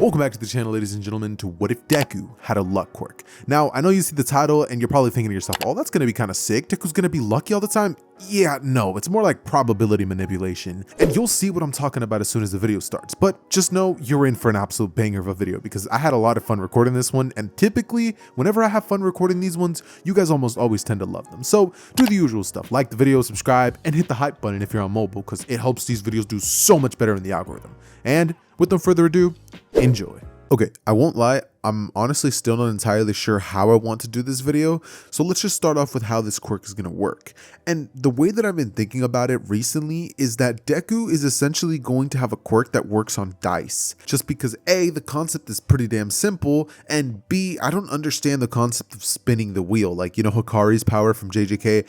Welcome back to the channel, ladies and gentlemen, to What If Deku Had a Luck Quirk. Now, I know you see the title and you're probably thinking to yourself, oh, that's going to be kind of sick. Deku's going to be lucky all the time? Yeah, no, it's more like probability manipulation. And you'll see what I'm talking about as soon as the video starts. But just know you're in for an absolute banger of a video because I had a lot of fun recording this one. And typically, whenever I have fun recording these ones, you guys almost always tend to love them. So do the usual stuff, like the video, subscribe, and hit the hype button if you're on mobile because it helps these videos do so much better in the algorithm. And with no further ado, enjoy. Okay, I won't lie, I'm honestly still not entirely sure how I want to do this video, so let's just start off with how this quirk is going to work. And the way that I've been thinking about it recently is that Deku is essentially going to have a quirk that works on dice, just because A, the concept is pretty damn simple, and B, I don't understand the concept of spinning the wheel, like, you know, Hikari's power from JJK.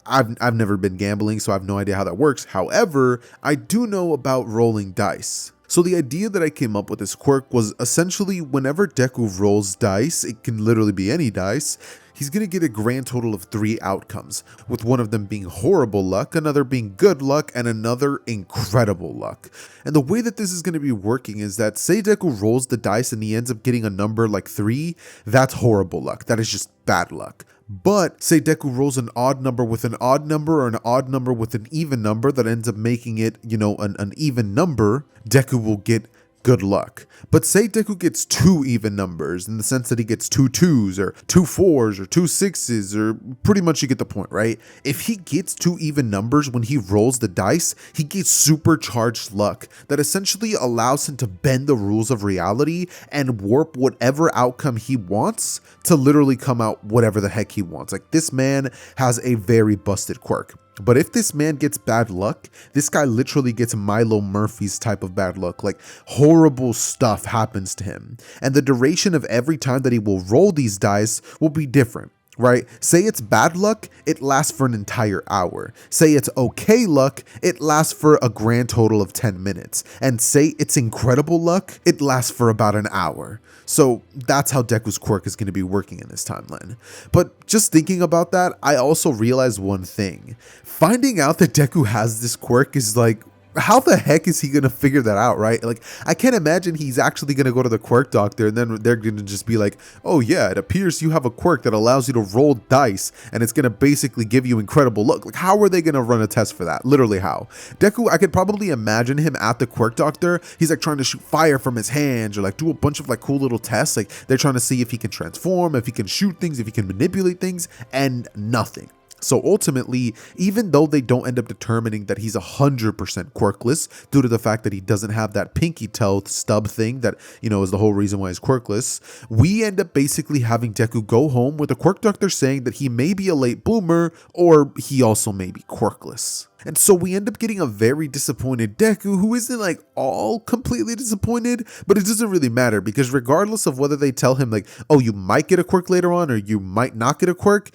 I've never been gambling, so I have no idea how that works. However, I do know about rolling dice. So the idea that I came up with this quirk was essentially whenever Deku rolls dice, it can literally be any dice, he's going to get a grand total of 3 outcomes, with one of them being horrible luck, another being good luck, and another incredible luck. And the way that this is going to be working is that say Deku rolls the dice and he ends up getting a number like 3, that's horrible luck. That is just bad luck. But say Deku rolls an odd number with an odd number or an odd number with an even number that ends up making it, you know, an even number, Deku will get good luck. But say Deku gets 2 even numbers in the sense that he gets 2 2s or 2 4s or 2 6s, or pretty much you get the point, right? If he gets 2 even numbers when he rolls the dice, he gets supercharged luck that essentially allows him to bend the rules of reality and warp whatever outcome he wants to literally come out whatever the heck he wants. Like, this man has a very busted quirk. But if this man gets bad luck, this guy literally gets Milo Murphy's type of bad luck. Like, horrible stuff happens to him. And the duration of every time that he will roll these dice will be different, right? Say it's bad luck, it lasts for an entire hour. Say it's okay luck, it lasts for a grand total of 10 minutes. And say it's incredible luck, it lasts for about an hour. So that's how Deku's quirk is going to be working in this timeline. But just thinking about that, I also realized one thing. Finding out that Deku has this quirk is like, how the heck is he going to figure that out, right? Like, I can't imagine he's actually going to go to the quirk doctor and then they're going to just be like, oh yeah, it appears you have a quirk that allows you to roll dice and it's going to basically give you incredible luck. Like, how are they going to run a test for that? Literally how? Deku, I could probably imagine him at the quirk doctor. He's like trying to shoot fire from his hands or like do a bunch of like cool little tests. Like, they're trying to see if he can transform, if he can shoot things, if he can manipulate things, and nothing. So ultimately, even though they don't end up determining that he's 100% quirkless due to the fact that he doesn't have that pinky toe stub thing that, you know, is the whole reason why he's quirkless, we end up basically having Deku go home with a quirk doctor saying that he may be a late bloomer or he also may be quirkless. And so we end up getting a very disappointed Deku who isn't like all completely disappointed, but it doesn't really matter because regardless of whether they tell him like, oh, you might get a quirk later on or you might not get a quirk,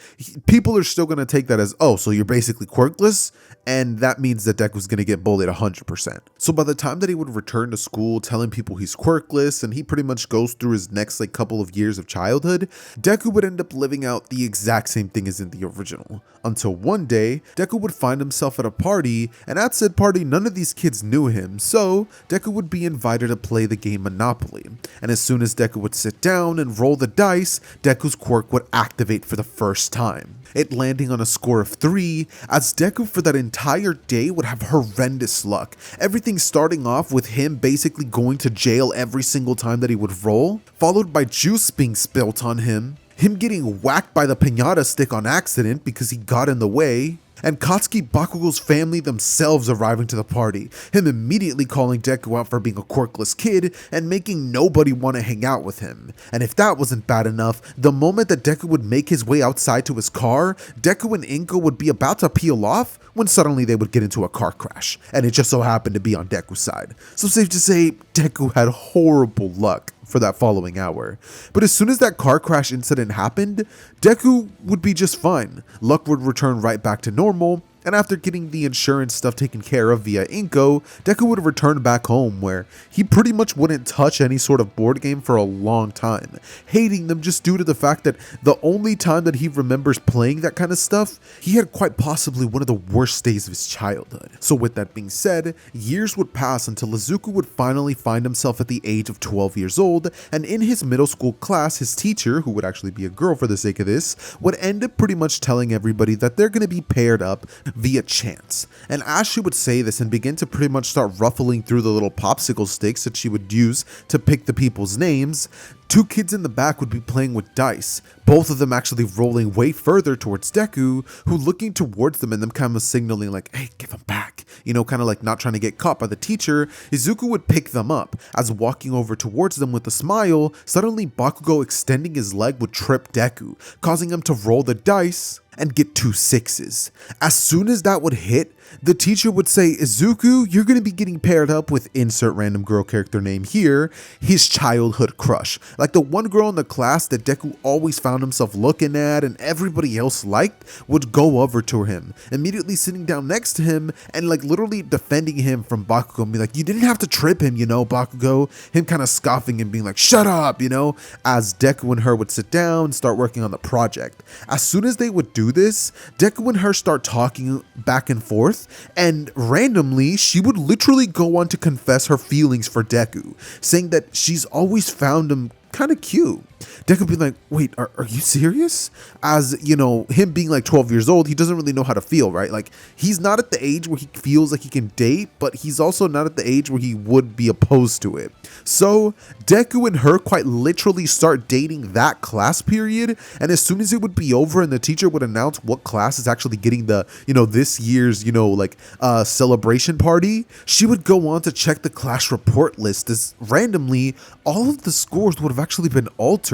people are still going to take that as, oh, so you're basically quirkless. And that means that Deku's going to get bullied 100%. So by the time that he would return to school telling people he's quirkless and he pretty much goes through his next like couple of years of childhood, Deku would end up living out the exact same thing as in the original. Until one day, Deku would find himself at a party, and at said party none of these kids knew him, so Deku would be invited to play the game Monopoly. And as soon as Deku would sit down and roll the dice, Deku's quirk would activate for the first time, it landing on a score of 3, as Deku for that entire day would have horrendous luck. Everything starting off with him basically going to jail every single time that he would roll, followed by juice being spilt on him getting whacked by the piñata stick on accident because he got in the way, and Katsuki Bakugo's family themselves arriving to the party, him immediately calling Deku out for being a quirkless kid and making nobody want to hang out with him. And if that wasn't bad enough, the moment that Deku would make his way outside to his car, Deku and Inko would be about to peel off when suddenly they would get into a car crash, and it just so happened to be on Deku's side. So safe to say, Deku had horrible luck for that following hour. But as soon as that car crash incident happened, Deku would be just fine. Luck would return right back to normal, And after getting the insurance stuff taken care of via Inko, Deku would return back home where he pretty much wouldn't touch any sort of board game for a long time, hating them just due to the fact that the only time that he remembers playing that kind of stuff, he had quite possibly one of the worst days of his childhood. So with that being said, years would pass until Izuku would finally find himself at the age of 12 years old, and in his middle school class, his teacher, who would actually be a girl for the sake of this, would end up pretty much telling everybody that they're going to be paired up via chance. And as she would say this and begin to pretty much start ruffling through the little popsicle sticks that she would use to pick the people's names, two kids in the back would be playing with dice, both of them actually rolling way further towards Deku, who looking towards them and them kind of signaling like, hey, give them back, you know, kind of like not trying to get caught by the teacher. Izuku would pick them up, as walking over towards them with a smile, suddenly Bakugo extending his leg would trip Deku, causing him to roll the dice and get 2 6s. As soon as that would hit, the teacher would say, Izuku, you're going to be getting paired up with insert random girl character name here, his childhood crush. Like the one girl in the class that Deku always found himself looking at and everybody else liked would go over to him, immediately sitting down next to him and like literally defending him from Bakugo and be like, you didn't have to trip him, you know, Bakugo. Him kind of scoffing and being like, shut up, you know, as Deku and her would sit down and start working on the project. As soon as they would do this, Deku and her start talking back and forth, and randomly she would literally go on to confess her feelings for Deku, saying that she's always found him kind of cute. Deku being like, wait, are you serious? As, you know, him being like 12 years old, he doesn't really know how to feel, right? Like, he's not at the age where he feels like he can date, but he's also not at the age where he would be opposed to it. So, Deku and her quite literally start dating that class period, and as soon as it would be over and the teacher would announce what class is actually getting the, you know, this year's, you know, like, celebration party, she would go on to check the class report list as randomly all of the scores would have actually been altered,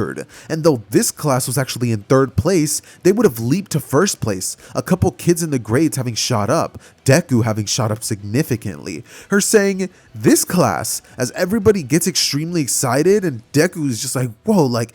and though this class was actually in 3rd place, they would have leaped to 1st place, a couple kids in the grades having shot up, Deku having shot up significantly, her saying, this class, as everybody gets extremely excited and Deku is just like, whoa, like,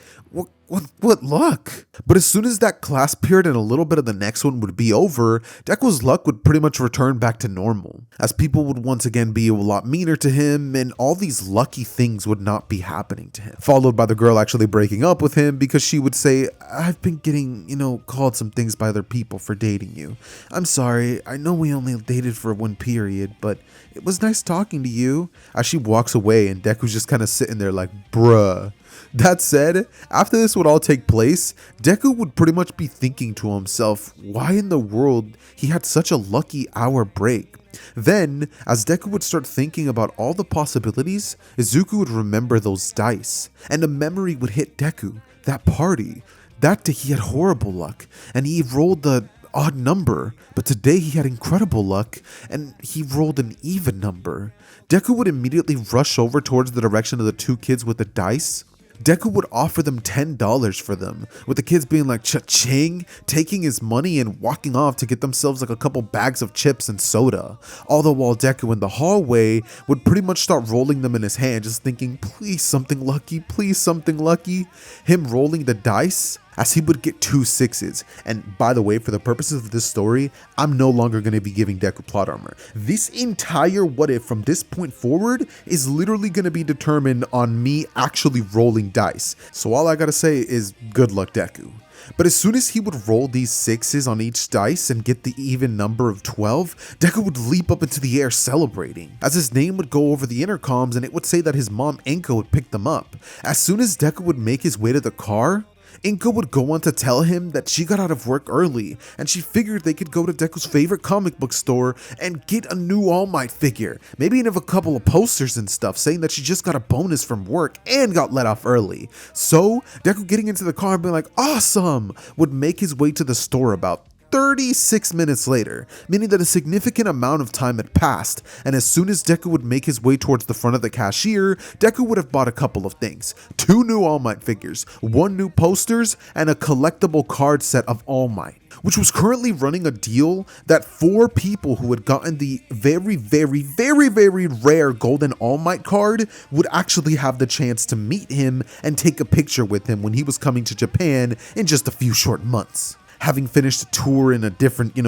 what luck? But as soon as that class period and a little bit of the next one would be over, Deku's luck would pretty much return back to normal, as people would once again be a lot meaner to him and all these lucky things would not be happening to him. Followed by the girl actually breaking up with him because she would say, I've been getting, you know, called some things by other people for dating you. I'm sorry, I know we only dated for 1 period, but it was nice talking to you. As she walks away and Deku's just kind of sitting there like, bruh. That said, after this would all take place, Deku would pretty much be thinking to himself why in the world he had such a lucky hour break. Then, as Deku would start thinking about all the possibilities, Izuku would remember those dice, and a memory would hit Deku, that party. That day he had horrible luck, and he rolled the odd number, but today he had incredible luck, and he rolled an even number. Deku would immediately rush over towards the direction of the 2 kids with the dice. Deku would offer them $10 for them, with the kids being like cha-ching, taking his money and walking off to get themselves like a couple bags of chips and soda. All the while Deku in the hallway would pretty much start rolling them in his hand, just thinking, please something lucky, please something lucky. Him rolling the dice, as he would get 2 6s. And by the way, for the purposes of this story, I'm no longer going to be giving Deku plot armor. This entire what if from this point forward is literally going to be determined on me actually rolling dice. So all I gotta say is good luck, Deku. But as soon as he would roll these 6s on each dice and get the even number of 12, Deku would leap up into the air celebrating, as his name would go over the intercoms and it would say that his mom Inko would pick them up. As soon as Deku would make his way to the car, Inko would go on to tell him that she got out of work early and she figured they could go to Deku's favorite comic book store and get a new All Might figure, maybe even a couple of posters and stuff, saying that she just got a bonus from work and got let off early. So Deku getting into the car and being like, awesome, would make his way to the store about 36 minutes later, meaning that a significant amount of time had passed, and as soon as Deku would make his way towards the front of the cashier, Deku would have bought a couple of things: 2 new All Might figures, 1 new posters, and a collectible card set of All Might, which was currently running a deal that 4 people who had gotten the very rare golden All Might card would actually have the chance to meet him and take a picture with him when he was coming to Japan in just a few short months. having finished a tour in a different,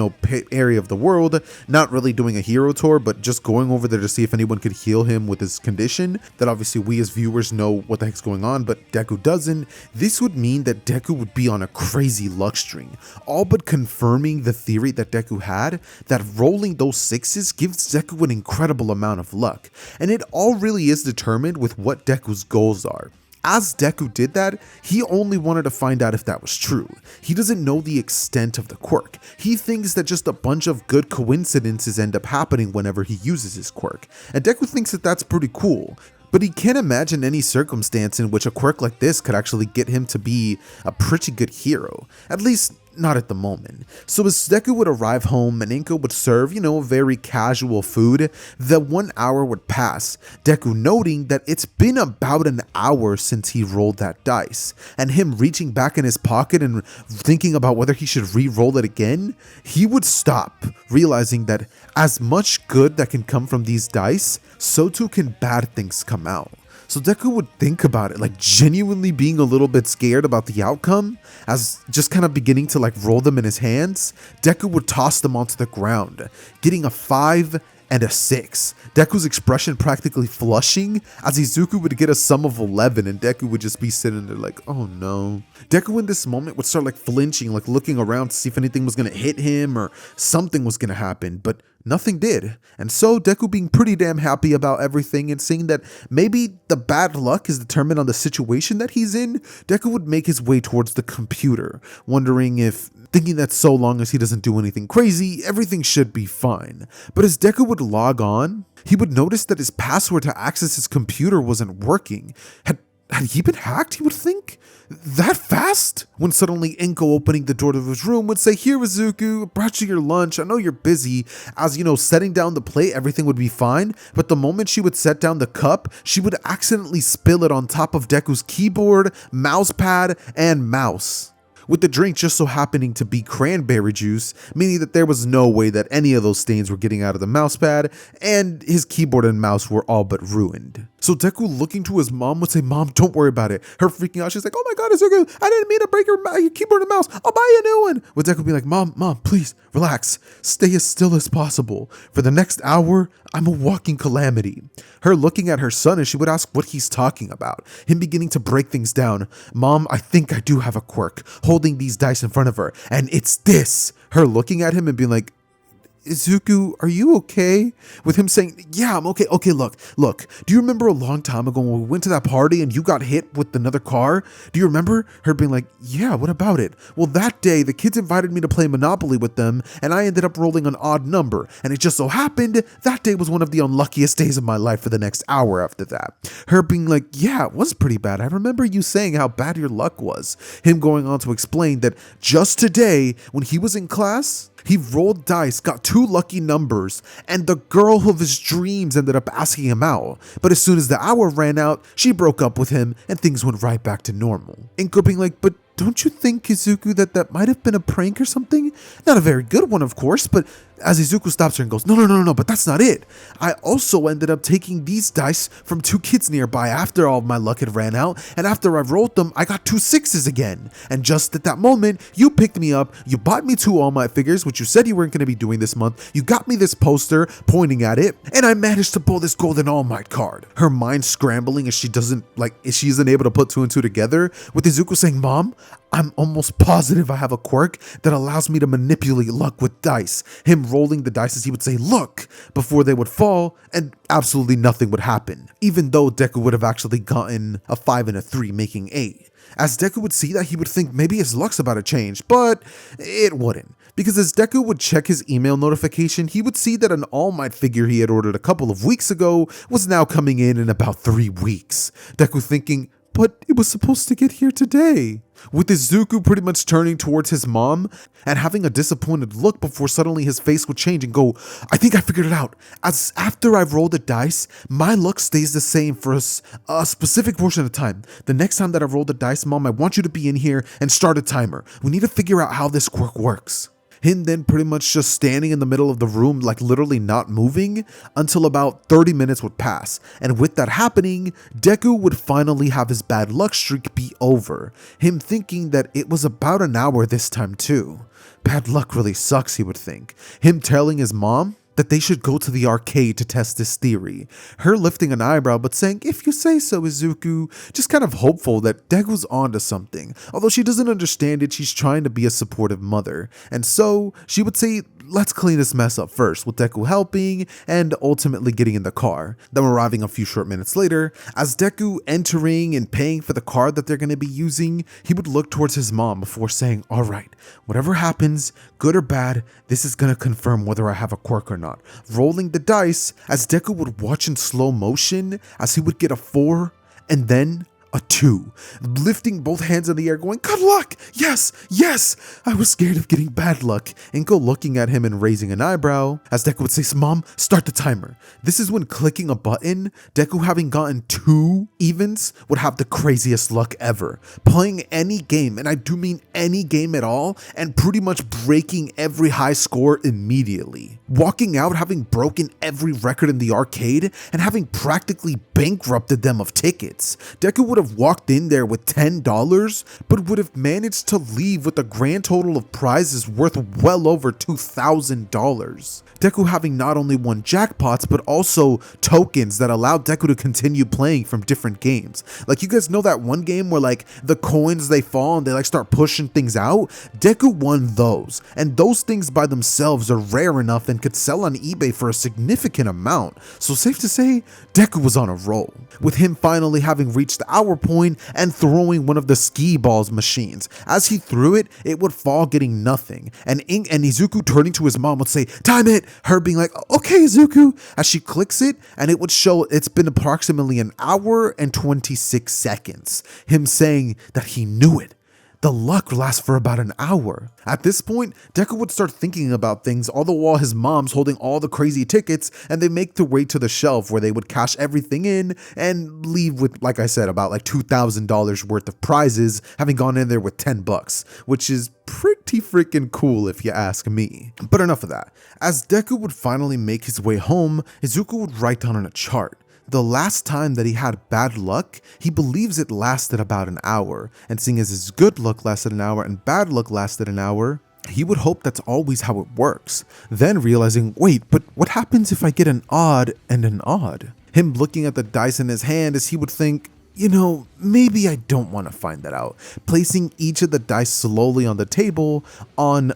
area of the world, not really doing a hero tour, but just going over there to see if anyone could heal him with his condition, that obviously we as viewers know what the heck's going on, but Deku doesn't. This would mean that Deku would be on a crazy luck string, all but confirming the theory that Deku had, that rolling those sixes gives Deku an incredible amount of luck, and it all really is determined with what Deku's goals are. As Deku did that, he only wanted to find out if that was true. He doesn't know the extent of the quirk. He thinks that just a bunch of good coincidences end up happening whenever he uses his quirk, and Deku thinks that that's pretty cool. But he can't imagine any circumstance in which a quirk like this could actually get him to be a pretty good hero, at least not at the moment. So as Deku would arrive home and Inko would serve, very casual food, the 1 hour would pass, Deku noting that it's been about an hour since he rolled that dice, and him reaching back in his pocket and thinking about whether he should re-roll it again, he would stop, realizing that as much good that can come from these dice, so too can bad things come out. So Deku would think about it, like genuinely being a little bit scared about the outcome, as just kind of beginning to like roll them in his hands. Deku would toss them onto the ground, getting a 5 and a 6. Deku's expression practically flushing, as Izuku would get a sum of 11 and Deku would just be sitting there like, oh no. Deku in this moment would start like flinching, like looking around to see if anything was gonna hit him or something was gonna happen, but nothing did. And so Deku, being pretty damn happy about everything and seeing that maybe the bad luck is determined on the situation that he's in, Deku would make his way towards the computer, thinking that so long as he doesn't do anything crazy, everything should be fine. But as Deku would log on, he would notice that his password to access his computer wasn't working. Had he been hacked, he would think? That fast? When suddenly Inko, opening the door to his room, would say, "Here, Izuku, I brought you your lunch. I know you're busy." As setting down the plate, everything would be fine. But the moment she would set down the cup, she would accidentally spill it on top of Deku's keyboard, mouse pad, and mouse, with the drink just so happening to be cranberry juice, meaning that there was no way that any of those stains were getting out of the mousepad, and his keyboard and mouse were all but ruined. So Deku, looking to his mom, would say, "Mom, don't worry about it." Her freaking out, she's like, "Oh my god, Izuku, I didn't mean to break your keyboard and mouse. I'll buy you a new one." With Deku being like, Mom, please, relax. Stay as still as possible. For the next hour, I'm a walking calamity." Her looking at her son as she would ask what he's talking about. Him beginning to break things down. "Mom, I think I do have a quirk," holding these dice in front of her. "And it's this." Her looking at him and being like, "Izuku, are you okay?" With him saying, "Yeah, I'm okay. Okay, look, do you remember a long time ago when we went to that party and you got hit with another car? Do you remember?" Her being like, "Yeah, what about it?" "Well, that day, the kids invited me to play Monopoly with them, and I ended up rolling an odd number, and it just so happened that day was one of the unluckiest days of my life for the next hour after that." Her being like, "Yeah, it was pretty bad. I remember you saying how bad your luck was." Him going on to explain that just today, when he was in class, he rolled dice, got 2 lucky numbers, and the girl of his dreams ended up asking him out. But as soon as the hour ran out, she broke up with him and things went right back to normal. Inko being like, "But don't you think, Izuku, that might have been a prank or something? Not a very good one, of course, but..." As Izuku stops her and goes, No, but that's not it. "I also ended up taking these dice from 2 kids nearby after all of my luck had ran out, and after I rolled them, I got 2 6s again. And just at that moment, you picked me up, you bought me 2 All Might figures, which you said you weren't going to be doing this month, you got me this poster, pointing at it, and I managed to pull this golden All Might card." Her mind scrambling as she isn't able to put 2 and 2 together, with Izuku saying, "Mom, I'm almost positive I have a quirk that allows me to manipulate luck with dice." Him rolling the dice as he would say, "Look," before they would fall, and absolutely nothing would happen, even though Deku would have actually gotten a 5 and a 3, making 8. As Deku would see that, he would think maybe his luck's about to change, but it wouldn't. Because as Deku would check his email notification, he would see that an All Might figure he had ordered a couple of weeks ago was now coming in about 3 weeks. Deku thinking, "But it was supposed to get here today." With Izuku pretty much turning towards his mom and having a disappointed look before suddenly his face would change and go, "I think I figured it out. As after I've rolled the dice, my luck stays the same for a specific portion of time. The next time that I roll the dice, Mom, I want you to be in here and start a timer. We need to figure out how this quirk works." him then pretty much just standing in the middle of the room, like literally not moving, until about 30 minutes would pass. And with that happening, Deku would finally have his bad luck streak be over, him thinking that it was about an hour this time too. Bad luck really sucks, he would think. Him telling his mom that they should go to the arcade to test this theory. Her lifting an eyebrow but saying, "If you say so, Izuku," just kind of hopeful that Deku's onto something. Although she doesn't understand it, she's trying to be a supportive mother. And so she would say, "Let's clean this mess up first," with Deku helping and ultimately getting in the car. Then arriving a few short minutes later, as Deku entering and paying for the card that they're going to be using, he would look towards his mom before saying, "All right, whatever happens, good or bad, this is going to confirm whether I have a quirk or not." Rolling the dice as Deku would watch in slow motion as he would get a 4 and then a 2, lifting both hands in the air going, "Good luck! Yes! Yes! I was scared of getting bad luck." Inko looking at him and raising an eyebrow as Deku would say, "Mom, start the timer." This is when clicking a button, Deku having gotten 2 evens would have the craziest luck ever. Playing any game, and I do mean any game at all, and pretty much breaking every high score immediately. Walking out having broken every record in the arcade and having practically bankrupted them of tickets. Deku would have walked in there with $10, but would have managed to leave with a grand total of prizes worth well over $2,000. Deku having not only won jackpots, but also tokens that allowed Deku to continue playing from different games. Like, you guys know that one game where like the coins, they fall and they like start pushing things out? Deku won those, and those things by themselves are rare enough and could sell on eBay for a significant amount. So safe to say, Deku was on a roll, with him finally having reached the hour point and throwing one of the ski balls machines. As he threw it, it would fall, getting nothing. And Izuku turning to his mom would say, "Time it!" Her being like, "Okay, Izuku," as she clicks it, and it would show it's been approximately an hour and 26 seconds. Him saying that he knew it. The luck lasts for about an hour. At this point, Deku would start thinking about things, all the while his mom's holding all the crazy tickets, and they make their way to the shelf where they would cash everything in and leave with, like I said, about like $2,000 worth of prizes, having gone in there with $10, which is pretty freaking cool if you ask me. But enough of that. As Deku would finally make his way home, Izuku would write down on a chart the last time that he had bad luck. He believes it lasted about an hour, and seeing as his good luck lasted an hour and bad luck lasted an hour, he would hope that's always how it works. Then realizing, wait, but what happens if I get an odd and an odd? Him looking at the dice in his hand as he would think, you know, maybe I don't want to find that out. Placing each of the dice slowly on the table on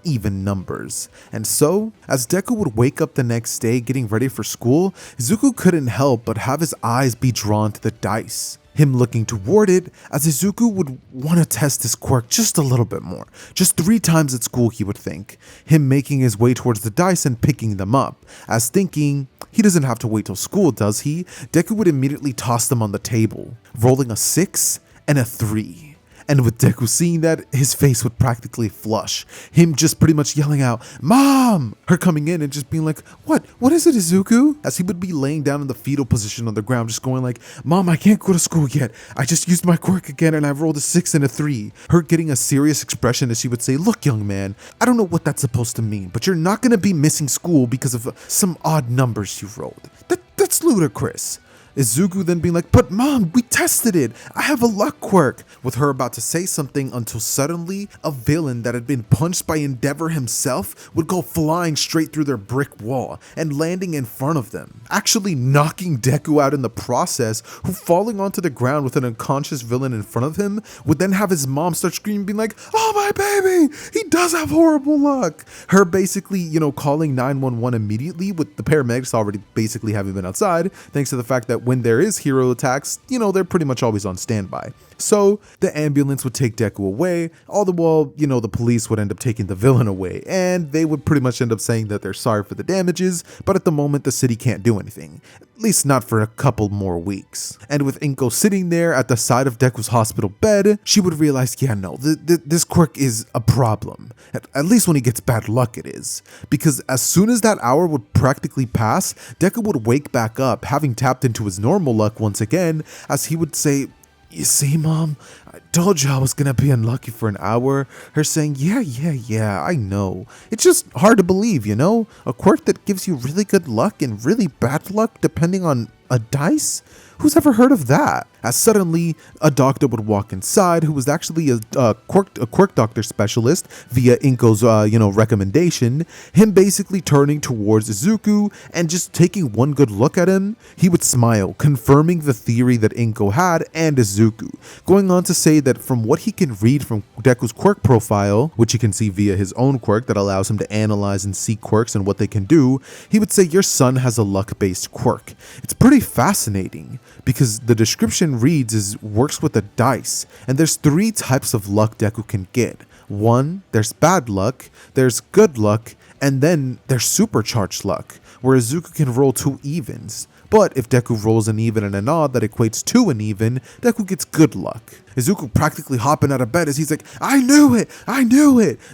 even numbers. And so, as Deku would wake up the next day getting ready for school, Izuku couldn't help but have his eyes be drawn to the dice. Him looking toward it as Izuku would want to test his quirk just a little bit more. Just 3 times at school, he would think. Him making his way towards the dice and picking them up, as thinking, he doesn't have to wait till school, does he? Deku would immediately toss them on the table, rolling a 6 and a 3. And with Deku seeing that, his face would practically flush. Him just pretty much yelling out, "Mom!" Her coming in and just being like, What is it, Izuku?" As he would be laying down in the fetal position on the ground, just going like, "Mom, I can't go to school yet. I just used my quirk again and I rolled a 6 and a 3. Her getting a serious expression as she would say, "Look, young man, I don't know what that's supposed to mean, but you're not going to be missing school because of some odd numbers you rolled. That's ludicrous." Izuku then being like, "But mom, we tested it. I have a luck quirk," with her about to say something until suddenly a villain that had been punched by Endeavor himself would go flying straight through their brick wall and landing in front of them, actually knocking Deku out in the process, who falling onto the ground with an unconscious villain in front of him would then have his mom start screaming being like, "Oh my baby, he does have horrible luck." Her basically, calling 911 immediately, with the paramedics already basically having been outside, thanks to the fact that when there is hero attacks, they're pretty much always on standby. So the ambulance would take Deku away, all the while, the police would end up taking the villain away, and they would pretty much end up saying that they're sorry for the damages, but at the moment the city can't do anything. At least not for a couple more weeks. And with Inko sitting there at the side of Deku's hospital bed, she would realize, this quirk is a problem. At least when he gets bad luck it is. Because as soon as that hour would practically pass, Deku would wake back up, having tapped into his normal luck once again, as he would say, You see, Mom, I told you I was gonna be unlucky for an hour. Her saying, yeah, I know. It's just hard to believe, you know? A quirk that gives you really good luck and really bad luck depending on a dice? Who's ever heard of that? As suddenly, a doctor would walk inside who was actually a quirk doctor specialist via Inko's, recommendation. Him basically turning towards Izuku and just taking one good look at him, he would smile, confirming the theory that Inko had and Izuku, going on to say that from what he can read from Deku's quirk profile, which he can see via his own quirk that allows him to analyze and see quirks and what they can do, he would say your son has a luck-based quirk. It's pretty fascinating because the description reads is works with the dice, and there's 3 types of luck Deku can get. 1, there's bad luck, there's good luck, and then there's supercharged luck, where Izuku can roll 2 evens. But if Deku rolls an even and an odd that equates to an even, Deku gets good luck. Izuku practically hopping out of bed as he's like, I knew it!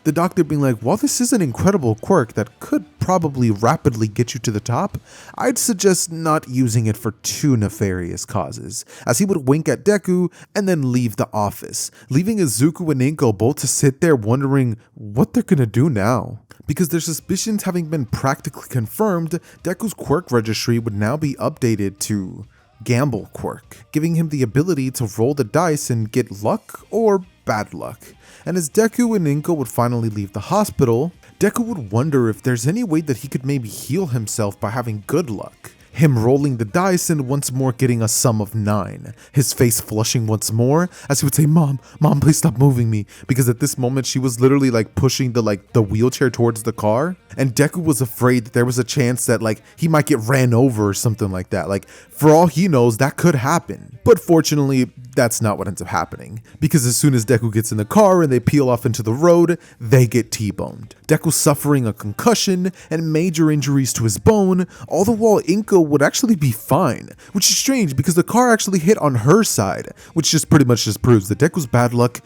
The doctor being like, while this is an incredible quirk that could probably rapidly get you to the top, I'd suggest not using it for too nefarious causes, as he would wink at Deku and then leave the office, leaving Izuku and Inko both to sit there wondering what they're gonna do now. Because their suspicions having been practically confirmed, Deku's quirk registry would now be updated to Gamble Quirk, giving him the ability to roll the dice and get luck or bad luck. And as Deku and Inko would finally leave the hospital, Deku would wonder if there's any way that he could maybe heal himself by having good luck. Him rolling the dice and once more getting a sum of 9. His face flushing once more as he would say, Mom, please stop moving me. Because at this moment she was literally like pushing the wheelchair towards the car. And Deku was afraid that there was a chance that he might get ran over or something like that. For all he knows, that could happen. But fortunately, that's not what ends up happening. Because as soon as Deku gets in the car and they peel off into the road, they get T-boned. Deku suffering a concussion and major injuries to his bone, all the while Inko would actually be fine. Which is strange because the car actually hit on her side, which just pretty much just proves that Deku's bad luck,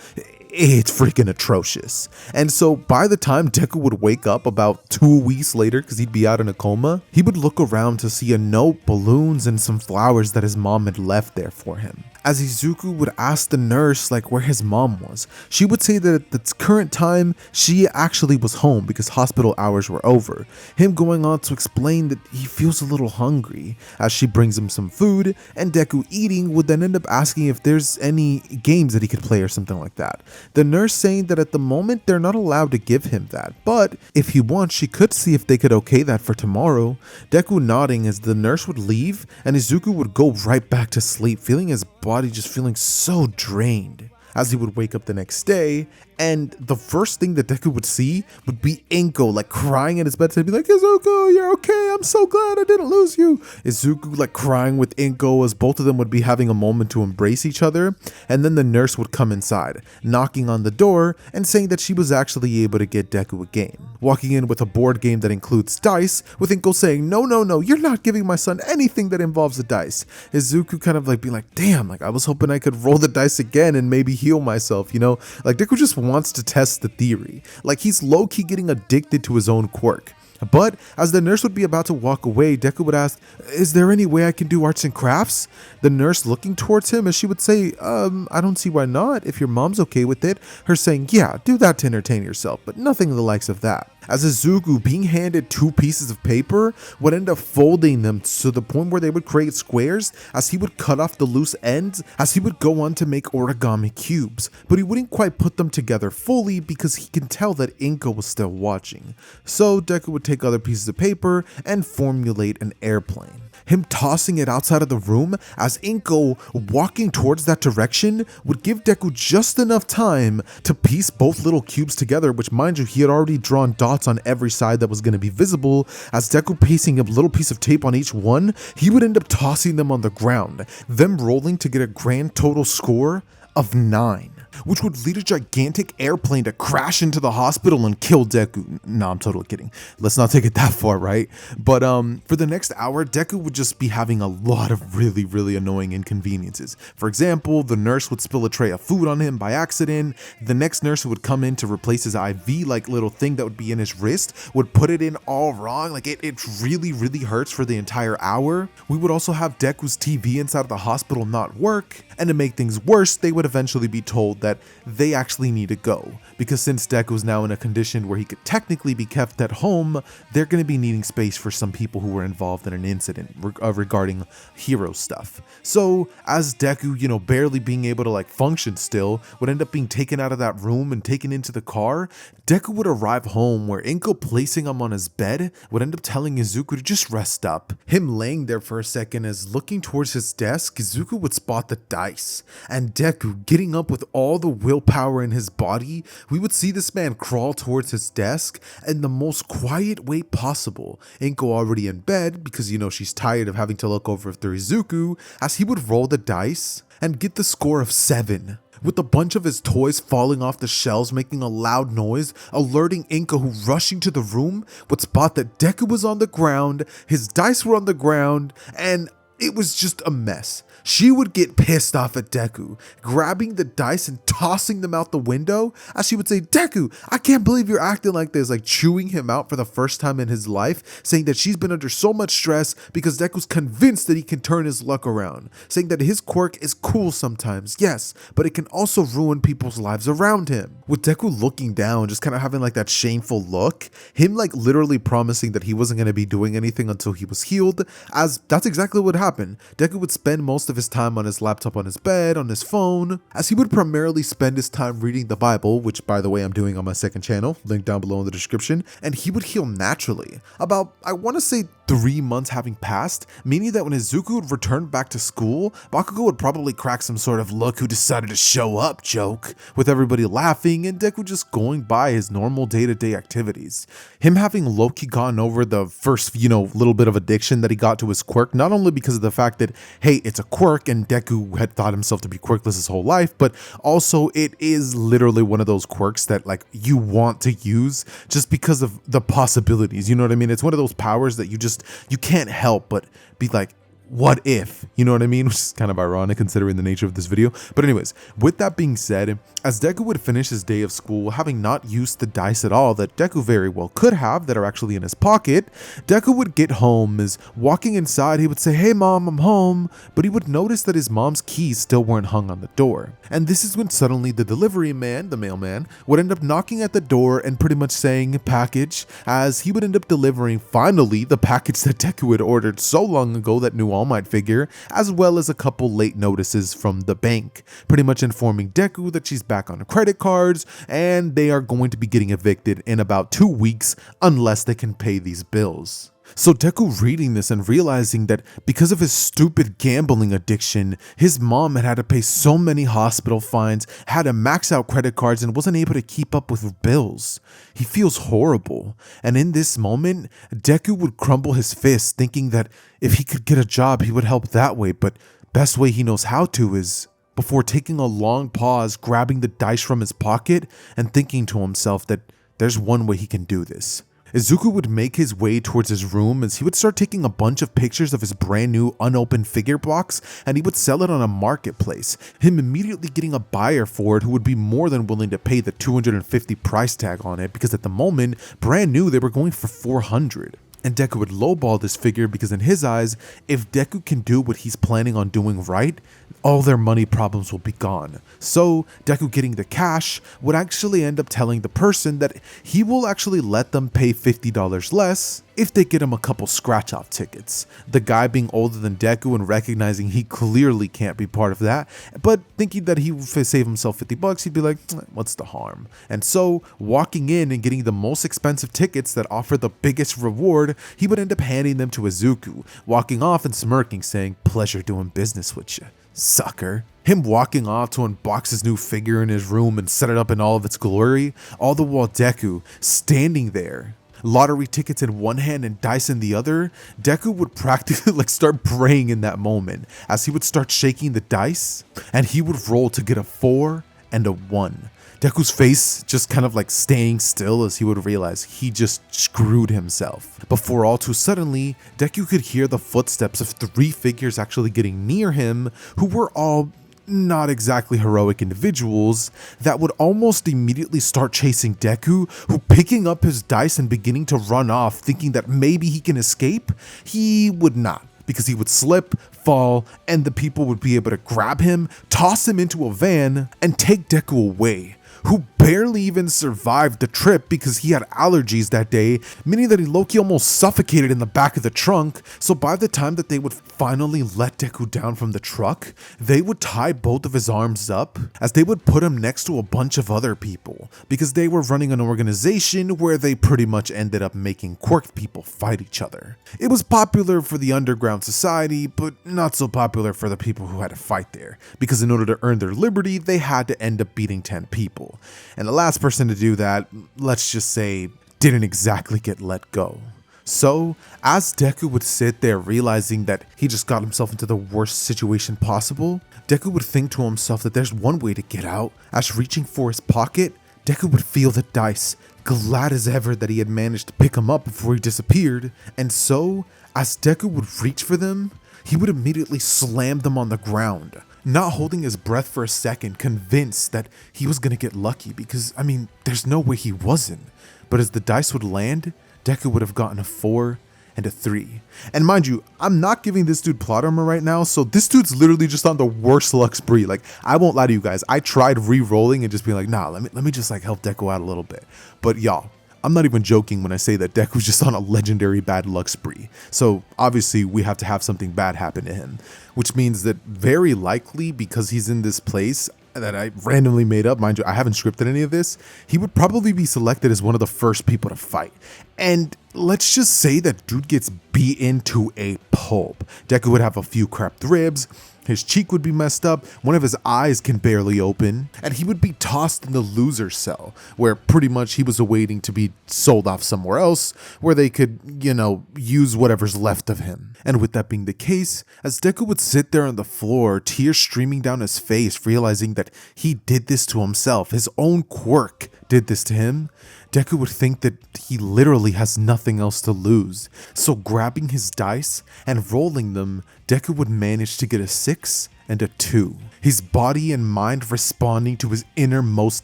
it's freaking atrocious. And so by the time Deku would wake up about 2 weeks later, because he'd be out in a coma, he would look around to see a note, balloons, and some flowers that his mom had left there for him. As Izuku would ask the nurse where his mom was, she would say that at the current time, she actually was home because hospital hours were over. Him going on to explain that he feels a little hungry as she brings him some food, and Deku eating would then end up asking if there's any games that he could play or something like that. The nurse saying that at the moment they're not allowed to give him that, but if he wants, she could see if they could okay that for tomorrow. Deku nodding as the nurse would leave, and Izuku would go right back to sleep, feeling his body just feeling so drained. As he would wake up the next day, and the first thing that Deku would see would be Inko crying in his bed to be like, Izuku, you're okay, I'm so glad I didn't lose you. Izuku crying with Inko as both of them would be having a moment to embrace each other, and then the nurse would come inside, knocking on the door and saying that she was actually able to get Deku a game. Walking in with a board game that includes dice, with Inko saying, no, you're not giving my son anything that involves the dice. Izuku kind of being like, damn, I was hoping I could roll the dice again and maybe heal myself, you know? Deku just wants to test the theory. He's low-key getting addicted to his own quirk. But as the nurse would be about to walk away, Deku would ask, is there any way I can do arts and crafts? The nurse looking towards him as she would say, I don't see why not, if your mom's okay with it. Her saying, yeah, do that to entertain yourself, but nothing the likes of that. As Izuku, being handed 2 pieces of paper, would end up folding them to the point where they would create squares, as he would cut off the loose ends, as he would go on to make origami cubes, but he wouldn't quite put them together fully because he can tell that Inko was still watching. So Deku would take other pieces of paper and formulate an airplane. Him tossing it outside of the room as Inko walking towards that direction would give Deku just enough time to piece both little cubes together, which mind you, he had already drawn dots on every side that was going to be visible. As Deku pasting a little piece of tape on each one, he would end up tossing them on the ground, them rolling to get a grand total score of 9. which would lead a gigantic airplane to crash into the hospital and kill Deku. No, I'm totally kidding. Let's not take it that far, right? But for the next hour, Deku would just be having a lot of really annoying inconveniences. For example, the nurse would spill a tray of food on him by accident. The next nurse who would come in to replace his IV, like little thing that would be in his wrist, would put it in all wrong. Like it really hurts for the entire hour. We would also have Deku's TV inside of the hospital not work. And to make things worse, they would eventually be told that they actually need to go, because since Deku's now in a condition where he could technically be kept at home, they're going to be needing space for some people who were involved in an incident regarding hero stuff. So as Deku, barely being able to like function still, would end up being taken out of that room and taken into the car, Deku would arrive home where Inko, placing him on his bed, would end up telling Izuku to just rest up. Him laying there for a second as looking towards his desk, Izuku would spot the dice, and Deku getting up with all the willpower in his body, we would see this man crawl towards his desk in the most quiet way possible. Inko already in bed because she's tired of having to look over after Izuku, as he would roll the dice and get the score of 7. With a bunch of his toys falling off the shelves making a loud noise, alerting Inko, who rushing to the room would spot that Deku was on the ground, his dice were on the ground, and it was just a mess. She would get pissed off at Deku, grabbing the dice and tossing them out the window, as she would say, "Deku, I can't believe you're acting like this," like chewing him out for the first time in his life, saying that she's been under so much stress because Deku's convinced that he can turn his luck around, saying that his quirk is cool sometimes, yes, but it can also ruin people's lives around him. With Deku looking down, just kind of having like that shameful look, him like literally promising that he wasn't going to be doing anything until he was healed, as that's exactly what happened. Deku would spend most of his time on his laptop, on his bed, on his phone, as he would primarily spend his time reading the Bible, which by the way I'm doing on my second channel, link down below in the description, and he would heal naturally. About, I want to say 3 months having passed, meaning that when Izuku would return back to school, Bakugo would probably crack some sort of "look who decided to show up" joke, with everybody laughing and Deku just going by his normal day-to-day activities. Him having low-key gotten over the first, little bit of addiction that he got to his quirk, not only because of the fact that, hey, it's a quirk and Deku had thought himself to be quirkless his whole life, but also it is literally one of those quirks that like you want to use just because of the possibilities, you know what I mean? It's one of those powers that you can't help but be like, what if? You know what I mean? Which is kind of ironic considering the nature of this video. But anyways, with that being said, as Deku would finish his day of school, having not used the dice at all that Deku very well could have that are actually in his pocket, Deku would get home. As walking inside, he would say, "Hey mom, I'm home," but he would notice that his mom's keys still weren't hung on the door. And this is when suddenly the delivery man, the mailman, would end up knocking at the door and pretty much saying "package," as he would end up delivering finally the package that Deku had ordered so long ago that knew All Might figure, as well as a couple late notices from the bank, pretty much informing Deku that she's back on credit cards and they are going to be getting evicted in about 2 weeks unless they can pay these bills. So Deku reading this and realizing that because of his stupid gambling addiction, his mom had to pay so many hospital fines, had to max out credit cards, and wasn't able to keep up with bills. He feels horrible. And in this moment, Deku would crumble his fist, thinking that if he could get a job, he would help that way, but best way he knows how to is before taking a long pause, grabbing the dice from his pocket and thinking to himself that there's one way he can do this. Izuku would make his way towards his room as he would start taking a bunch of pictures of his brand new unopened figure box, and he would sell it on a marketplace, him immediately getting a buyer for it who would be more than willing to pay the $250 price tag on it, because at the moment, brand new, they were going for $400. And Deku would lowball this figure because in his eyes, if Deku can do what he's planning on doing right, all their money problems will be gone. So Deku, getting the cash, would actually end up telling the person that he will actually let them pay $50 less if they get him a couple scratch-off tickets. The guy being older than Deku and recognizing he clearly can't be part of that, but thinking that he would save himself $50, he'd be like, what's the harm? And so, walking in and getting the most expensive tickets that offer the biggest reward, he would end up handing them to Izuku, walking off and smirking, saying, "Pleasure doing business with you, sucker." Him walking off to unbox his new figure in his room and set it up in all of its glory, all the while Deku standing there, lottery tickets in one hand and dice in the other. Deku would practically start praying in that moment as he would start shaking the dice and he would roll to get a 4 and a 1. Deku's face just kind of like staying still as he would realize he just screwed himself. Before all too suddenly, Deku could hear the footsteps of 3 figures actually getting near him, who were all not exactly heroic individuals, that would almost immediately start chasing Deku, who, picking up his dice and beginning to run off thinking that maybe he can escape. He would not, because he would slip, fall, and the people would be able to grab him, toss him into a van, and take Deku away, who barely even survived the trip because he had allergies that day, meaning that he low-key almost suffocated in the back of the trunk. So by the time that they would finally let Deku down from the truck, they would tie both of his arms up as they would put him next to a bunch of other people, because they were running an organization where they pretty much ended up making Quirk people fight each other. It was popular for the underground society, but not so popular for the people who had to fight there, because in order to earn their liberty, they had to end up beating 10 people. And the last person to do that, let's just say, didn't exactly get let go. So, as Deku would sit there realizing that he just got himself into the worst situation possible, Deku would think to himself that there's one way to get out. As reaching for his pocket, Deku would feel the dice, glad as ever that he had managed to pick them up before he disappeared. And so, as Deku would reach for them, he would immediately slam them on the ground, not holding his breath for a second, convinced that he was gonna get lucky because, I mean, there's no way he wasn't. But as the dice would land, Deku would have gotten a 4 and a 3. And mind you, I'm not giving this dude plot armor right now, so this dude's literally just on the worst luck spree. Like, I won't lie to you guys, I tried re-rolling and just being like, nah, let me just like help Deku out a little bit. But y'all, I'm not even joking when I say that Deku's just on a legendary bad luck spree. So obviously we have to have something bad happen to him, which means that very likely, because he's in this place that I randomly made up, mind you, I haven't scripted any of this, he would probably be selected as one of the first people to fight. And let's just say that dude gets beaten to a pulp. Deku would have a few cracked ribs, his cheek would be messed up, one of his eyes can barely open, and he would be tossed in the loser cell, where pretty much he was awaiting to be sold off somewhere else, where they could, you know, use whatever's left of him. And with that being the case, as Deku would sit there on the floor, tears streaming down his face, realizing that he did this to himself, his own quirk did this to him, Deku would think that he literally has nothing else to lose. So grabbing his dice and rolling them, Deku would manage to get a 6 and a 2. His body and mind responding to his innermost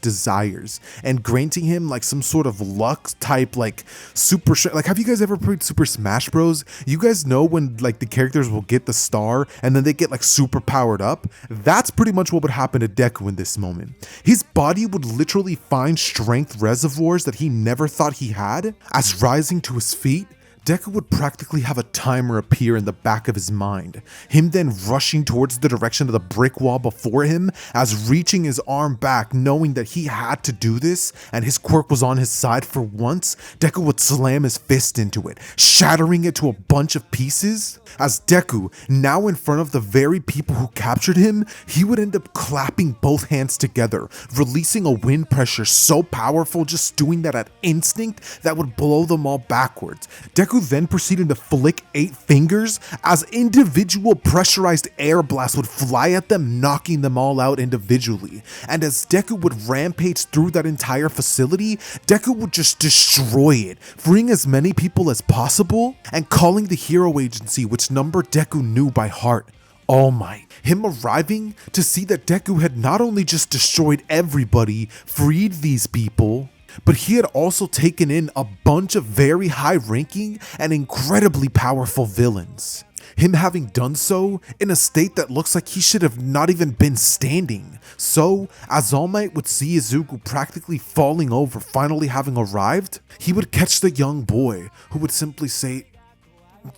desires and granting him like some sort of luck type, like super, like have you guys ever played Super Smash Bros? You guys know when like the characters will get the star and then they get like super powered up? That's pretty much what would happen to Deku in this moment. His body would literally find strength reservoirs that he never thought he had. As rising to his feet, Deku would practically have a timer appear in the back of his mind, him then rushing towards the direction of the brick wall before him, as reaching his arm back knowing that he had to do this and his quirk was on his side for once, Deku would slam his fist into it, shattering it to a bunch of pieces. As Deku, now in front of the very people who captured him, he would end up clapping both hands together, releasing a wind pressure so powerful just doing that at instinct that would blow them all backwards. Deku then proceeded to flick 8 fingers as individual pressurized air blasts would fly at them, knocking them all out individually. And as Deku would rampage through that entire facility, Deku would just destroy it, freeing as many people as possible and calling the hero agency, which number Deku knew by heart: All Might. Him arriving to see that Deku had not only just destroyed everybody, freed these people, but he had also taken in a bunch of very high-ranking and incredibly powerful villains. Him having done so in a state that looks like he should have not even been standing. So, as All Might would see Izuku practically falling over, finally having arrived, he would catch the young boy, who would simply say,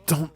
"Don't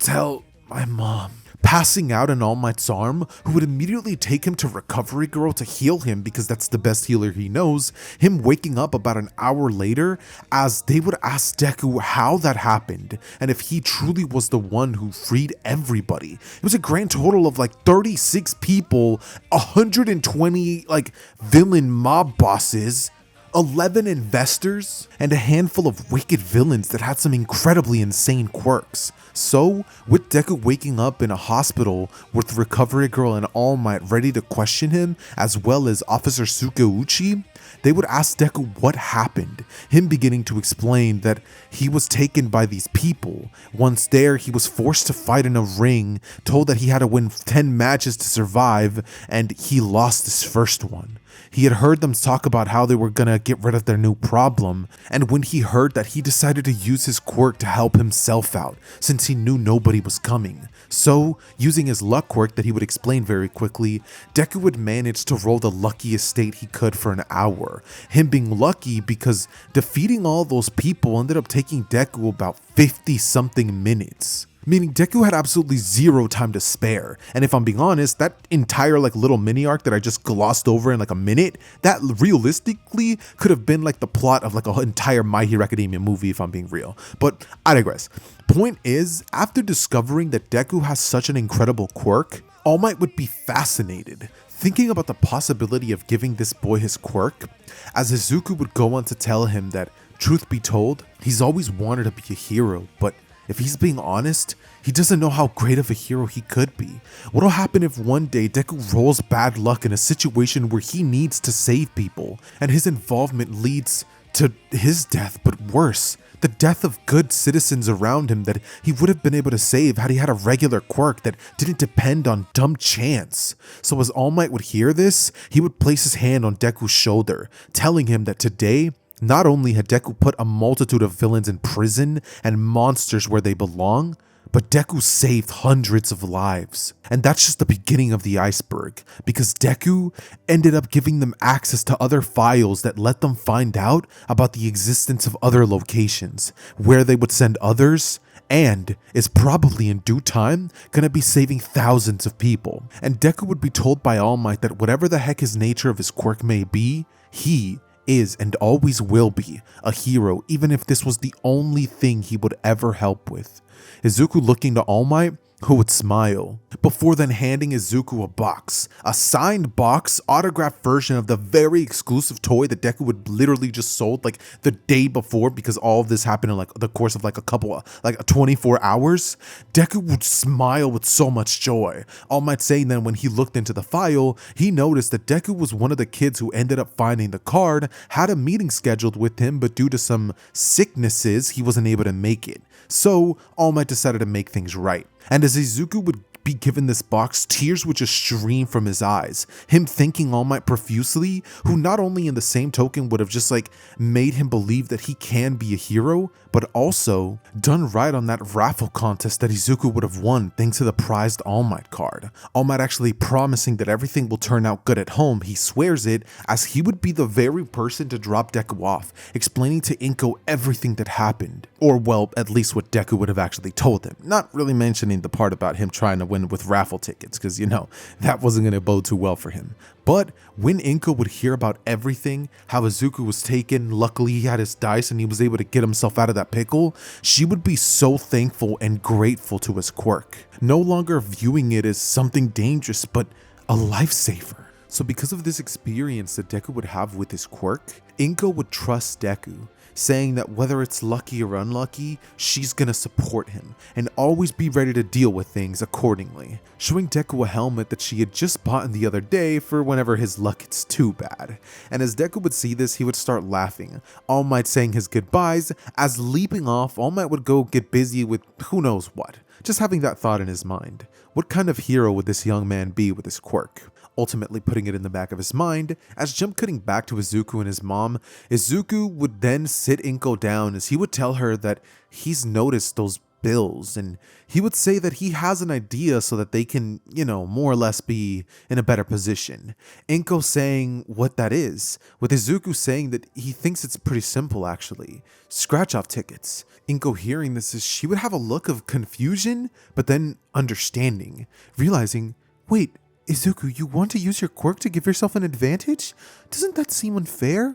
tell my mom." Passing out in All Might's arm, who would immediately take him to Recovery Girl to heal him because that's the best healer he knows, him waking up about an hour later as they would ask Deku how that happened and if he truly was the one who freed everybody. It was a grand total of like 36 people, 120 like villain mob bosses, 11 investors, and a handful of wicked villains that had some incredibly insane quirks. So, with Deku waking up in a hospital with Recovery Girl and All Might ready to question him, as well as Officer Sukeuchi, they would ask Deku what happened, him beginning to explain that he was taken by these people. Once there, he was forced to fight in a ring, told that he had to win 10 matches to survive, and he lost his first one. He had heard them talk about how they were gonna get rid of their new problem, and when he heard that, he decided to use his quirk to help himself out, since he knew nobody was coming. So, using his luck quirk that he would explain very quickly, Deku would manage to roll the luckiest state he could for an hour. Him being lucky because defeating all those people ended up taking Deku about 50 something minutes. Meaning Deku had absolutely zero time to spare. And if I'm being honest, that entire little mini arc that I just glossed over in a minute, that realistically could have been the plot of an entire My Hero Academia movie if I'm being real. But I digress. Point is, after discovering that Deku has such an incredible quirk, All Might would be fascinated, thinking about the possibility of giving this boy his quirk, as Izuku would go on to tell him that, truth be told, he's always wanted to be a hero, but if he's being honest, he doesn't know how great of a hero he could be. What'll happen if one day Deku rolls bad luck in a situation where he needs to save people, and his involvement leads to his death, but worse, the death of good citizens around him that he would have been able to save had he had a regular quirk that didn't depend on dumb chance. So as All Might would hear this, he would place his hand on Deku's shoulder, telling him that today, not only had Deku put a multitude of villains in prison and monsters where they belong, but Deku saved hundreds of lives. And that's just the beginning of the iceberg, because Deku ended up giving them access to other files that let them find out about the existence of other locations, where they would send others, and is probably in due time gonna be saving thousands of people. And Deku would be told by All Might that whatever the heck his nature of his quirk may be, he is and always will be a hero, even if this was the only thing he would ever help with. Izuku looking to All Might, who would smile, before then handing Izuku a box, a signed box, autographed version of the very exclusive toy that Deku would literally just sold the day before, because all of this happened in the course of a couple 24 hours. Deku would smile with so much joy. All Might saying then when he looked into the file, he noticed that Deku was one of the kids who ended up finding the card, had a meeting scheduled with him, but due to some sicknesses, he wasn't able to make it. So All Might decided to make things right. And as Izuku would be given this box, tears would just stream from his eyes, him thanking All Might profusely, who not only in the same token would have just made him believe that he can be a hero, but also done right on that raffle contest that Izuku would have won thanks to the prized All Might card. All Might actually promising that everything will turn out good at home. He swears it, as he would be the very person to drop Deku off, explaining to Inko everything that happened. Or well, at least what Deku would have actually told him, not really mentioning the part about him trying to win with raffle tickets, because that wasn't going to bode too well for him. But when Inko would hear about everything, how Izuku was taken, luckily he had his dice and he was able to get himself out of that pickle, she would be so thankful and grateful to his quirk, no longer viewing it as something dangerous, but a lifesaver. So because of this experience that Deku would have with his quirk, Inko would trust Deku, saying that whether it's lucky or unlucky, she's gonna support him and always be ready to deal with things accordingly, showing Deku a helmet that she had just bought the other day for whenever his luck gets too bad. And as Deku would see this, he would start laughing, All Might saying his goodbyes. As leaping off, All Might would go get busy with who knows what, just having that thought in his mind. What kind of hero would this young man be with his quirk? Ultimately putting it in the back of his mind, as jump cutting back to Izuku and his mom, Izuku would then sit Inko down as he would tell her that he's noticed those bills, and he would say that he has an idea so that they can, more or less be in a better position. Inko saying what that is, with Izuku saying that he thinks it's pretty simple actually. Scratch off tickets. Inko hearing this, she would have a look of confusion, but then understanding, realizing, wait, Izuku, you want to use your quirk to give yourself an advantage? Doesn't that seem unfair?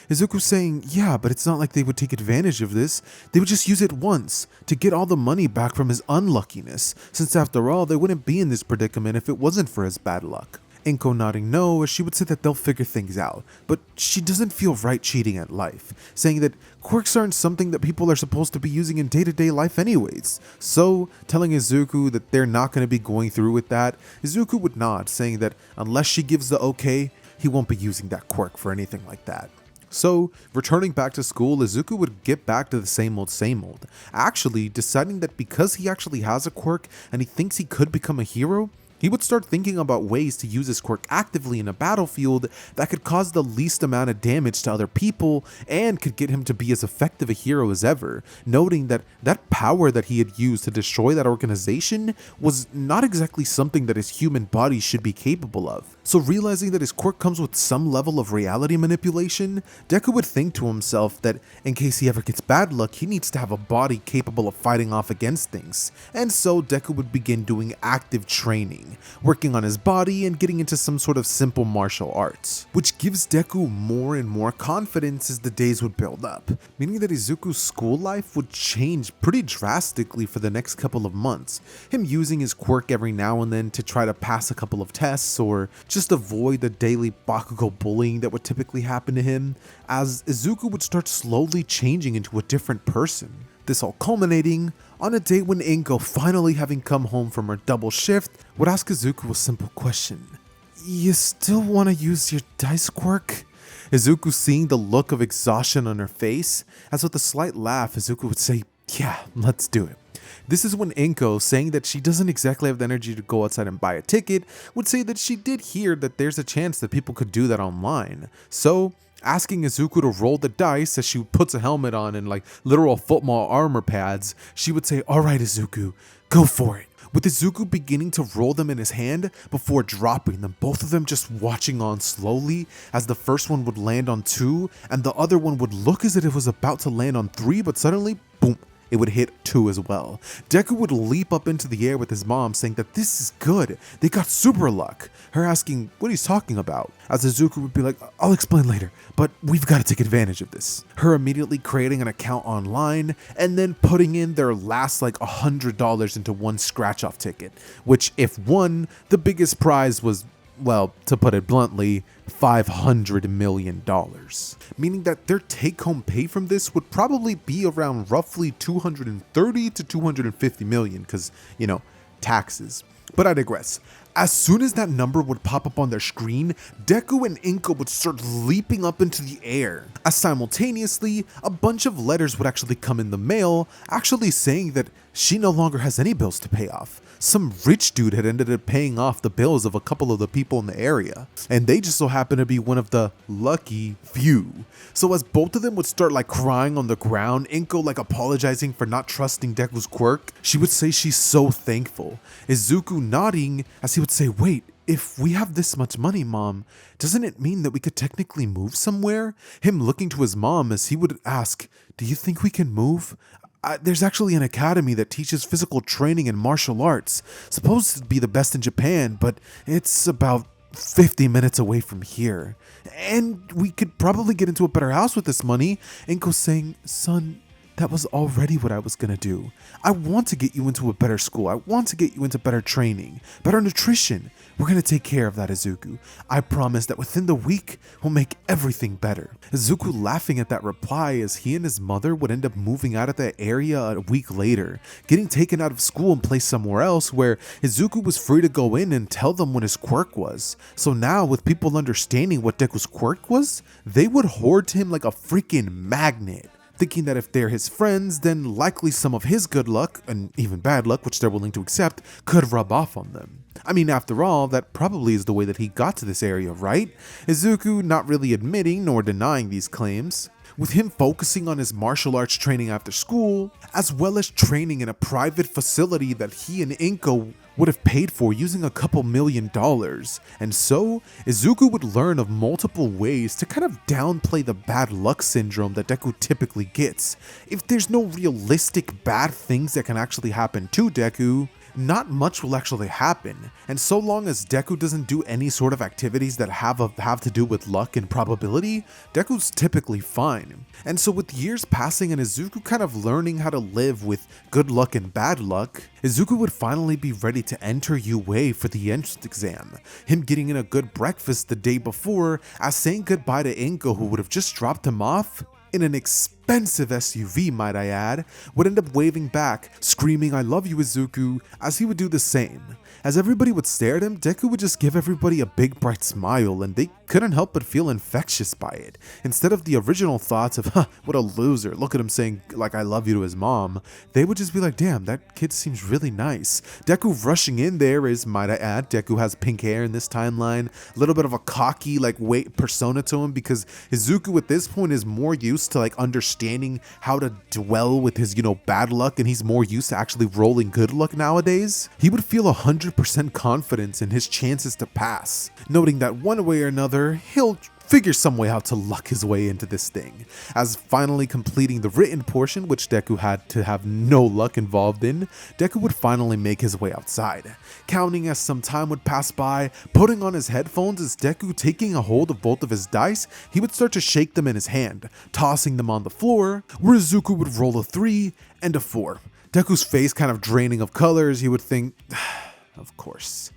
Izuku saying, yeah, but it's not like they would take advantage of this. They would just use it once to get all the money back from his unluckiness, since after all, they wouldn't be in this predicament if it wasn't for his bad luck. Inko nodding no, as she would say that they'll figure things out, but she doesn't feel right cheating at life, saying that quirks aren't something that people are supposed to be using in day-to-day life anyways. So, telling Izuku that they're not going to be going through with that, Izuku would nod, saying that unless she gives the okay, he won't be using that quirk for anything like that. So, returning back to school, Izuku would get back to the same old, actually deciding that because he actually has a quirk and he thinks he could become a hero, he would start thinking about ways to use his quirk actively in a battlefield that could cause the least amount of damage to other people and could get him to be as effective a hero as ever, noting that that power that he had used to destroy that organization was not exactly something that his human body should be capable of. So realizing that his quirk comes with some level of reality manipulation, Deku would think to himself that in case he ever gets bad luck, he needs to have a body capable of fighting off against things. And so Deku would begin doing active training, working on his body and getting into some sort of simple martial arts, which gives Deku more and more confidence as the days would build up, meaning that Izuku's school life would change pretty drastically for the next couple of months, him using his quirk every now and then to try to pass a couple of tests or just avoid the daily Bakugo bullying that would typically happen to him, as Izuku would start slowly changing into a different person. This all culminating on a day when Inko, finally having come home from her double shift, would ask Izuku a simple question. You still want to use your dice quirk? Izuku seeing the look of exhaustion on her face, as with a slight laugh, Izuku would say, yeah, let's do it. This is when Inko, saying that she doesn't exactly have the energy to go outside and buy a ticket, would say that she did hear that there's a chance that people could do that online. So, asking Izuku to roll the dice as she puts a helmet on and like literal football armor pads, she would say, alright Izuku, go for it. With Izuku beginning to roll them in his hand before dropping them, both of them just watching on slowly as the first one would land on 2 and the other one would look as if it was about to land on 3, but suddenly, boom, it would hit 2 as well. Deku would leap up into the air with his mom saying that this is good, they got super luck. Her asking what he's talking about, as Izuku would be like, I'll explain later, but we've got to take advantage of this. Her immediately creating an account online and then putting in their last like $100 into one scratch off ticket, which if won, the biggest prize was, well, to put it bluntly, $500 million. Meaning that their take-home pay from this would probably be around roughly 230 to 250 million because, you know, taxes. But I digress. As soon as that number would pop up on their screen, Deku and Inko would start leaping up into the air, as simultaneously, a bunch of letters would actually come in the mail, actually saying that she no longer has any bills to pay off. Some rich dude had ended up paying off the bills of a couple of the people in the area, and they just so happened to be one of the lucky few. So as both of them would start like crying on the ground, Inko like apologizing for not trusting Deku's quirk, she would say she's so thankful. Izuku nodding as he would say, wait, if we have this much money, Mom, doesn't it mean that we could technically move somewhere? Him looking to his mom as he would ask, do you think we can move? There's actually an academy that teaches physical training and martial arts, supposed to be the best in Japan, but it's about 50 minutes away from here. And we could probably get into a better house with this money. Inko saying, son, that was already what I was gonna do. I want to get you into a better school. I want to get you into better training, better nutrition. We're gonna take care of that, Izuku. I promise that within the week, we'll make everything better. Izuku laughing at that reply as he and his mother would end up moving out of that area a week later, getting taken out of school and placed somewhere else where Izuku was free to go in and tell them what his quirk was. So now, with people understanding what Deku's quirk was, they would hoard to him like a freaking magnet, thinking that if they're his friends, then likely some of his good luck, and even bad luck, which they're willing to accept, could rub off on them. I mean, after all, that probably is the way that he got to this area, right? Izuku not really admitting nor denying these claims, with him focusing on his martial arts training after school, as well as training in a private facility that he and Inko would have paid for using a couple $1 million. And so, Izuku would learn of multiple ways to kind of downplay the bad luck syndrome that Deku typically gets. If there's no realistic bad things that can actually happen to Deku, not much will actually happen, and so long as Deku doesn't do any sort of activities that have to do with luck and probability, Deku's typically fine. And so with years passing and Izuku kind of learning how to live with good luck and bad luck, Izuku would finally be ready to enter UA for the entrance exam, him getting in a good breakfast the day before as saying goodbye to Inko, who would have just dropped him off in an expensive SUV, might I add, would end up waving back, screaming "I love you, Izuku," as he would do the same. As everybody would stare at him, Deku would just give everybody a big bright smile, and they couldn't help but feel infectious by it. Instead of the original thoughts of, what a loser, look at him saying like "I love you" to his mom, they would just be like, damn, that kid seems really nice. Deku rushing in there is, might I add, Deku has pink hair in this timeline, a little bit of a cocky persona to him, because Izuku at this point is more used to understanding how to dwell with his bad luck, and he's more used to actually rolling good luck nowadays. He would feel 100% confidence in his chances to pass, noting that one way or another he'll figure some way out to luck his way into this thing, as finally completing the written portion, which Deku had to have no luck involved in. Deku would finally make his way outside, counting as some time would pass by, putting on his headphones. As Deku taking a hold of both of his dice, he would start to shake them in his hand, tossing them on the floor, where Izuku would roll a 3 and a 4. Deku's face kind of draining of colors. He would think, of course,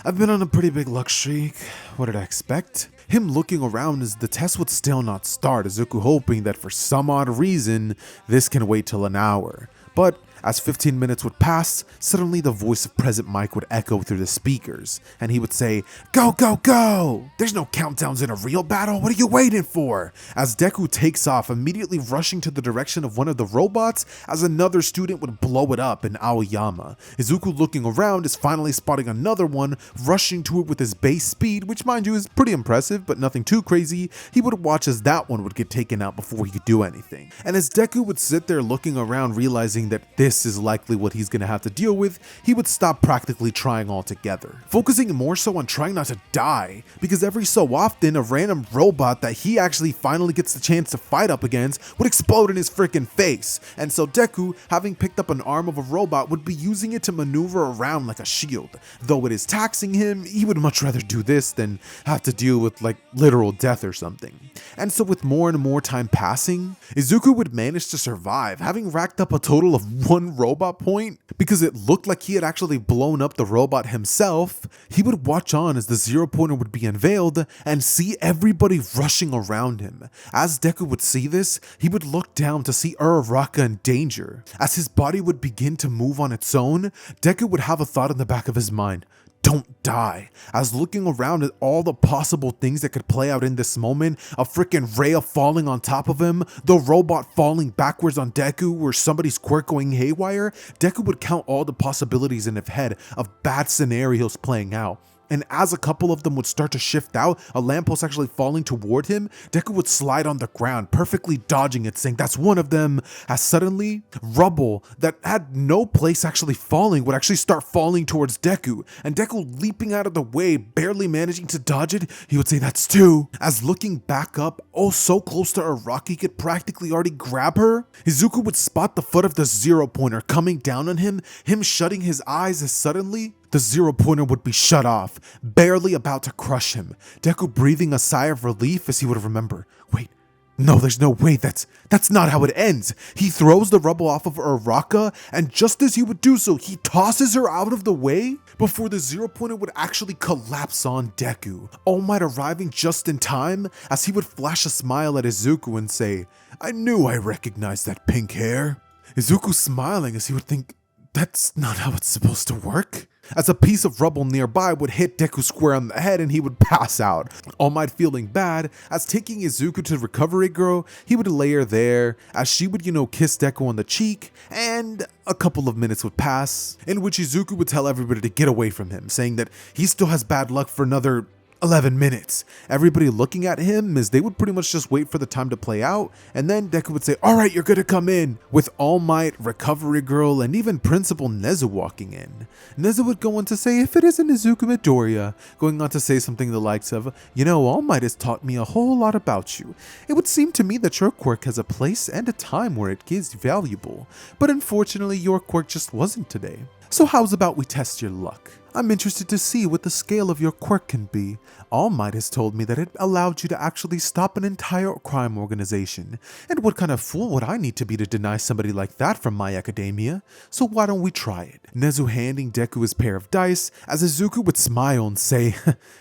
I've been on a pretty big luck streak, what did I expect? Him looking around as the test would still not start, Izuku hoping that for some odd reason, this can wait till an hour. But as 15 minutes would pass, suddenly the voice of Present Mike would echo through the speakers, and he would say, "Go, go, go! There's no countdowns in a real battle, what are you waiting for?" As Deku takes off, immediately rushing to the direction of one of the robots, as another student would blow it up in Aoyama. Izuku looking around is finally spotting another one, rushing to it with his base speed, which mind you is pretty impressive, but nothing too crazy. He would watch as that one would get taken out before he could do anything. And as Deku would sit there looking around, realizing that this is likely what he's going to have to deal with, he would stop practically trying altogether, focusing more so on trying not to die, because every so often a random robot that he actually finally gets the chance to fight up against would explode in his freaking face. And so Deku, having picked up an arm of a robot, would be using it to maneuver around like a shield. Though it is taxing him, he would much rather do this than have to deal with literal death or something. And so with more and more time passing, Izuku would manage to survive, having racked up a total of 1 robot point, because it looked like he had actually blown up the robot himself. He would watch on as the 0-pointer would be unveiled and see everybody rushing around him. As Deku would see this, he would look down to see Uraraka in danger. As his body would begin to move on its own, Deku would have a thought in the back of his mind: don't die. As looking around at all the possible things that could play out in this moment, a freaking Rhea falling on top of him, the robot falling backwards on Deku, or somebody's quirk going haywire, Deku would count all the possibilities in his head of bad scenarios playing out. And as a couple of them would start to shift out, a lamppost actually falling toward him, Deku would slide on the ground, perfectly dodging it, saying that's one of them, as suddenly rubble that had no place actually falling would actually start falling towards Deku, and Deku leaping out of the way, barely managing to dodge it, he would say that's 2. As looking back up, oh so close to Araki could practically already grab her, Izuku would spot the foot of the 0-pointer coming down on him shutting his eyes as suddenly the 0-pointer would be shut off, barely about to crush him. Deku breathing a sigh of relief as he would remember, wait, no, there's no way, that's not how it ends. He throws the rubble off of Uraraka, and just as he would do so, he tosses her out of the way before the 0-pointer would actually collapse on Deku. All Might arriving just in time, as he would flash a smile at Izuku and say, I knew I recognized that pink hair. Izuku smiling as he would think, that's not how it's supposed to work. As a piece of rubble nearby would hit Deku square on the head and he would pass out. All Might feeling bad, as taking Izuku to Recovery Girl, he would lay her there, as she would, kiss Deku on the cheek, and a couple of minutes would pass, in which Izuku would tell everybody to get away from him, saying that he still has bad luck for another 11 minutes. Everybody looking at him as they would pretty much just wait for the time to play out, and then Deku would say, alright, you're gonna come in, with All Might, Recovery Girl, and even Principal Nezu walking in. Nezu would go on to say, if it isn't Izuku Midoriya, going on to say something the likes of, All Might has taught me a whole lot about you. It would seem to me that your quirk has a place and a time where it is valuable, but unfortunately your quirk just wasn't today. So how's about we test your luck? I'm interested to see what the scale of your quirk can be. All Might has told me that it allowed you to actually stop an entire crime organization. And what kind of fool would I need to be to deny somebody like that from my academia? So why don't we try it? Nezu handing Deku his pair of dice, as Izuku would smile and say,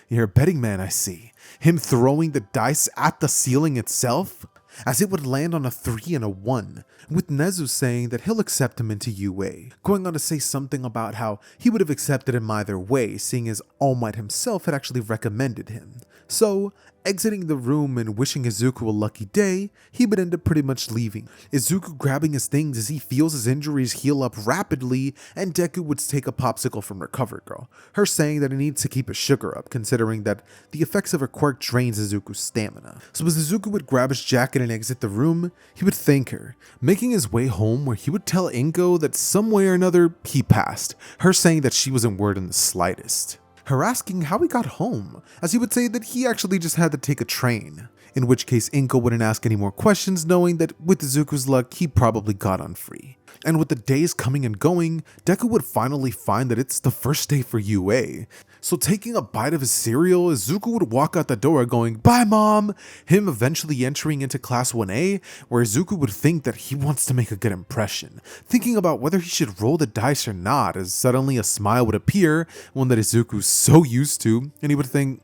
"You're a betting man, I see." Him throwing the dice at the ceiling itself, as it would land on a 3 and a 1, with Nezu saying that he'll accept him into UA, going on to say something about how he would have accepted him either way, seeing as All Might himself had actually recommended him. So, exiting the room and wishing Izuku a lucky day, he would end up pretty much leaving. Izuku grabbing his things as he feels his injuries heal up rapidly, and Deku would take a popsicle from Recover Girl, her saying that he needs to keep his sugar up, considering that the effects of her quirk drains Izuku's stamina. So as Izuku would grab his jacket and exit the room, he would thank her, making his way home where he would tell Inko that some way or another he passed, her saying that she wasn't worried in the slightest. Her asking how he got home, as he would say that he actually just had to take a train, in which case Inko wouldn't ask any more questions, knowing that with Izuku's luck he probably got on free. And with the days coming and going, Deku would finally find that it's the first day for UA. So taking a bite of his cereal, Izuku would walk out the door going, "Bye mom!" Him eventually entering into class 1A, where Izuku would think that he wants to make a good impression, thinking about whether he should roll the dice or not, as suddenly a smile would appear, one that Izuku's so used to, and he would think,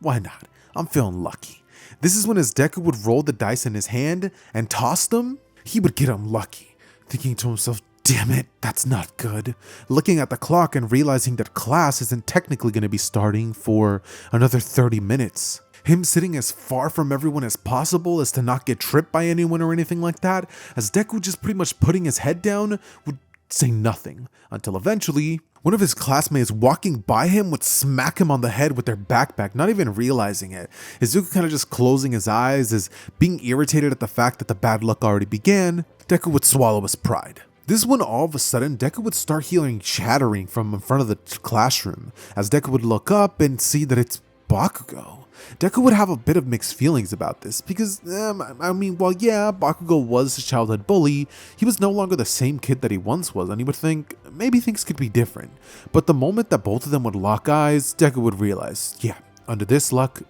why not? I'm feeling lucky. This is when as Deku would roll the dice in his hand and toss them, he would get unlucky, thinking to himself, "Damn it, that's not good." Looking at the clock and realizing that class isn't technically going to be starting for another 30 minutes. Him sitting as far from everyone as possible as to not get tripped by anyone or anything like that, as Deku just pretty much putting his head down would say nothing, until eventually one of his classmates walking by him would smack him on the head with their backpack, not even realizing it. Izuku kind of just closing his eyes as being irritated at the fact that the bad luck already began, Deku would swallow his pride. This is when all of a sudden Deku would start hearing chattering from in front of the classroom, as Deku would look up and see that it's Bakugo. Deku would have a bit of mixed feelings about this because, while yeah, Bakugo was his childhood bully, he was no longer the same kid that he once was, and he would think maybe things could be different. But the moment that both of them would lock eyes, Deku would realize, yeah, under this luck,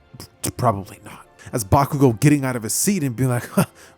probably not. As Bakugo getting out of his seat and being like,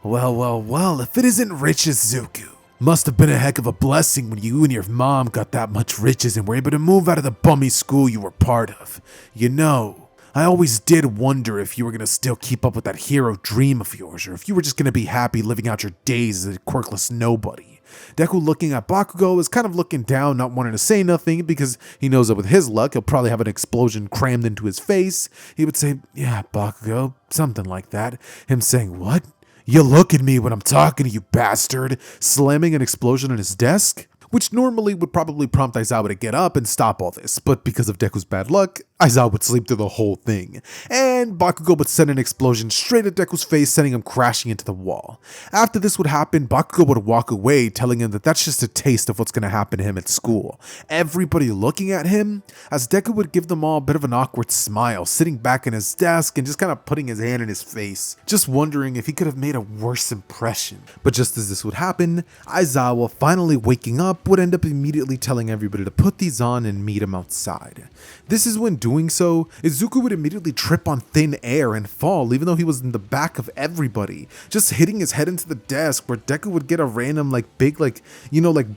well, if it isn't rich Izuku. Must have been a heck of a blessing when you and your mom got that much riches and were able to move out of the bummy school you were part of. You know, I always did wonder if you were going to still keep up with that hero dream of yours, or if you were just going to be happy living out your days as a quirkless nobody. Deku looking at Bakugo is kind of looking down, not wanting to say nothing because he knows that with his luck, he'll probably have an explosion crammed into his face. He would say, "Yeah, Bakugo," something like that. Him saying, "What? You look at me when I'm talking to you, bastard," slamming an explosion on his desk, which normally would probably prompt Aizawa to get up and stop all this, but because of Deku's bad luck, Aizawa would sleep through the whole thing, and Bakugo would send an explosion straight at Deku's face, sending him crashing into the wall. After this would happen, Bakugo would walk away, telling him that that's just a taste of what's going to happen to him at school. Everybody looking at him, as Deku would give them all a bit of an awkward smile, sitting back in his desk and just kind of putting his hand in his face, just wondering if he could have made a worse impression. But just as this would happen, Aizawa, finally waking up, would end up immediately telling everybody to put these on and meet him outside. This is when doing so, Izuku would immediately trip on thin air and fall, even though he was in the back of everybody, just hitting his head into the desk, where Deku would get a random big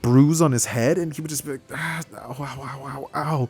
bruise on his head, and he would just be like, ow.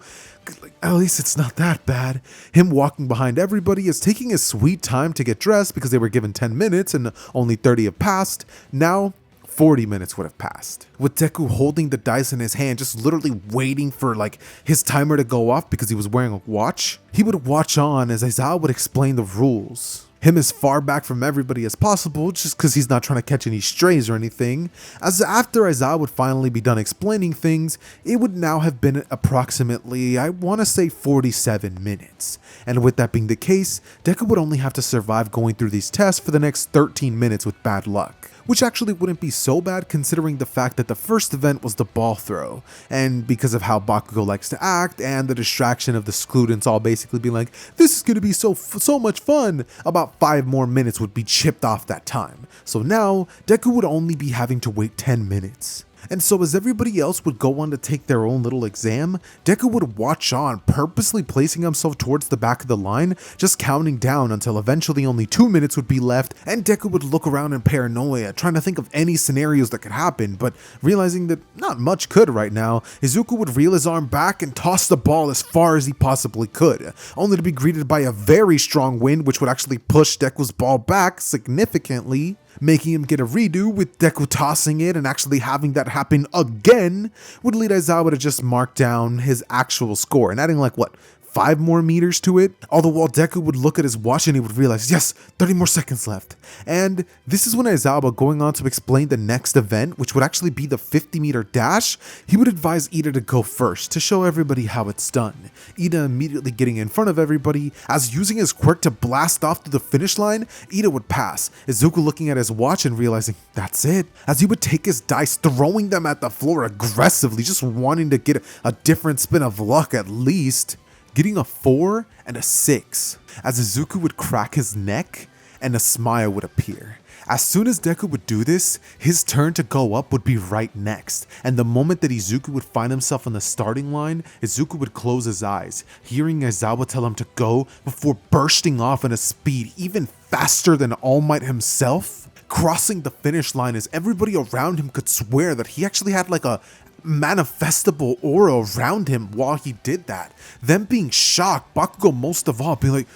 At least it's not that bad. Him walking behind everybody is taking his sweet time to get dressed because they were given 10 minutes and only 30 have passed. Now 40 minutes would have passed, with Deku holding the dice in his hand, just literally waiting for his timer to go off because he was wearing a watch. He would watch on as Aizawa would explain the rules. Him as far back from everybody as possible, just because he's not trying to catch any strays or anything. As after Aizawa would finally be done explaining things, it would now have been approximately, I want to say 47 minutes. And with that being the case, Deku would only have to survive going through these tests for the next 13 minutes with bad luck. Which actually wouldn't be so bad considering the fact that the first event was the ball throw, and because of how Bakugo likes to act and the distraction of the students all basically being like, "This is going to be so much fun," about 5 more minutes would be chipped off that time. So now, Deku would only be having to wait 10 minutes. And so as everybody else would go on to take their own little exam, Deku would watch on, purposely placing himself towards the back of the line, just counting down until eventually only 2 minutes would be left, and Deku would look around in paranoia, trying to think of any scenarios that could happen, but realizing that not much could right now, Izuku would reel his arm back and toss the ball as far as he possibly could, only to be greeted by a very strong wind which would actually push Deku's ball back significantly, making him get a redo, with Deku tossing it and actually having that happen again would lead Aizawa to just mark down his actual score and adding like, what, 5 more meters to it? All the while Deku would look at his watch and he would realize, yes, 30 more seconds left. And this is when Aizawa, going on to explain the next event, which would actually be the 50-meter dash, he would advise Ida to go first to show everybody how it's done. Ida immediately getting in front of everybody, as using his quirk to blast off to the finish line, Ida would pass, Izuku looking at his watch and realizing that's it, as he would take his dice, throwing them at the floor aggressively, just wanting to get a different spin of luck at least, getting a 4 and a 6, as Izuku would crack his neck and a smile would appear. As soon as Deku would do this, his turn to go up would be right next, and the moment that Izuku would find himself on the starting line, Izuku would close his eyes, hearing Aizawa tell him to go before bursting off at a speed even faster than All Might himself, crossing the finish line as everybody around him could swear that he actually had like a manifestable aura around him while he did that. Them being shocked, Bakugo most of all being like,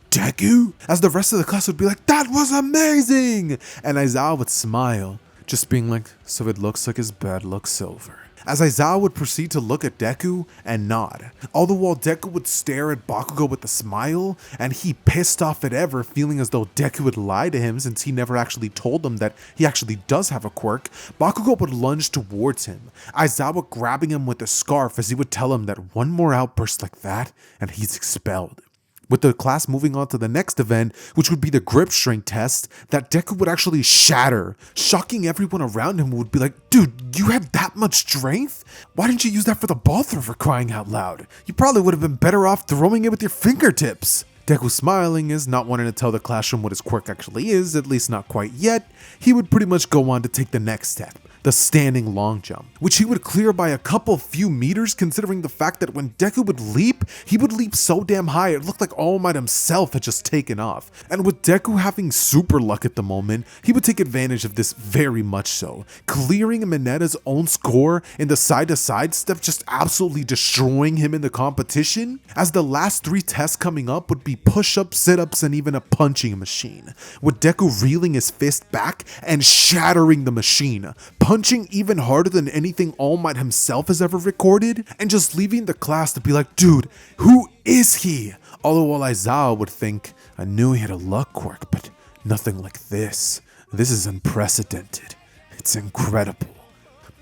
Deku? As the rest of the class would be like, that was amazing! And Aizawa would smile, just being like, so it looks like his bad luck's over. As Aizawa would proceed to look at Deku and nod, all the while Deku would stare at Bakugo with a smile, and he pissed off at ever, feeling as though Deku would lie to him since he never actually told him that he actually does have a quirk. Bakugo would lunge towards him, Aizawa grabbing him with a scarf as he would tell him that one more outburst like that and he's expelled. With the class moving on to the next event, which would be the grip strength test, that Deku would actually shatter, shocking everyone around him who would be like, dude, you have that much strength? Why didn't you use that for the ball throw, for crying out loud? You probably would have been better off throwing it with your fingertips. Deku smiling, is not wanting to tell the classroom what his quirk actually is, at least not quite yet. He would pretty much go on to take the next step, the standing long jump, which he would clear by a couple few meters, considering the fact that when Deku would leap, he would leap so damn high it looked like All Might himself had just taken off. And with Deku having super luck at the moment, he would take advantage of this very much so, clearing Mineta's own score in the side-to-side step, just absolutely destroying him in the competition, as the last 3 tests coming up would be push-ups, sit-ups, and even a punching machine, with Deku reeling his fist back and shattering the machine, punching even harder than anything All Might himself has ever recorded, and just leaving the class to be like, dude, who is he? All the while Aizawa would think, I knew he had a luck quirk, but nothing like this. This is unprecedented. It's incredible.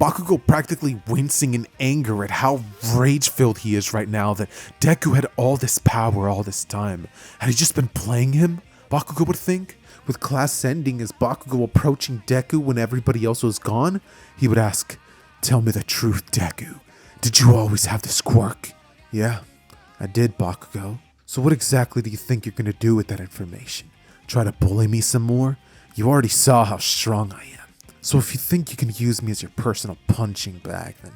Bakugo practically wincing in anger at how rage-filled he is right now that Deku had all this power all this time. Had he just been playing him? Bakugo would think. With class ending, as Bakugo approaching Deku when everybody else was gone, he would ask, tell me the truth, Deku. Did you always have this quirk? Yeah, I did, Bakugo. So what exactly do you think you're gonna do with that information? Try to bully me some more? You already saw how strong I am. So if you think you can use me as your personal punching bag, then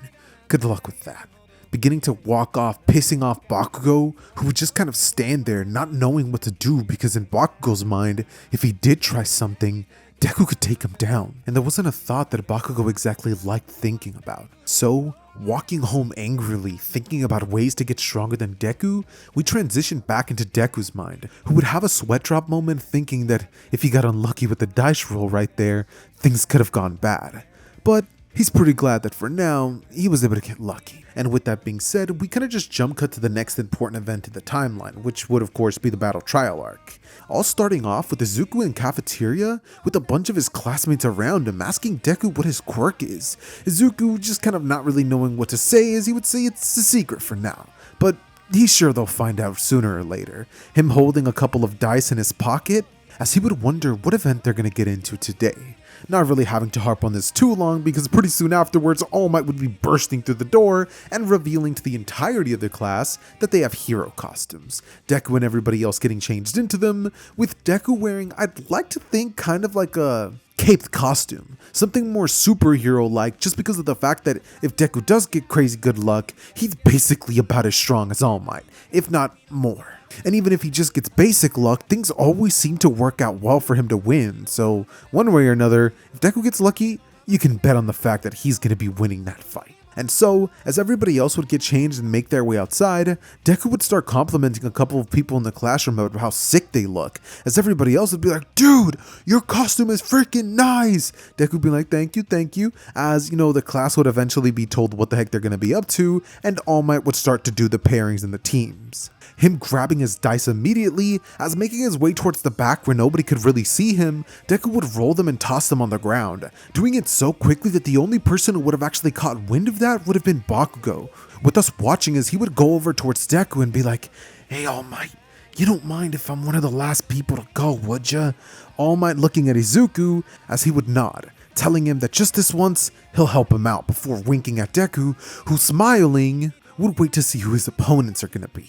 good luck with that. Beginning to walk off, pissing off Bakugo, who would just kind of stand there not knowing what to do, because in Bakugo's mind, if he did try something, Deku could take him down, and there wasn't a thought that Bakugo exactly liked thinking about. So, walking home angrily, thinking about ways to get stronger than Deku, we transition back into Deku's mind, who would have a sweat drop moment thinking that if he got unlucky with the dice roll right there, things could have gone bad. But he's pretty glad that for now, he was able to get lucky. And with that being said, we kind of just jump cut to the next important event in the timeline, which would of course be the Battle Trial arc. All starting off with Izuku in cafeteria with a bunch of his classmates around him asking Deku what his quirk is. Izuku just kind of not really knowing what to say, as he would say it's a secret for now. But he's sure they'll find out sooner or later. Him holding a couple of dice in his pocket, as he would wonder what event they're going to get into today. Not really having to harp on this too long, because pretty soon afterwards All Might would be bursting through the door and revealing to the entirety of the class that they have hero costumes. Deku and everybody else getting changed into them, with Deku wearing, I'd like to think, kind of like a caped costume, something more superhero-like just because of the fact that if Deku does get crazy good luck, he's basically about as strong as All Might, if not more. And even if he just gets basic luck, things always seem to work out well for him to win, so one way or another, if Deku gets lucky, you can bet on the fact that he's going to be winning that fight. And so, as everybody else would get changed and make their way outside, Deku would start complimenting a couple of people in the classroom about how sick they look, as everybody else would be like, dude, your costume is freaking nice! Deku would be like, thank you, as, the class would eventually be told what the heck they're gonna be up to, and All Might would start to do the pairings and the teams. Him grabbing his dice immediately, as making his way towards the back where nobody could really see him, Deku would roll them and toss them on the ground, doing it so quickly that the only person who would have actually caught wind of that would have been Bakugo, with us watching as he would go over towards Deku and be like, hey All Might, you don't mind if I'm one of the last people to go, would ya? All Might looking at Izuku as he would nod, telling him that just this once, he'll help him out before winking at Deku, who smiling, would wait to see who his opponents are gonna be,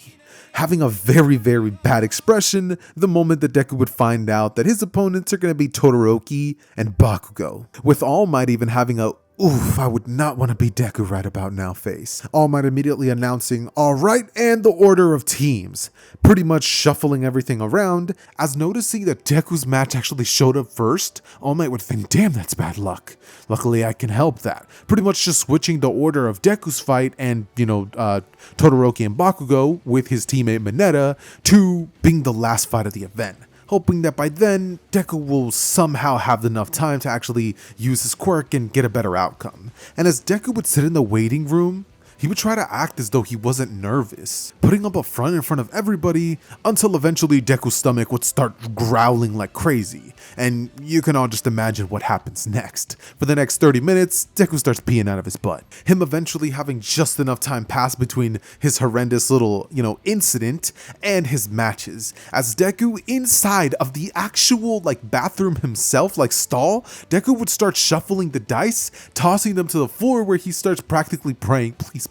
having a very, very bad expression the moment that Deku would find out that his opponents are going to be Todoroki and Bakugo, with All Might even having a oof, I would not want to be Deku right about now face. All Might immediately announcing, alright, and the order of teams, pretty much shuffling everything around, as noticing that Deku's match actually showed up first, All Might would think, damn, that's bad luck. Luckily I can help that. Pretty much just switching the order of Deku's fight and, Todoroki and Bakugo with his teammate Mineta to being the last fight of the event, hoping that by then, Deku will somehow have enough time to actually use his quirk and get a better outcome. And as Deku would sit in the waiting room, he would try to act as though he wasn't nervous, putting up a front in front of everybody until eventually Deku's stomach would start growling like crazy, and you can all just imagine what happens next. For the next 30 minutes, Deku starts peeing out of his butt, him eventually having just enough time pass between his horrendous little, incident and his matches, as Deku inside of the actual, bathroom himself, stall, Deku would start shuffling the dice, tossing them to the floor where he starts practically praying, please,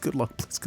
good luck, please,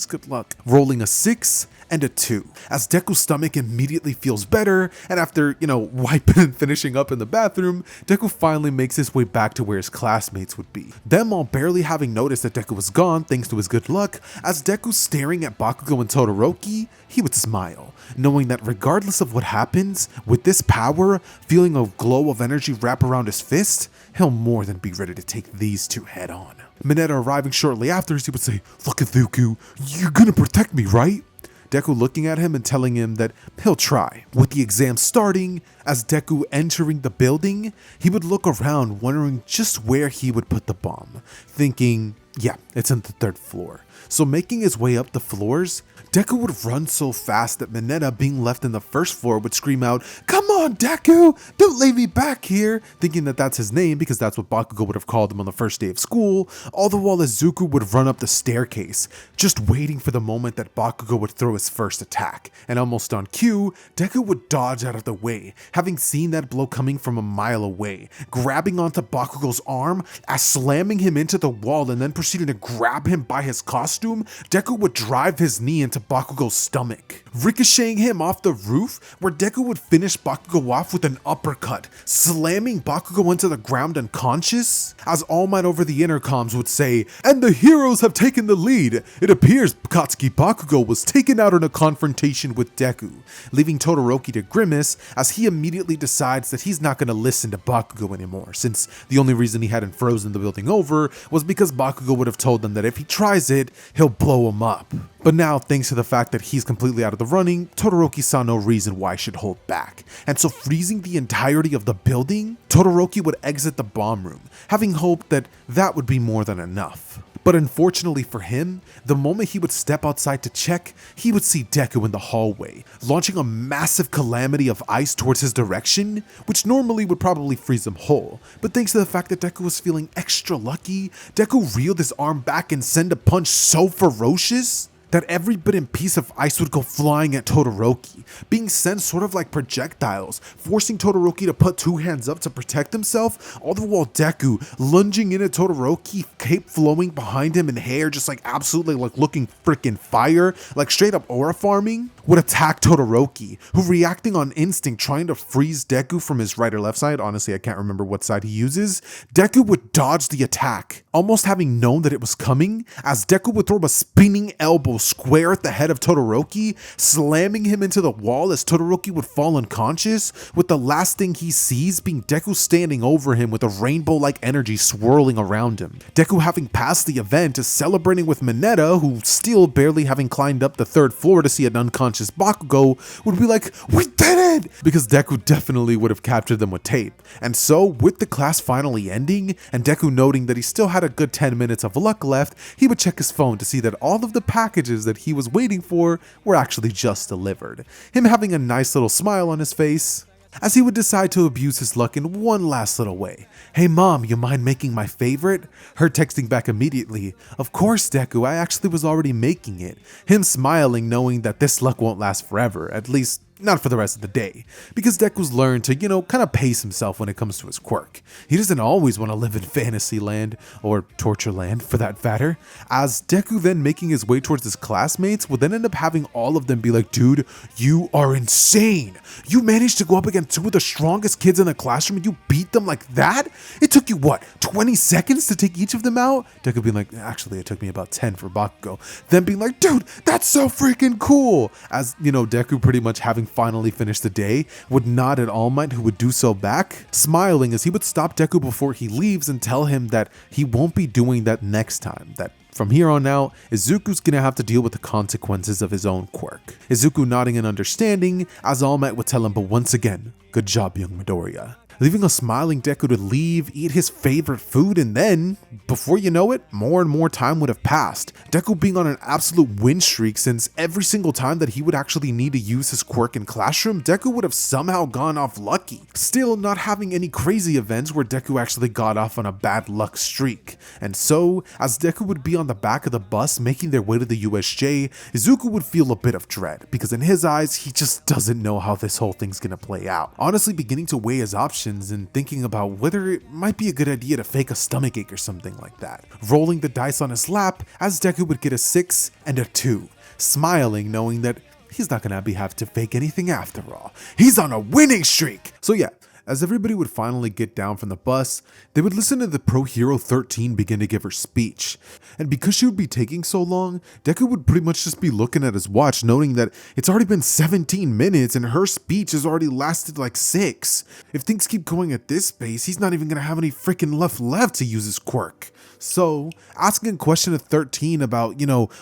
good luck. Rolling a 6 and a 2, as Deku's stomach immediately feels better, and after, wiping and finishing up in the bathroom, Deku finally makes his way back to where his classmates would be. Them all barely having noticed that Deku was gone thanks to his good luck, as Deku staring at Bakugo and Todoroki, he would smile, knowing that regardless of what happens, with this power, feeling a glow of energy wrap around his fist, he'll more than be ready to take these two head on. Mineta arriving shortly after, he would say, look at Deku, you're gonna protect me, right? Deku looking at him and telling him that he'll try. With the exam starting, as Deku entering the building, he would look around wondering just where he would put the bomb, thinking, yeah, it's on the 3rd floor. So making his way up the floors, Deku would run so fast that Mineta, being left in the 1st floor, would scream out, come on Deku, don't leave me back here, thinking that that's his name because that's what Bakugo would have called him on the first day of school, all the while Izuku would run up the staircase, just waiting for the moment that Bakugo would throw his first attack, and almost on cue, Deku would dodge out of the way, having seen that blow coming from a mile away, grabbing onto Bakugo's arm, as slamming him into the wall and then proceeding to grab him by his costume, Deku would drive his knee into Bakugo's stomach, ricocheting him off the roof, where Deku would finish Bakugo off with an uppercut, slamming Bakugo into the ground unconscious, as All Might over the intercoms would say, and the heroes have taken the lead. It appears Katsuki Bakugo was taken out in a confrontation with Deku, leaving Todoroki to grimace as he immediately decides that he's not going to listen to Bakugo anymore, since the only reason he hadn't frozen the building over was because Bakugo would have told them that if he tries it, he'll blow him up. But now, thanks to the fact that he's completely out of the running, Todoroki saw no reason why he should hold back, and so freezing the entirety of the building, Todoroki would exit the bomb room, having hoped that that would be more than enough. But unfortunately for him, the moment he would step outside to check, he would see Deku in the hallway, launching a massive calamity of ice towards his direction, which normally would probably freeze him whole. But thanks to the fact that Deku was feeling extra lucky, Deku reeled his arm back and sent a punch so ferocious that every bit and piece of ice would go flying at Todoroki, being sent sort of like projectiles, forcing Todoroki to put two hands up to protect himself, all the while Deku lunging in at Todoroki, cape flowing behind him and hair just like absolutely like looking freaking fire, like straight up aura farming, would attack Todoroki, who reacting on instinct trying to freeze Deku from his right or left side, honestly I can't remember what side he uses, Deku would dodge the attack, almost having known that it was coming, as Deku would throw a spinning elbow square at the head of Todoroki, slamming him into the wall as Todoroki would fall unconscious, with the last thing he sees being Deku standing over him with a rainbow-like energy swirling around him. Deku, having passed the event, is celebrating with Mineta, who still barely having climbed up the 3rd floor to see an unconscious Bakugo, would be like, "We did it!" Because Deku definitely would have captured them with tape. And so, with the class finally ending, and Deku noting that he still had a good 10 minutes of luck left, he would check his phone to see that all of the packages that he was waiting for were actually just delivered. Him having a nice little smile on his face, as he would decide to abuse his luck in one last little way. "Hey mom, you mind making my favorite?" Her texting back immediately, "Of course Deku, I actually was already making it." Him smiling, knowing that this luck won't last forever, at least not for the rest of the day, because Deku's learned to, kind of pace himself when it comes to his quirk. He doesn't always want to live in fantasy land, or torture land for that matter, as Deku then making his way towards his classmates would then end up having all of them be like, "Dude, you are insane. You managed to go up against 2 of the strongest kids in the classroom and you beat them like that? It took you what, 20 seconds to take each of them out?" Deku being like, "Actually, it took me about 10 for Bakugo." Then being like, "Dude, that's so freaking cool." As, Deku pretty much having finally finished the day, would nod at All Might, who would do so back, smiling as he would stop Deku before he leaves and tell him that he won't be doing that next time, that from here on out, Izuku's gonna have to deal with the consequences of his own quirk. Izuku nodding in understanding, as All Might would tell him, but once again, "Good job, young Midoriya." Leaving a smiling Deku to leave, eat his favorite food, and then, before you know it, more and more time would have passed. Deku being on an absolute win streak, since every single time that he would actually need to use his quirk in classroom, Deku would have somehow gone off lucky. Still not having any crazy events where Deku actually got off on a bad luck streak. And so, as Deku would be on the back of the bus making their way to the USJ, Izuku would feel a bit of dread, because in his eyes, he just doesn't know how this whole thing's gonna play out. Honestly beginning to weigh his options and thinking about whether it might be a good idea to fake a stomachache or something like that. Rolling the dice on his lap as Deku would get a 6 and a 2, smiling knowing that he's not gonna have to fake anything after all. He's on a winning streak! So yeah, as everybody would finally get down from the bus, they would listen to the Pro Hero 13 begin to give her speech. And because she would be taking so long, Deku would pretty much just be looking at his watch, noting that it's already been 17 minutes and her speech has already lasted like 6. If things keep going at this pace, he's not even gonna have any freaking left to use his quirk. So, asking a question of 13 about,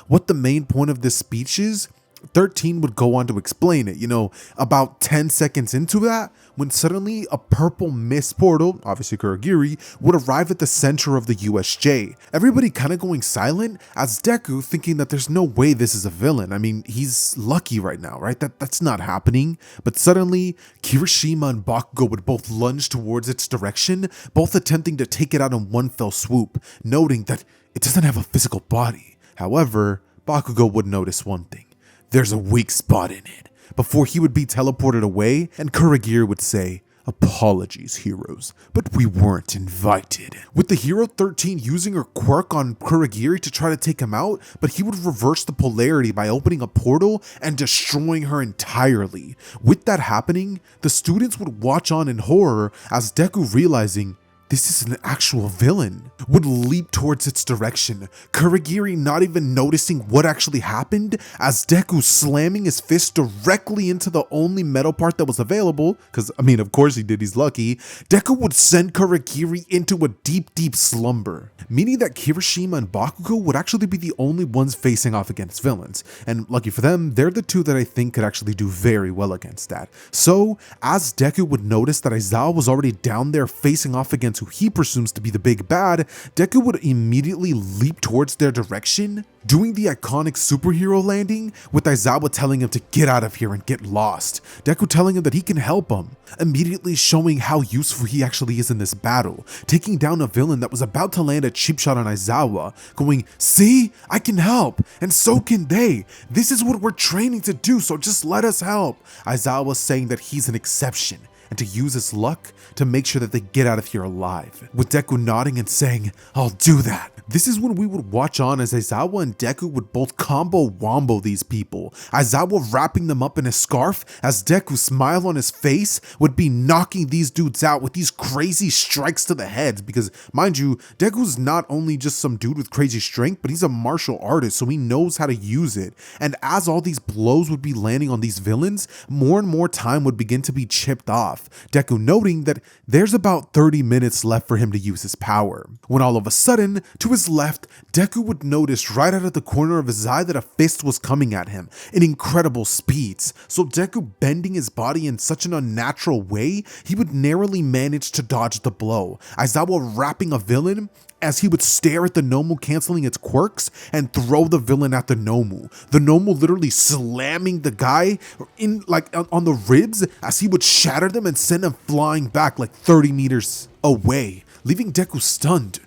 what the main point of this speech is, 13 would go on to explain it, about 10 seconds into that, when suddenly a purple mist portal, obviously Kurogiri, would arrive at the center of the USJ. Everybody kind of going silent, as Deku thinking that there's no way this is a villain. I mean, he's lucky right now, right? That's not happening. But suddenly, Kirishima and Bakugo would both lunge towards its direction, both attempting to take it out in one fell swoop, noting that it doesn't have a physical body. However, Bakugo would notice one thing. There's a weak spot in it, before he would be teleported away, and Kurogiri would say, "Apologies, heroes, but we weren't invited." With the Hero 13 using her quirk on Kurogiri to try to take him out, but he would reverse the polarity by opening a portal and destroying her entirely. With that happening, the students would watch on in horror as Deku, realizing this is an actual villain, would leap towards its direction, Kurogiri not even noticing what actually happened, as Deku slamming his fist directly into the only metal part that was available, because of course he did, he's lucky. Deku would send Kurogiri into a deep slumber, meaning that Kirishima and Bakugo would actually be the only ones facing off against villains, and lucky for them, they're the two that I think could actually do very well against that. So, as Deku would notice that Aizawa was already down there facing off against villains who he presumes to be the big bad, Deku would immediately leap towards their direction, doing the iconic superhero landing, with Aizawa telling him to get out of here and get lost. Deku telling him that he can help him, immediately showing how useful he actually is in this battle, taking down a villain that was about to land a cheap shot on Aizawa, going, "See, I can help, and so can they. This is what we're training to do, so just let us help." Aizawa saying that he's an exception, and to use his luck to make sure that they get out of here alive, with Deku nodding and saying, "I'll do that." This is when we would watch on as Aizawa and Deku would both combo wombo these people, Aizawa wrapping them up in a scarf as Deku's smile on his face would be knocking these dudes out with these crazy strikes to the heads, because mind you, Deku's not only just some dude with crazy strength, but he's a martial artist, so he knows how to use it. And as all these blows would be landing on these villains, more and more time would begin to be chipped off, Deku noting that there's about 30 minutes left for him to use his power, when all of a sudden, to his left, Deku would notice right out of the corner of his eye that a fist was coming at him in incredible speeds. So Deku, bending his body in such an unnatural way, he would narrowly manage to dodge the blow, Aizawa wrapping a villain as he would stare at the Nomu canceling its quirks and throw the villain at the Nomu. The Nomu literally slamming the guy in like on the ribs as he would shatter them and send him flying back like 30 meters away, leaving Deku stunned.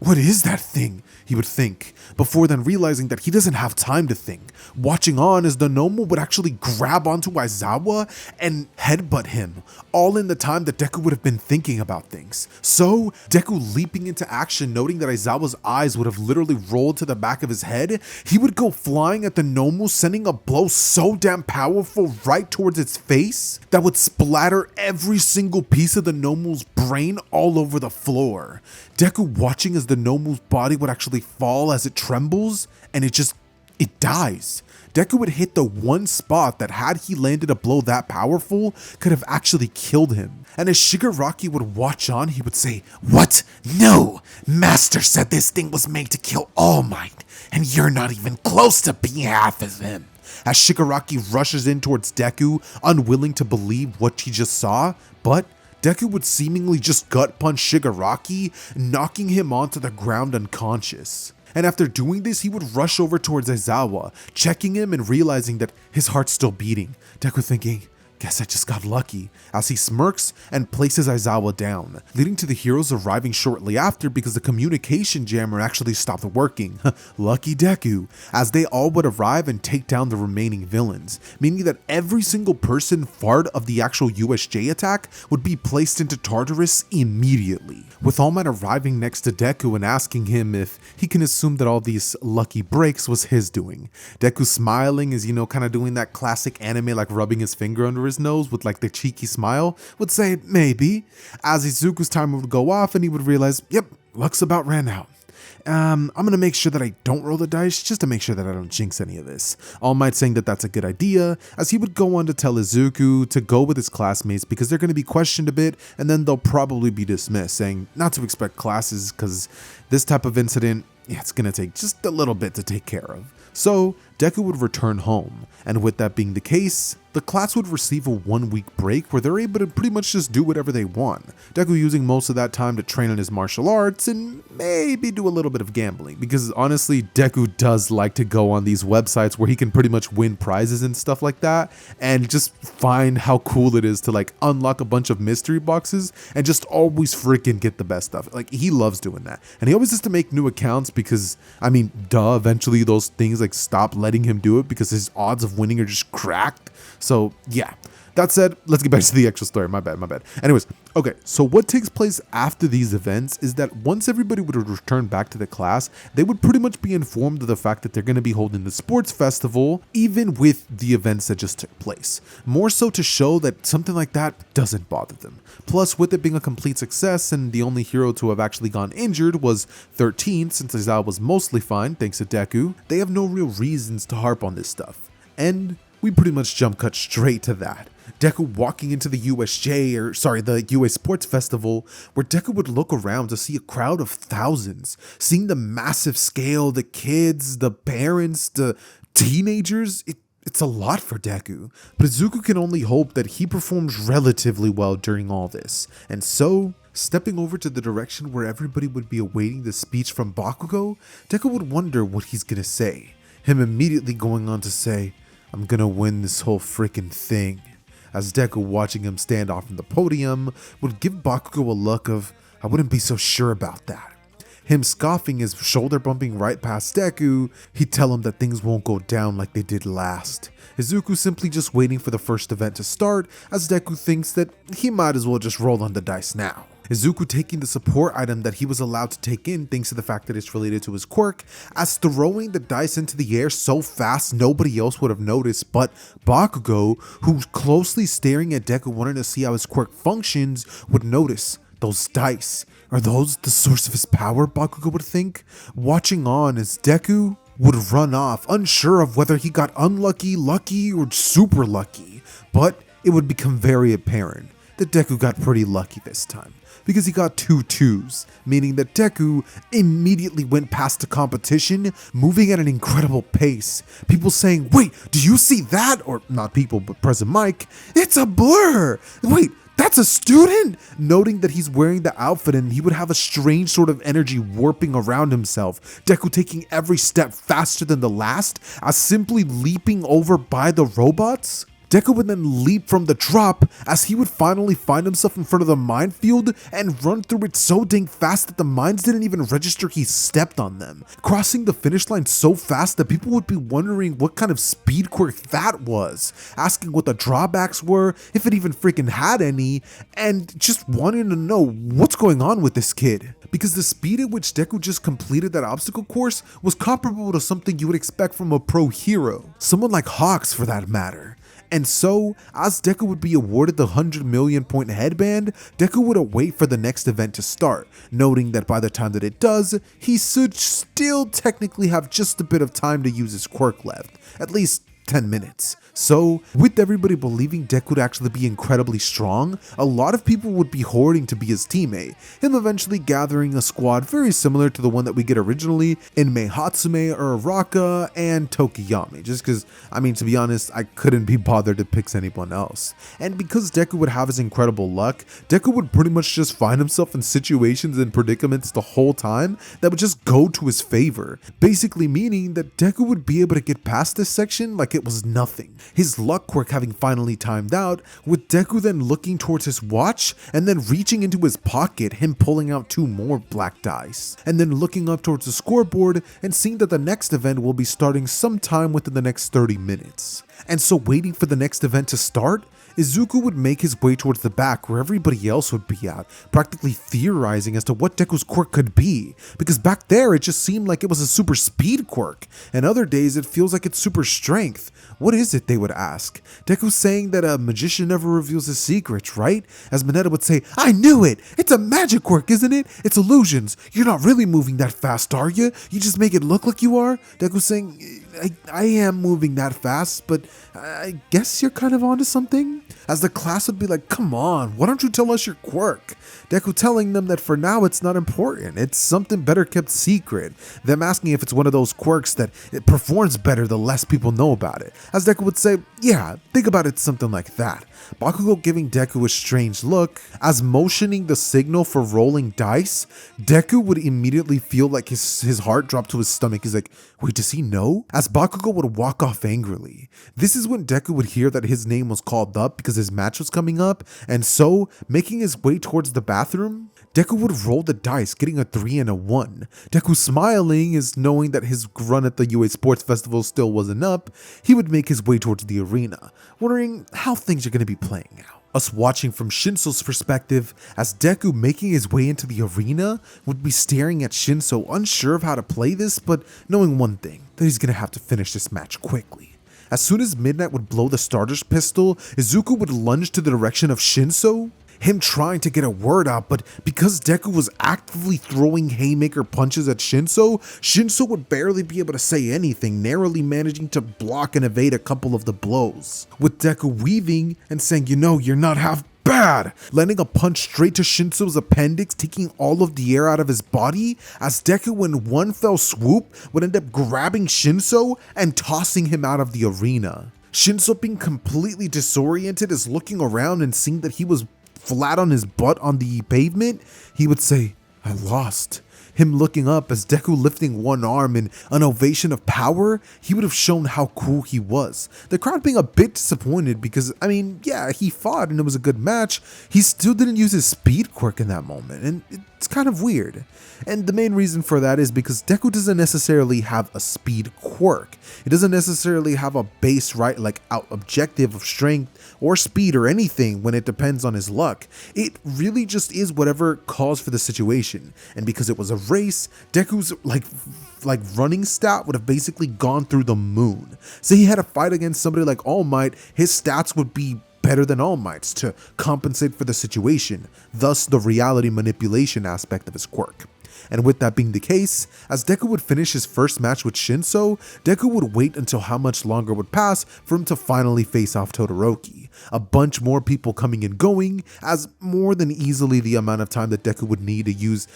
What is that thing? He would think, before then realizing that he doesn't have time to think, watching on as the Nomu would actually grab onto Aizawa and headbutt him, all in the time that Deku would have been thinking about things. So, Deku leaping into action, noting that Aizawa's eyes would have literally rolled to the back of his head, he would go flying at the Nomu, sending a blow so damn powerful right towards its face that would splatter every single piece of the Nomu's brain all over the floor. Deku watching as the Nomu's body would actually fall as it trembles, and it dies. Deku would hit the one spot that, had he landed a blow that powerful, could have actually killed him. And as Shigaraki would watch on, he would say, "What? No! Master said this thing was made to kill All Might, and you're not even close to being half of him." As Shigaraki rushes in towards Deku, unwilling to believe what he just saw, but Deku would seemingly just gut punch Shigaraki, knocking him onto the ground unconscious. And after doing this, he would rush over towards Aizawa, checking him and realizing that his heart's still beating. Deku thinking, "Guess I just got lucky," as he smirks and places Aizawa down, leading to the heroes arriving shortly after because the communication jammer actually stopped working. Lucky Deku, as they all would arrive and take down the remaining villains, meaning that every single person part of the actual USJ attack would be placed into Tartarus immediately, with All Might arriving next to Deku and asking him if he can assume that all these lucky breaks was his doing. Deku smiling is, kind of doing that classic anime like rubbing his finger under his nose with like the cheeky smile, would say maybe, as Izuku's timer would go off and he would realize, yep, luck's about ran out. I'm gonna make sure that I don't roll the dice just to make sure that I don't jinx any of this. All Might saying that that's a good idea, as he would go on to tell Izuku to go with his classmates because they're gonna be questioned a bit and then they'll probably be dismissed, saying not to expect classes because this type of incident, it's gonna take just a little bit to take care of. So Deku would return home, and with that being the case, the class would receive a 1-week break where they're able to pretty much just do whatever they want. Deku using most of that time to train on his martial arts and maybe do a little bit of gambling, because honestly, Deku does like to go on these websites where he can pretty much win prizes and stuff like that, and just find how cool it is to like unlock a bunch of mystery boxes and just always freaking get the best stuff. Like, he loves doing that, and he always has to make new accounts because, eventually those things like stop letting him do it because his odds of winning are just cracked. So yeah, that said, let's get back to the actual story. My bad. Anyways, okay, so what takes place after these events is that once everybody would return back to the class, they would pretty much be informed of the fact that they're going to be holding the sports festival, even with the events that just took place. More so to show that something like that doesn't bother them. Plus, with it being a complete success and the only hero to have actually gone injured was 13, since Aizawa was mostly fine thanks to Deku, they have no real reasons to harp on this stuff. And we pretty much jump cut straight to that. Deku walking into the the US Sports Festival, where Deku would look around to see a crowd of thousands, seeing the massive scale, the kids, the parents, the teenagers. It's a lot for Deku, but Izuku can only hope that he performs relatively well during all this. And so, Stepping over to the direction where everybody would be awaiting the speech from Bakugo, Deku would wonder what he's gonna say. Him immediately going on to say, "I'm gonna win this whole freaking thing." As Deku, watching him stand off from the podium, would give Bakugo a look of, "I wouldn't be so sure about that." Him scoffing his shoulder bumping right past Deku, he'd tell him that things won't go down like they did last. Izuku simply just waiting for the first event to start, as Deku thinks that he might as well just roll on the dice now. Izuku taking the support item that he was allowed to take in thanks to the fact that it's related to his quirk, as throwing the dice into the air so fast nobody else would have noticed but Bakugo, who's closely staring at Deku wanting to see how his quirk functions, would notice those dice. Are those the source of his power, Bakugo would think, watching on as Deku would run off, unsure of whether he got unlucky, lucky, or super lucky. But it would become very apparent that Deku got pretty lucky this time, because he got 2 2s, meaning that Deku immediately went past the competition, moving at an incredible pace. People saying, "Wait, do you see that?" Or not people, but President Mike, "It's a blur! Wait, that's a student?" Noting that he's wearing the outfit and he would have a strange sort of energy warping around himself. Deku taking every step faster than the last, as simply leaping over by the robots. Deku would then leap from the drop as he would finally find himself in front of the minefield and run through it so dang fast that the mines didn't even register he stepped on them, crossing the finish line so fast that people would be wondering what kind of speed quirk that was, asking what the drawbacks were, if it even freaking had any, and just wanting to know what's going on with this kid. Because the speed at which Deku just completed that obstacle course was comparable to something you would expect from a pro hero, someone like Hawks for that matter. And so, as Deku would be awarded the 100 million point headband, Deku would await for the next event to start, noting that by the time that it does, he should still technically have just a bit of time to use his quirk left, at least 10 minutes. So, with everybody believing Deku would actually be incredibly strong, a lot of people would be hoarding to be his teammate, him eventually gathering a squad very similar to the one that we get originally in Mei Hatsume, Uraraka, and Tokiyami, just because, I mean, to be honest, I couldn't be bothered to pick anyone else. And because Deku would have his incredible luck, Deku would pretty much just find himself in situations and predicaments the whole time that would just go to his favor, basically meaning that Deku would be able to get past this section like it was nothing. His luck quirk having finally timed out, with Deku then looking towards his watch and then reaching into his pocket, him pulling out 2 more black dice, and then looking up towards the scoreboard and seeing that the next event will be starting sometime within the next 30 minutes. And so waiting for the next event to start, Izuku would make his way towards the back where everybody else would be at, practically theorizing as to what Deku's quirk could be, because back there it just seemed like it was a super speed quirk, and other days it feels like it's super strength. What is it, they would ask? Deku saying that a magician never reveals his secrets, right? As Mineta would say, "I knew it! It's a magic quirk, isn't it? It's illusions. You're not really moving that fast, are you? You just make it look like you are?" Deku saying, I am moving that fast, but I guess you're kind of onto something? As the class would be like, "Come on, why don't you tell us your quirk?" Deku telling them that for now it's not important, it's something better kept secret. Them asking if it's one of those quirks that it performs better the less people know about it. As Deku would say, "Yeah, think about it something like that." Bakugo giving Deku a strange look, as motioning the signal for rolling dice, Deku would immediately feel like his heart drop to his stomach. He's like, "Wait, does he know?" As Bakugo would walk off angrily. This is when Deku would hear that his name was called up because his match was coming up, and so, making his way towards the bathroom, Deku would roll the dice, getting a 3 and a 1. Deku smiling as knowing that his run at the UA Sports Festival still wasn't up, he would make his way towards the arena, wondering how things are going to be playing out. Us watching from Shinso's perspective, as Deku making his way into the arena would be staring at Shinso, unsure of how to play this, but knowing one thing, that he's going to have to finish this match quickly. As soon as Midnight would blow the starter's pistol, Izuku would lunge to the direction of Shinso, him trying to get a word out, but because Deku was actively throwing haymaker punches at Shinso, Shinso would barely be able to say anything, narrowly managing to block and evade a couple of the blows. With Deku weaving and saying, "You know, you're not half bad," landing a punch straight to Shinso's appendix, taking all of the air out of his body, as Deku in one fell swoop would end up grabbing Shinso and tossing him out of the arena. Shinso being completely disoriented is looking around and seeing that he was flat on his butt on the pavement, he would say, "I lost." Him looking up as Deku lifting one arm in an ovation of power, he would have shown how cool he was. The crowd being a bit disappointed because, I mean, yeah, he fought and it was a good match. He still didn't use his speed quirk in that moment, and it's kind of weird. And the main reason for that is because Deku doesn't necessarily have a speed quirk. It doesn't necessarily have a base objective of strength or speed or anything when it depends on his luck. It really just is whatever calls for the situation. And because it was a race, Deku's like running stat would have basically gone through the moon. Say he had a fight against somebody like All Might, his stats would be better than All Might's to compensate for the situation, thus the reality manipulation aspect of his quirk. And with that being the case, as Deku would finish his first match with Shinso, Deku would wait until how much longer would pass for him to finally face off Todoroki. A bunch more people coming and going, as more than easily the amount of time that Deku would need to use,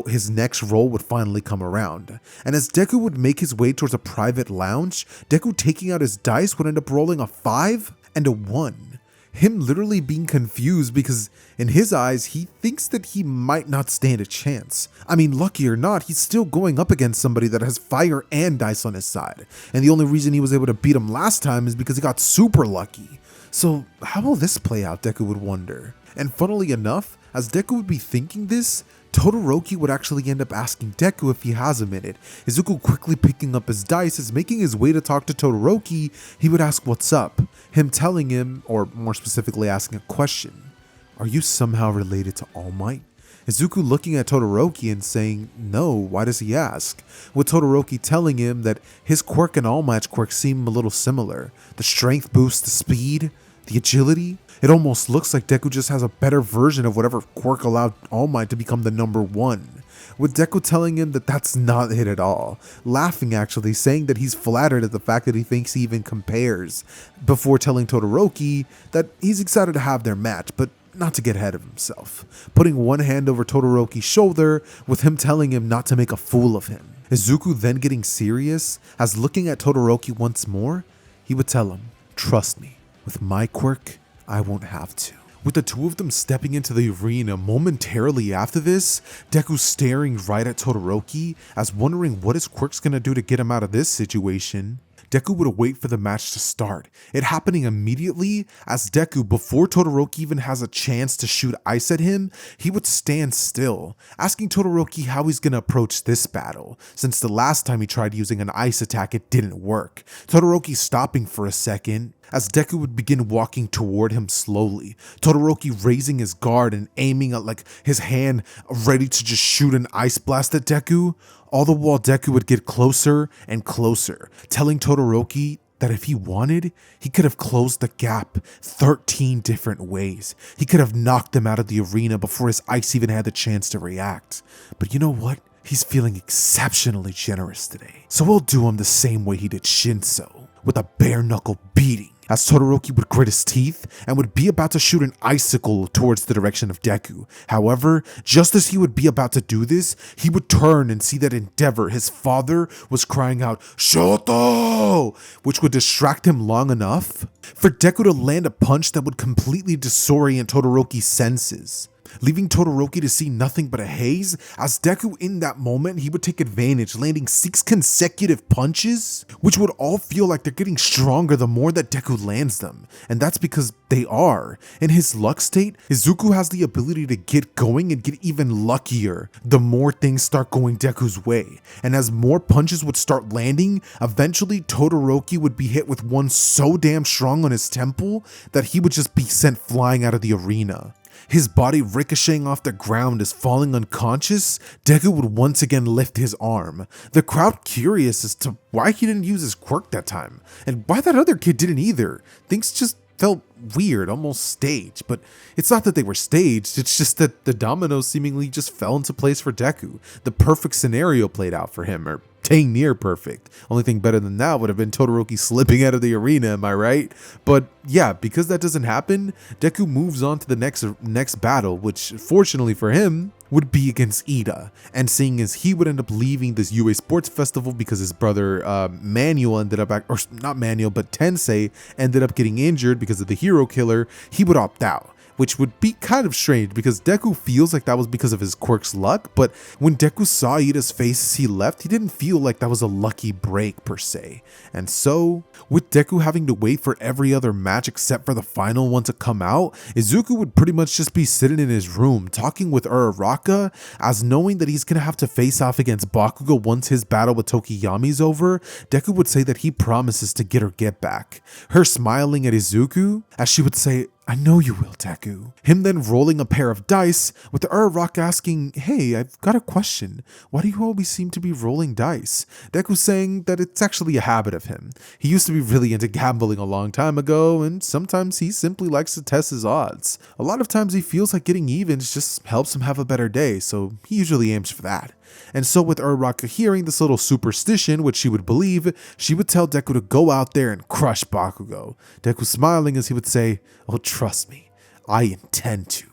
his next role would finally come around. And as Deku would make his way towards a private lounge, Deku taking out his dice would end up rolling a 5 and a 1. Him literally being confused because in his eyes, he thinks that he might not stand a chance. I mean, lucky or not, he's still going up against somebody that has fire and dice on his side. And the only reason he was able to beat him last time is because he got super lucky. So how will this play out, Deku would wonder. And funnily enough, as Deku would be thinking this, Todoroki would actually end up asking Deku if he has a minute. Izuku quickly picking up his dice as making his way to talk to Todoroki, he would ask what's up, him telling him, or more specifically asking a question. Are you somehow related to All Might? Izuku looking at Todoroki and saying, no, why does he ask? With Todoroki telling him that his quirk and All Might's quirk seem a little similar. The strength boost, the speed, the agility. It almost looks like Deku just has a better version of whatever quirk allowed All Might to become the number 1. With Deku telling him that that's not it at all. Laughing actually, saying that he's flattered at the fact that he thinks he even compares. Before telling Todoroki that he's excited to have their match, but not to get ahead of himself. Putting one hand over Todoroki's shoulder with him telling him not to make a fool of him. Izuku then getting serious as looking at Todoroki once more, he would tell him, trust me, with my quirk, I won't have to. With the two of them stepping into the arena momentarily after this, Deku staring right at Todoroki as wondering what his quirk's gonna do to get him out of this situation. Deku would wait for the match to start, it happening immediately as Deku, before Todoroki even has a chance to shoot ice at him, he would stand still, asking Todoroki how he's gonna approach this battle, since the last time he tried using an ice attack it didn't work. Todoroki stopping for a second, as Deku would begin walking toward him slowly, Todoroki raising his guard and aiming at his hand ready to just shoot an ice blast at Deku. All the while Deku would get closer and closer, telling Todoroki that if he wanted, he could have closed the gap 13 different ways. He could have knocked them out of the arena before his ice even had the chance to react. But you know what? He's feeling exceptionally generous today. So we'll do him the same way he did Shinso, with a bare knuckle beating. As Todoroki would grit his teeth and would be about to shoot an icicle towards the direction of Deku. However, just as he would be about to do this, he would turn and see that Endeavor, his father, was crying out, Shoto! Which would distract him long enough for Deku to land a punch that would completely disorient Todoroki's senses, leaving Todoroki to see nothing but a haze. As Deku in that moment, he would take advantage, landing 6 consecutive punches, which would all feel like they're getting stronger the more that Deku lands them. And that's because they are. In his luck state, Izuku has the ability to get going and get even luckier the more things start going Deku's way. And as more punches would start landing, eventually Todoroki would be hit with one so damn strong on his temple that he would just be sent flying out of the arena. His body ricocheting off the ground as falling unconscious, Deku would once again lift his arm. The crowd curious as to why he didn't use his quirk that time, and why that other kid didn't either. Things just felt weird, almost staged, but it's not that they were staged, it's just that the dominoes seemingly just fell into place for Deku. The perfect scenario played out for him, or dang near perfect. Only thing better than that would have been Todoroki slipping out of the arena, am I right? But yeah, because that doesn't happen, Deku moves on to the next battle, which fortunately for him would be against Ida. And seeing as he would end up leaving this UA Sports Festival because his brother Manuel ended up, or not Manuel, but Tensei ended up getting injured because of the hero killer, he would opt out, which would be kind of strange because Deku feels like that was because of his quirk's luck, but when Deku saw Ida's face as he left, he didn't feel like that was a lucky break per se. And so, with Deku having to wait for every other match except for the final one to come out, Izuku would pretty much just be sitting in his room talking with Uraraka, as knowing that he's gonna have to face off against Bakugo once his battle with Tokiyami's over. Deku would say that he promises to get her get back. Her smiling at Izuku as she would say, "I know you will, Deku." Him then rolling a pair of dice, with Uraraka asking, "Hey, I've got a question. Why do you always seem to be rolling dice?" Deku saying that it's actually a habit of him. He used to be really into gambling a long time ago, and sometimes he simply likes to test his odds. A lot of times he feels like getting evens just helps him have a better day, so he usually aims for that. And so with Uraraka hearing this little superstition, which she would believe, she would tell Deku to go out there and crush Bakugo. Deku smiling as he would say, "Oh, trust me, I intend to."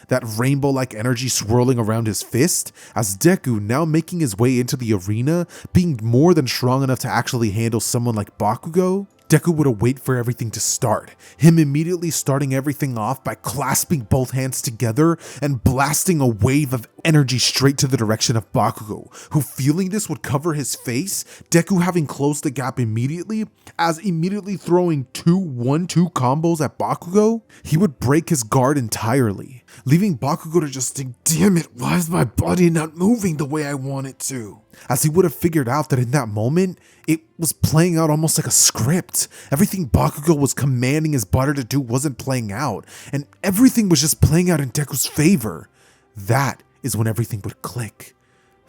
That rainbow-like energy swirling around his fist, as Deku, now making his way into the arena, being more than strong enough to actually handle someone like Bakugo, Deku would await for everything to start, him immediately starting everything off by clasping both hands together and blasting a wave of energy straight to the direction of Bakugo, who feeling this would cover his face, Deku having closed the gap immediately, as immediately throwing 2-1-2 combos at Bakugo, he would break his guard entirely, leaving Bakugo to just think, "Damn it, why is my body not moving the way I want it to?" As he would have figured out that in that moment, it was playing out almost like a script. Everything Bakugo was commanding his body to do wasn't playing out, and everything was just playing out in Deku's favor. That is when everything would click.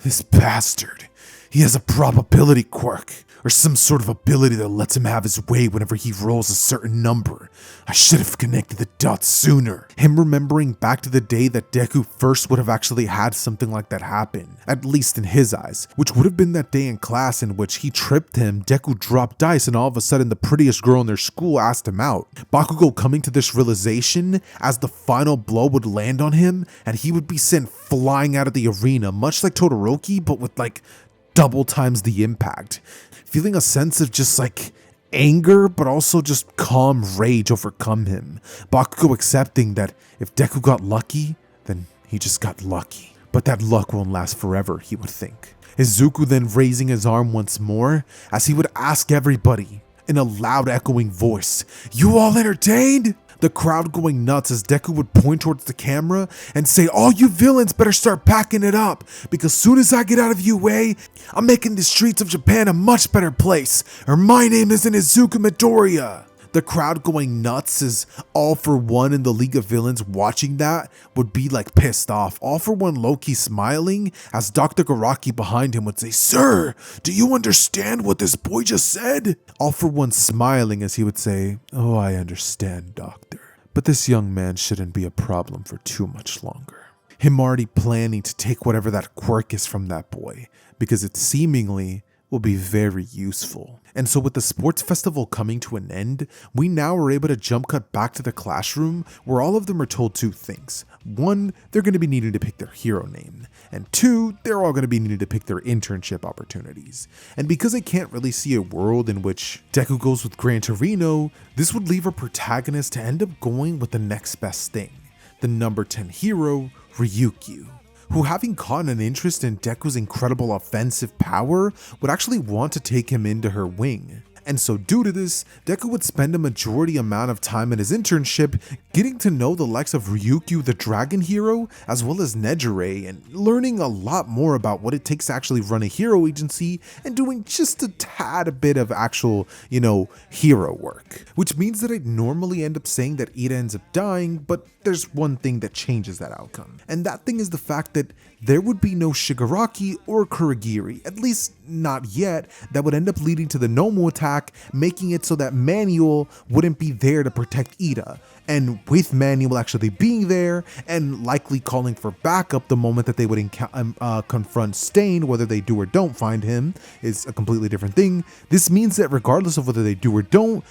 This bastard, he has a probability quirk, or some sort of ability that lets him have his way whenever he rolls a certain number. I should have connected the dots sooner. Him remembering back to the day that Deku first would have actually had something like that happen, at least in his eyes, which would have been that day in class in which he tripped him, Deku dropped dice, and all of a sudden the prettiest girl in their school asked him out. Bakugo coming to this realization as the final blow would land on him, and he would be sent flying out of the arena, much like Todoroki, but with like double times the impact. Feeling a sense of just like anger, but also just calm rage overcome him. Bakugo accepting that if Deku got lucky, then he just got lucky. But that luck won't last forever, he would think. Izuku then raising his arm once more, as he would ask everybody in a loud echoing voice, "You all entertained?" The crowd going nuts as Deku would point towards the camera and say, "All you villains better start packing it up, because soon as I get out of UA, I'm making the streets of Japan a much better place, or my name isn't Izuku Midoriya." The crowd going nuts as All For One and the League of Villains watching that would be like pissed off. All For One low-key smiling as Dr. Garaki behind him would say, "Sir, do you understand what this boy just said?" All For One smiling as he would say, "Oh, I understand, Doctor. But this young man shouldn't be a problem for too much longer." Him already planning to take whatever that quirk is from that boy, because it seemingly will be very useful. And so with the sports festival coming to an end, we now are able to jump cut back to the classroom where all of them are told two things. One, they're going to be needing to pick their hero name. And two, they're all going to be needing to pick their internship opportunities. And because I can't really see a world in which Deku goes with Gran Torino, this would leave our protagonist to end up going with the next best thing. The number 10 hero, Ryukyu, who, having caught an interest in Deku's incredible offensive power, would actually want to take him into her wing. And so due to this, Deku would spend a majority amount of time in his internship getting to know the likes of Ryukyu the Dragon Hero, as well as Nejire, and learning a lot more about what it takes to actually run a hero agency and doing just a tad bit of actual, hero work. Which means that I'd normally end up saying that Ida ends up dying, but there's one thing that changes that outcome. And that thing is the fact that there would be no Shigaraki or Kurogiri, at least not yet, that would end up leading to the Nomu attack, making it so that Manuel wouldn't be there to protect Ida. And with Manuel actually being there and likely calling for backup the moment that they would confront Stain, whether they do or don't find him is a completely different thing. This means that regardless of whether they do or don't,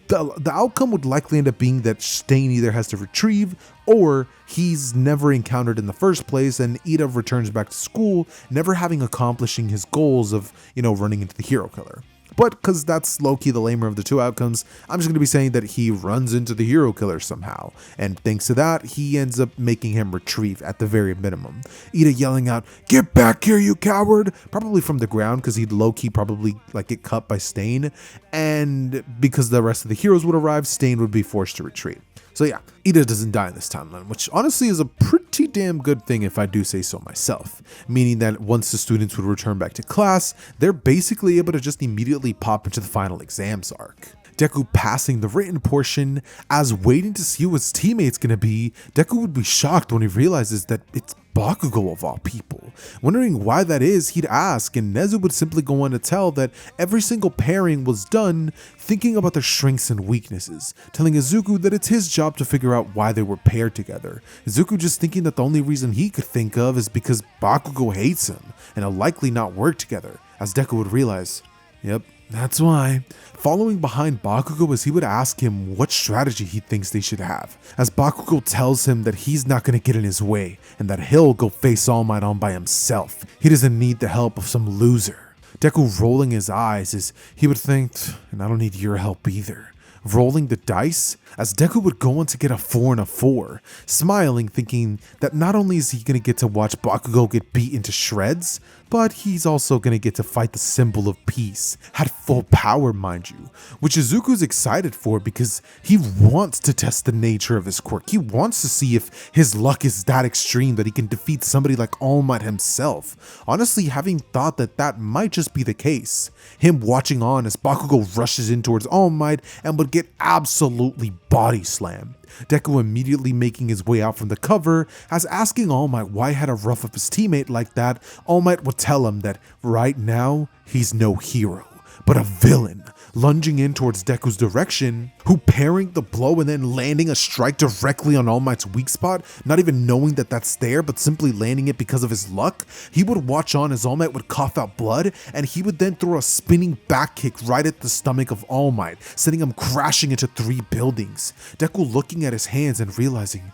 the outcome would likely end up being that Stain either has to retrieve or he's never encountered in the first place, and Ida returns back to school, never having accomplishing his goals of, running into the hero killer. but because that's low-key the lamer of the two outcomes, I'm just going to be saying that he runs into the hero killer somehow, and thanks to that, he ends up making him retreat at the very minimum. Ida yelling out, "Get back here, you coward!" probably from the ground, because he'd low-key probably like get cut by Stain, and because the rest of the heroes would arrive, Stain would be forced to retreat. So yeah, Ida doesn't die in this timeline, which honestly is a pretty damn good thing if I do say so myself, meaning that once the students would return back to class, they're basically able to just immediately pop into the final exams arc. Deku passing the written portion, as waiting to see who his teammate's gonna be, Deku would be shocked when he realizes that it's Bakugo of all people. Wondering why that is, he'd ask, and Nezu would simply go on to tell that every single pairing was done thinking about their strengths and weaknesses, telling Izuku that it's his job to figure out why they were paired together. Izuku just thinking that the only reason he could think of is because Bakugo hates him, and will likely not work together, as Deku would realize, yep, that's why. Following behind Bakugo as he would ask him what strategy he thinks they should have, as Bakugo tells him that he's not going to get in his way and that he'll go face All Might on by himself. He doesn't need the help of some loser. Deku rolling his eyes as he would think, and I don't need your help either. Rolling the dice, as Deku would go on to get a 4 and a 4, smiling, thinking that not only is he going to get to watch Bakugo get beat into shreds, but he's also going to get to fight the symbol of peace, at full power mind you, which Izuku's excited for because he wants to test the nature of his quirk. He wants to see if his luck is that extreme that he can defeat somebody like All Might himself, honestly having thought that that might just be the case. Him watching on as Bakugo rushes in towards All Might and would get absolutely body slammed. Deku immediately making his way out from the cover, as asking All Might why he had to rough up his teammate like that. All Might would tell him that right now he's no hero, but a villain, lunging in towards Deku's direction, who parrying the blow and then landing a strike directly on All Might's weak spot, not even knowing that that's there, but simply landing it because of his luck. He would watch on as All Might would cough out blood, and he would then throw a spinning back kick right at the stomach of All Might, sending him crashing into 3 buildings. Deku looking at his hands and realizing,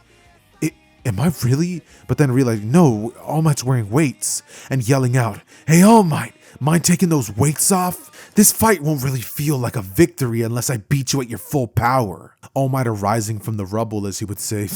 am I really? But then realizing, no, All Might's wearing weights, and yelling out, "Hey All Might, mind taking those weights off? This fight won't really feel like a victory unless I beat you at your full power." All Might arising from the rubble as he would say,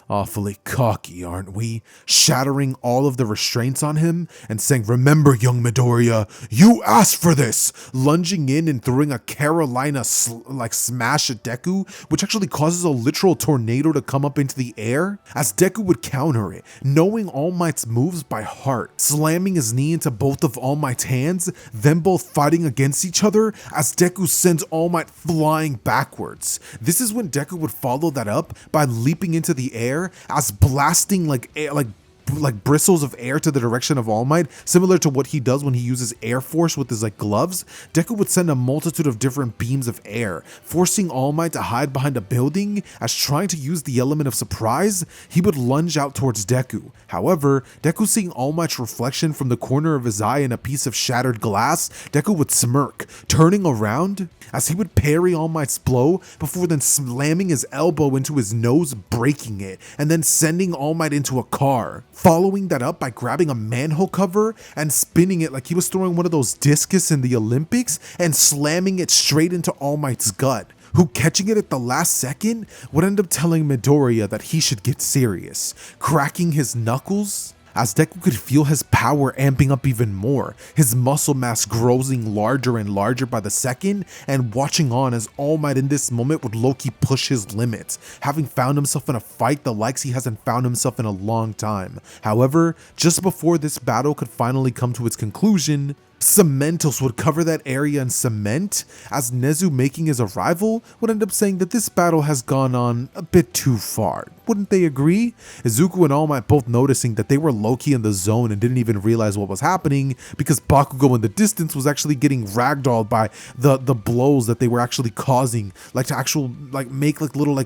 "Awfully cocky, aren't we?" Shattering all of the restraints on him and saying, "Remember, young Midoriya, you asked for this!" Lunging in and throwing a Carolina smash at Deku, which actually causes a literal tornado to come up into the air, as Deku would counter it, knowing All Might's moves by heart, slamming his knee into both of All Might's hands, them both fighting against each other as Deku sends All Might flying backwards. This is when Deku would follow that up by leaping into the air as blasting like bristles of air to the direction of All Might, similar to what he does when he uses Air Force with his gloves. Deku would send a multitude of different beams of air, forcing All Might to hide behind a building, as trying to use the element of surprise, he would lunge out towards Deku. However, Deku seeing All Might's reflection from the corner of his eye in a piece of shattered glass, Deku would smirk, turning around as he would parry All Might's blow before then slamming his elbow into his nose, breaking it, and then sending All Might into a car. Following that up by grabbing a manhole cover and spinning it like he was throwing one of those discus in the Olympics and slamming it straight into All Might's gut, who, catching it at the last second, would end up telling Midoriya that he should get serious, cracking his knuckles as Deku could feel his power amping up even more, his muscle mass growing larger and larger by the second, and watching on as All Might in this moment would low-key push his limits, having found himself in a fight the likes he hasn't found himself in a long time. However, just before this battle could finally come to its conclusion, Cementos would cover that area in cement, as Nezu making his arrival would end up saying that this battle has gone on a bit too far. Wouldn't they agree? Izuku and All Might both noticing that they were low-key in the zone and didn't even realize what was happening because Bakugo in the distance was actually getting ragdolled by the blows that they were actually causing, to make little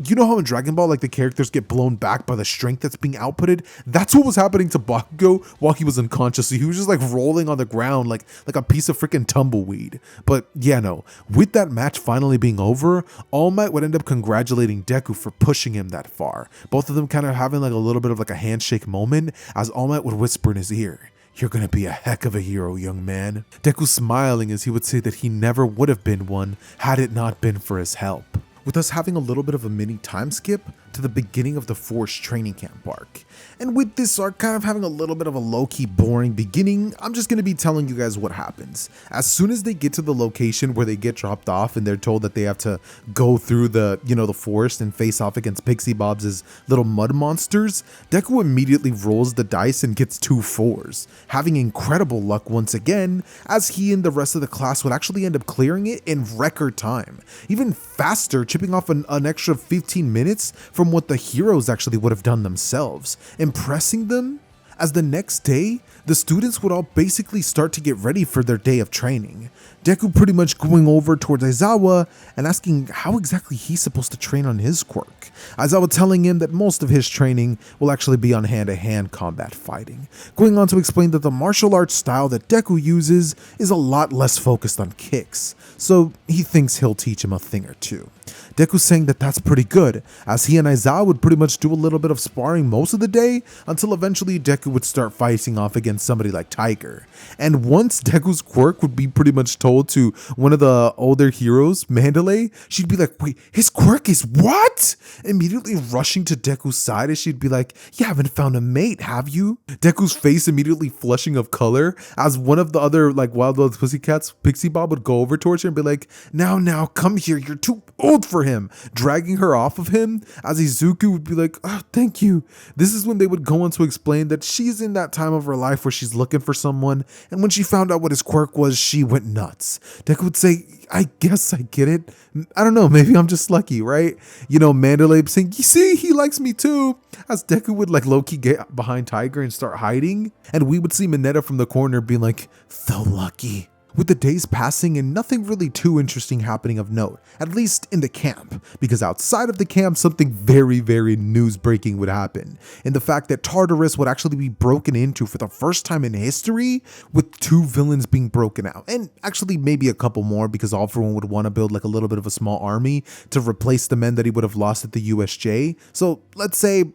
you know how in Dragon Ball the characters get blown back by the strength that's being outputted? That's what was happening to Bakugo while he was unconscious. So he was just rolling on the ground like a piece of freaking tumbleweed. But yeah, no, with that match finally being over, All Might would end up congratulating Deku for pushing him that far. Both of them kind of having a little bit of a handshake moment, as All Might would whisper in his ear, "You're gonna be a heck of a hero, young man." Deku smiling as he would say that he never would have been one had it not been for his help. With us having a little bit of a mini time skip to the beginning of the Force training camp arc. And with this arc kind of having a little bit of a low-key boring beginning, I'm just going to be telling you guys what happens. As soon as they get to the location where they get dropped off and they're told that they have to go through the forest and face off against Pixie Bob's little mud monsters, Deku immediately rolls the dice and gets 2 4s, having incredible luck once again, as he and the rest of the class would actually end up clearing it in record time, even faster, chipping off an extra 15 minutes from what the heroes actually would have done themselves, impressing them. As the next day, the students would all basically start to get ready for their day of training. Deku pretty much going over towards Aizawa and asking how exactly he's supposed to train on his quirk. Aizawa telling him that most of his training will actually be on hand-to-hand combat fighting, going on to explain that the martial arts style that Deku uses is a lot less focused on kicks, so he thinks he'll teach him a thing or two. Deku saying that that's pretty good, as he and Aizawa would pretty much do a little bit of sparring most of the day until eventually Deku would start fighting off against somebody like Tiger. And once Deku's quirk would be pretty much told to one of the older heroes, Mandalay, she'd be like, "Wait, his quirk is what?" Immediately rushing to Deku's side as she'd be like, "You haven't found a mate, have you?" Deku's face immediately flushing of color as one of the other Wild Wild Pussycats, Pixie Bob, would go over towards her and be like, Now, come here, you're too old for him," dragging her off of him, as Izuku would be like, "Oh, thank you." This is when they would go on to explain that she's in that time of her life where she's looking for someone, and when she found out what his quirk was, she went nuts. Deku would say, "I guess I get it. I don't know, maybe I'm just lucky, right?" Mandalay saying, "You see, he likes me too," as Deku would low-key get behind Tiger and start hiding, and we would see Mineta from the corner being like, "So lucky." With the days passing and nothing really too interesting happening of note, at least in the camp, because outside of the camp something very, very news-breaking would happen, in the fact that Tartarus would actually be broken into for the first time in history, with 2 villains being broken out, and actually maybe a couple more, because All For One would want to build a little bit of a small army to replace the men that he would have lost at the USJ. So let's say,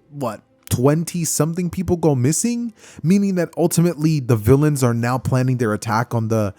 20 something people go missing, meaning that ultimately the villains are now planning their attack on the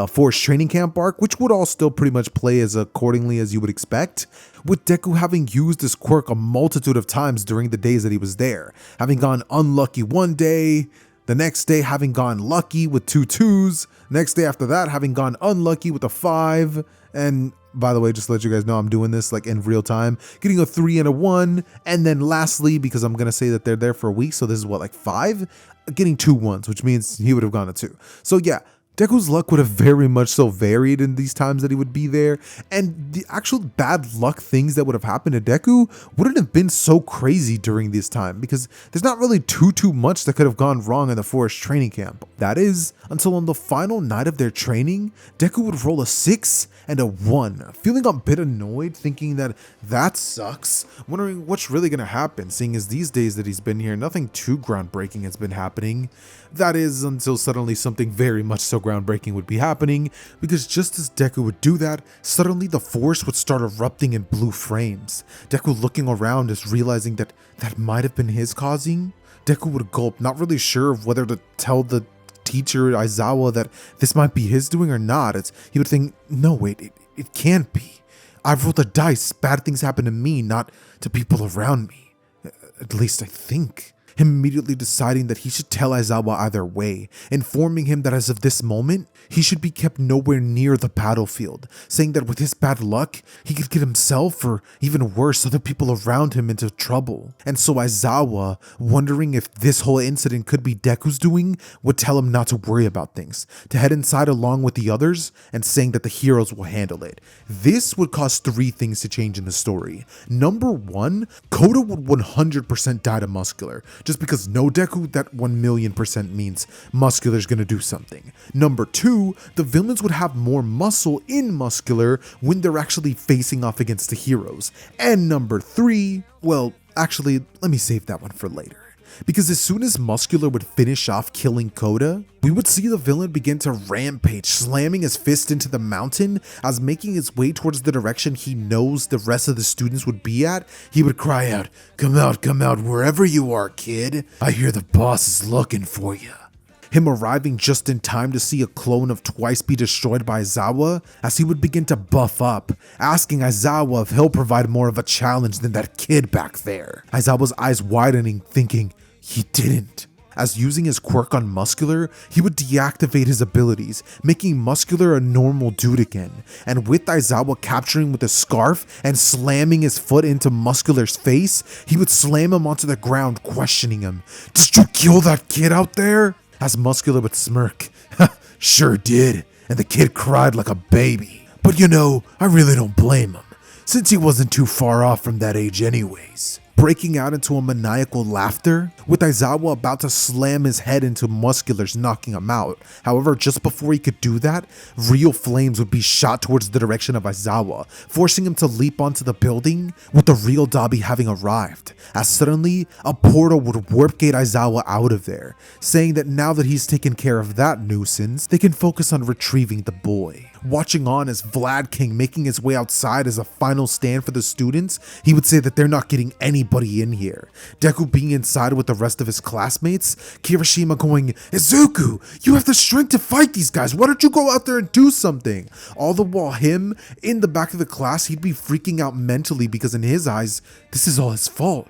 Force training camp arc, which would all still pretty much play as accordingly as you would expect, with Deku having used his quirk a multitude of times during the days that he was there, having gone unlucky one day, the next day having gone lucky with 2 2s, next day after that having gone unlucky with a 5, and by the way, just to let you guys know, I'm doing this in real time, getting a 3 and a 1, and then lastly, because I'm gonna say that they're there for a week, so this is 5, getting 2 1s, which means he would have gone a 2. So yeah, Deku's luck would have very much so varied in these times that he would be there, and the actual bad luck things that would have happened to Deku wouldn't have been so crazy during this time, because there's not really too much that could have gone wrong in the Forest training camp. That is, until on the final night of their training, Deku would roll a 6 and a 1, feeling a bit annoyed, thinking that sucks, wondering what's really gonna happen, seeing as these days that he's been here, nothing too groundbreaking has been happening. That is, until suddenly something very much so groundbreaking would be happening, because just as Deku would do that, suddenly the force would start erupting in blue flames. Deku looking around is realizing that might have been his causing. Deku would gulp, not really sure of whether to tell the teacher Aizawa that this might be his doing or not. He would think, no wait, it can't be. I've rolled the dice, bad things happen to me, not to people around me. At least I think. Him immediately deciding that he should tell Aizawa either way, informing him that as of this moment, he should be kept nowhere near the battlefield, saying that with his bad luck, he could get himself, or even worse, other people around him into trouble. And so Aizawa, wondering if this whole incident could be Deku's doing, would tell him not to worry about things, to head inside along with the others, and saying that the heroes will handle it. This would cause 3 things to change in the story. Number 1, Koda would 100% die to Muscular, just because no Deku, that 1,000,000% means Muscular's gonna do something. Number 2, the villains would have more muscle in Muscular when they're actually facing off against the heroes. And number 3, well, actually, let me save that one for later. Because as soon as Muscular would finish off killing Koda, we would see the villain begin to rampage, slamming his fist into the mountain, as making his way towards the direction he knows the rest of the students would be at, he would cry out, come out, wherever you are, kid. I hear the boss is looking for you." him arriving just in time to see a clone of Twice be destroyed by Aizawa, as he would begin to buff up, asking Aizawa if he'll provide more of a challenge than that kid back there. Aizawa's eyes widening, thinking he didn't. As using his quirk on Muscular, he would deactivate his abilities, making Muscular a normal dude again, and with Aizawa capturing with a scarf and slamming his foot into Muscular's face, he would slam him onto the ground, questioning him. "Did you kill that kid out there?" As Muscular would smirk. "Sure did," and the kid cried like a baby. "But you know, I really don't blame him, since he wasn't too far off from that age anyways." Breaking out into a maniacal laughter, with Aizawa about to slam his head into Muscular's, knocking him out. However, just before he could do that, real flames would be shot towards the direction of Aizawa, forcing him to leap onto the building, with the real Dabi having arrived, as suddenly a portal would warp gate Aizawa out of there, saying that now that he's taken care of that nuisance, they can focus on retrieving the boy. Watching on as Vlad King making his way outside as a final stand for the students, he would say that they're not getting anybody in here. Deku being inside with the rest of his classmates, Kirishima going, "Izuku, you have the strength to fight these guys, why don't you go out there and do something?" All the while him, in the back of the class, he'd be freaking out mentally because in his eyes, this is all his fault.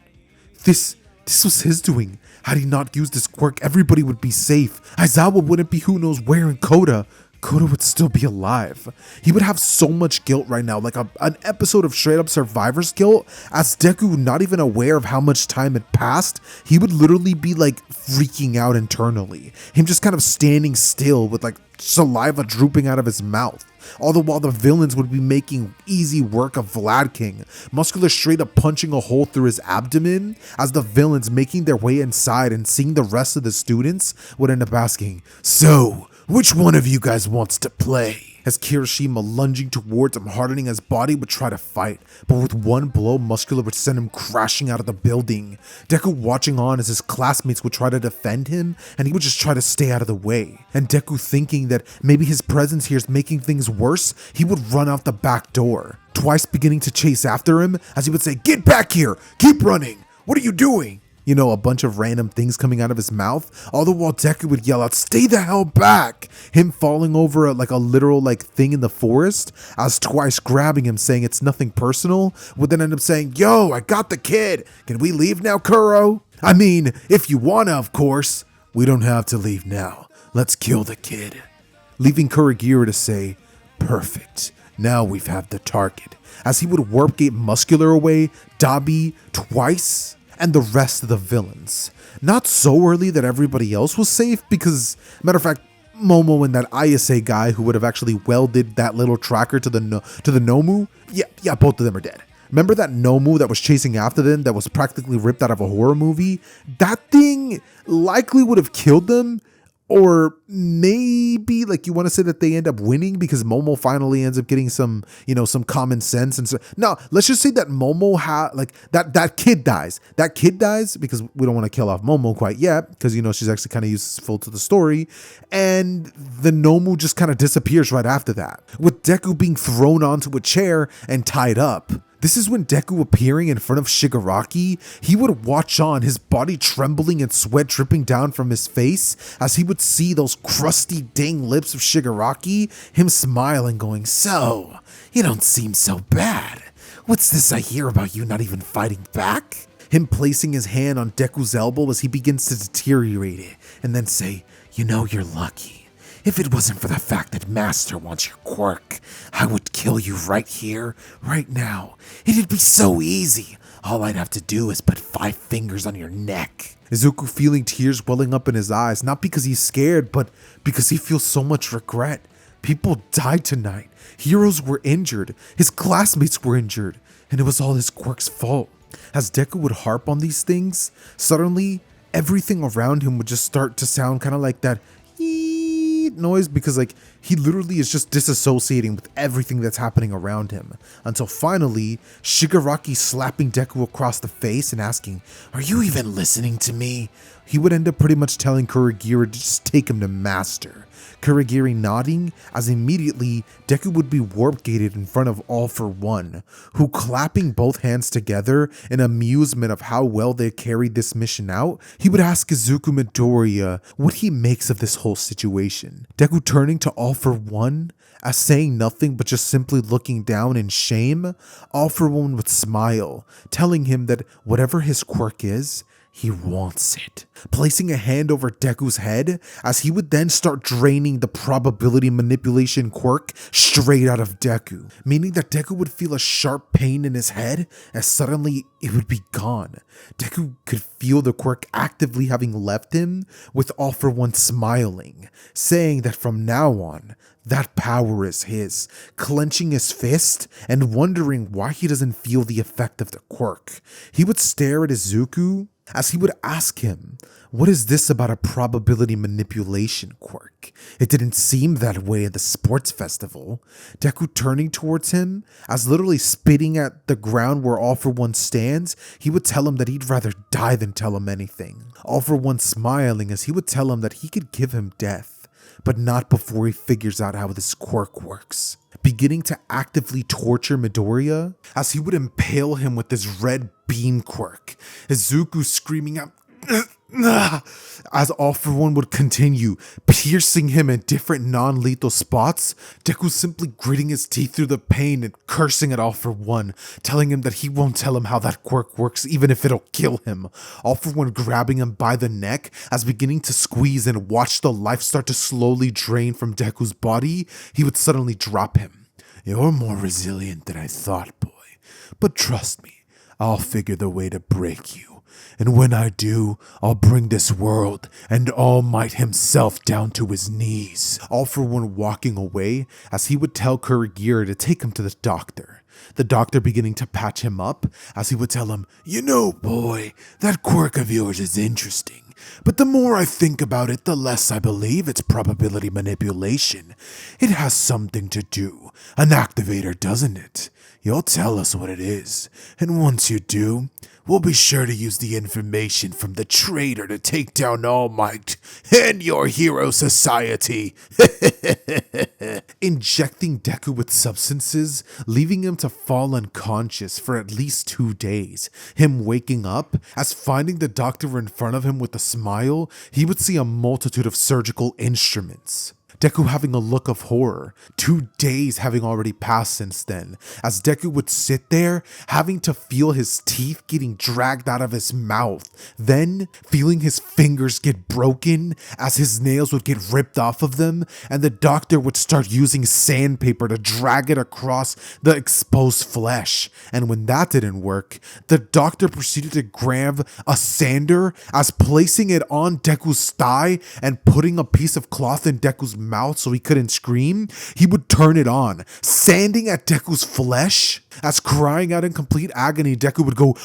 This was his doing. Had he not used his quirk, everybody would be safe. Aizawa wouldn't be who knows where in Koda. Koda would still be alive. He would have so much guilt right now, like an episode of straight up survivor's guilt, as Deku, not even aware of how much time had passed, he would literally be like freaking out internally. Him just kind of standing still with like saliva drooping out of his mouth. All the while the villains would be making easy work of Vlad King, Muscular straight up punching a hole through his abdomen, as the villains making their way inside and seeing the rest of the students would end up asking, "So, which one of you guys wants to play?" As Kirishima lunging towards him, hardening his body, would try to fight, but with one blow, Muscular would send him crashing out of the building. Deku watching on as his classmates would try to defend him, and he would just try to stay out of the way. And Deku, thinking that maybe his presence here is making things worse, he would run out the back door, Twice beginning to chase after him, as he would say, "Get back here! Keep running! What are you doing?" You know, a bunch of random things coming out of his mouth, all the while Deku would yell out, "Stay the hell back!" Him falling over like a literal like thing in the forest, as Twice grabbing him saying it's nothing personal, would then end up saying, "Yo, I got the kid! Can we leave now, Kuro? I mean, if you wanna, of course." "We don't have to leave now. Let's kill the kid." Leaving Kurogiro to say, "Perfect. Now we've had the target." As he would warp gate Muscular away, Dabi, Twice, and the rest of the villains. Not so early that everybody else was safe, because, matter of fact, Momo and that Ayase guy who would have actually welded that little tracker to the Nomu, yeah, both of them are dead. Remember that Nomu that was chasing after them that was practically ripped out of a horror movie? That thing likely would have killed them, or maybe like you want to say that they end up winning because Momo finally ends up getting some, some common sense. And so, no, let's just say that Momo that kid dies. That kid dies because we don't want to kill off Momo quite yet, because, she's actually kind of useful to the story. And the Nomu just kind of disappears right after that, with Deku being thrown onto a chair and tied up. This is when Deku appearing in front of Shigaraki, he would watch on, his body trembling and sweat dripping down from his face, as he would see those crusty dang lips of Shigaraki, him smiling going, "So, you don't seem so bad. What's this I hear about you not even fighting back?" Him placing his hand on Deku's elbow as he begins to deteriorate it, and then say, "You're lucky. If it wasn't for the fact that Master wants your quirk, I would kill you right here, right now. It'd be so easy. All I'd have to do is put 5 fingers on your neck." Izuku feeling tears welling up in his eyes, not because he's scared, but because he feels so much regret. People died tonight. Heroes were injured. His classmates were injured. And it was all his quirk's fault. As Deku would harp on these things, suddenly everything around him would just start to sound kind of like that noise, because like He literally is just disassociating with everything that's happening around him, until finally, Shigaraki slapping Deku across the face and asking, "Are you even listening to me?" He would end up pretty much telling Kurogiri to just take him to Master. Kurogiri nodding, as immediately Deku would be warp gated in front of All For One, who, clapping both hands together in amusement of how well they carried this mission out, he would ask Izuku Midoriya what he makes of this whole situation. Deku turning to All For One, as saying nothing but just simply looking down in shame, All For One would smile, telling him that whatever his quirk is, he wants it, placing a hand over Deku's head as he would then start draining the probability manipulation quirk straight out of Deku, meaning that Deku would feel a sharp pain in his head as suddenly it would be gone. Deku could feel the quirk actively having left him, with All For One smiling, saying that from now on, that power is his, clenching his fist and wondering why he doesn't feel the effect of the quirk. He would stare at Izuku as he would ask him, "What is this about a probability manipulation quirk? It didn't seem that way at the sports festival." Deku turning towards him, as literally spitting at the ground where All For One stands, he would tell him that he'd rather die than tell him anything. All For One smiling as he would tell him that he could give him death, but not before he figures out how this quirk works. Beginning to actively torture Midoriya as he would impale him with this red beam quirk. Izuku screaming out as All For One would continue, piercing him in different non-lethal spots. Deku simply gritting his teeth through the pain and cursing at All For One, telling him that he won't tell him how that quirk works even if it'll kill him. All For One grabbing him by the neck as beginning to squeeze and watch the life start to slowly drain from Deku's body, he would suddenly drop him. "You're more resilient than I thought, boy. But trust me, I'll figure the way to break you. And when I do, I'll bring this world and All Might himself down to his knees." All For One walking away as he would tell Kurogiri to take him to the doctor. The doctor beginning to patch him up as he would tell him, "You know, boy, that quirk of yours is interesting. But the more I think about it, the less I believe it's probability manipulation. It has something to do, an activator, doesn't it? You'll tell us what it is, and once you do, we'll be sure to use the information from the traitor to take down All Might and your hero society." Injecting Deku with substances, leaving him to fall unconscious for at least 2 days. Him waking up, as finding the doctor in front of him with a smile, he would see a multitude of surgical instruments. Deku having a look of horror, 2 days having already passed since then, as Deku would sit there having to feel his teeth getting dragged out of his mouth, then feeling his fingers get broken as his nails would get ripped off of them, and the doctor would start using sandpaper to drag it across the exposed flesh. And when that didn't work, the doctor proceeded to grab a sander, as placing it on Deku's thigh and putting a piece of cloth in Deku's mouth so he couldn't scream, he would turn it on, sanding at Deku's flesh. As crying out in complete agony, Deku would go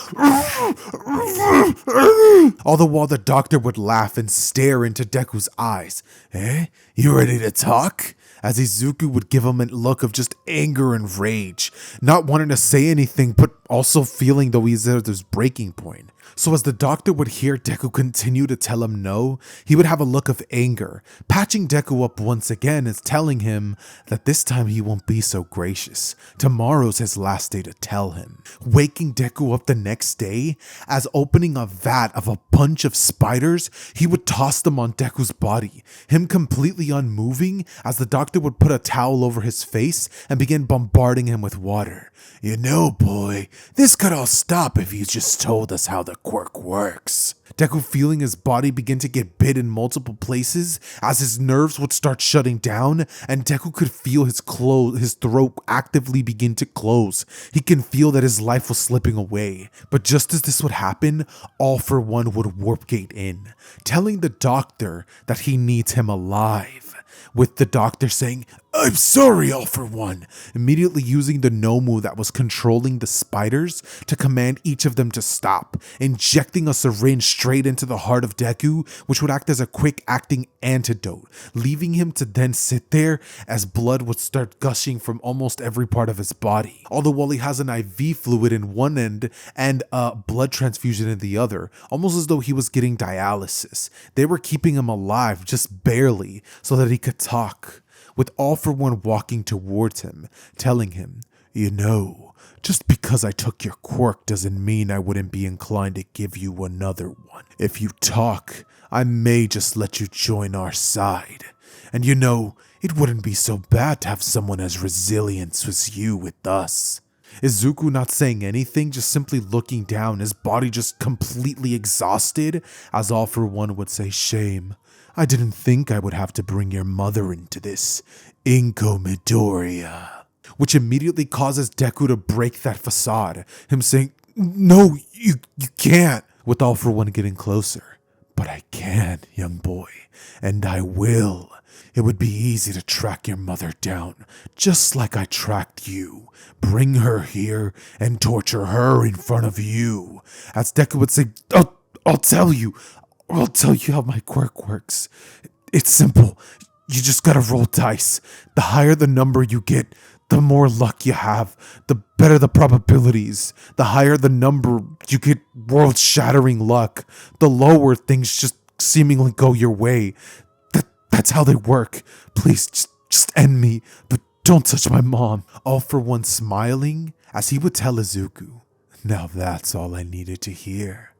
all the while the doctor would laugh and stare into Deku's eyes. "Eh? You ready to talk?" As Izuku would give him a look of just anger and rage, not wanting to say anything, but also feeling though he's at his breaking point. So as the doctor would hear Deku continue to tell him no, he would have a look of anger, patching Deku up once again and telling him that this time he won't be so gracious. Tomorrow's his last day to tell him. Waking Deku up the next day, as opening a vat of a bunch of spiders, he would toss them on Deku's body, him completely unmoving, as the doctor would put a towel over his face and begin bombarding him with water. "You know, boy, this could all stop if you just told us how the quirk works." Deku feeling his body begin to get bit in multiple places as his nerves would start shutting down, and Deku could feel his throat actively begin to close. He can feel that his life was slipping away. But just as this would happen, All For One would warp gate in, telling the doctor that he needs him alive, with the doctor saying, I'm sorry, All for One, immediately using the Nomu that was controlling the spiders to command each of them to stop, injecting a syringe straight into the heart of Deku, which would act as a quick-acting antidote, leaving him to then sit there as blood would start gushing from almost every part of his body. All the while he has an IV fluid in one end and a blood transfusion in the other, almost as though he was getting dialysis. They were keeping him alive, just barely, so that he could talk, with All for One walking towards him, telling him, "You know, just because I took your quirk doesn't mean I wouldn't be inclined to give you another one. If you talk, I may just let you join our side. And you know, it wouldn't be so bad to have someone as resilient as you with us." Izuku not saying anything, just simply looking down, his body just completely exhausted, as All for One would say, "Shame. I didn't think I would have to bring your mother into this, Inko Midoriya." Which immediately causes Deku to break that facade, him saying, "No, you can't," with All for One getting closer. "But I can, young boy, and I will. It would be easy to track your mother down, just like I tracked you. Bring her here and torture her in front of you." As Deku would say, I'll tell you how my quirk works. It's simple. You just gotta roll dice. The higher the number you get, the more luck you have, the better the probabilities. The higher the number, you get world-shattering luck. The lower, things just seemingly go your way. That's how they work. Please, just end me, but don't touch my mom. All for One smiling, as he would tell Izuku, "Now that's all I needed to hear.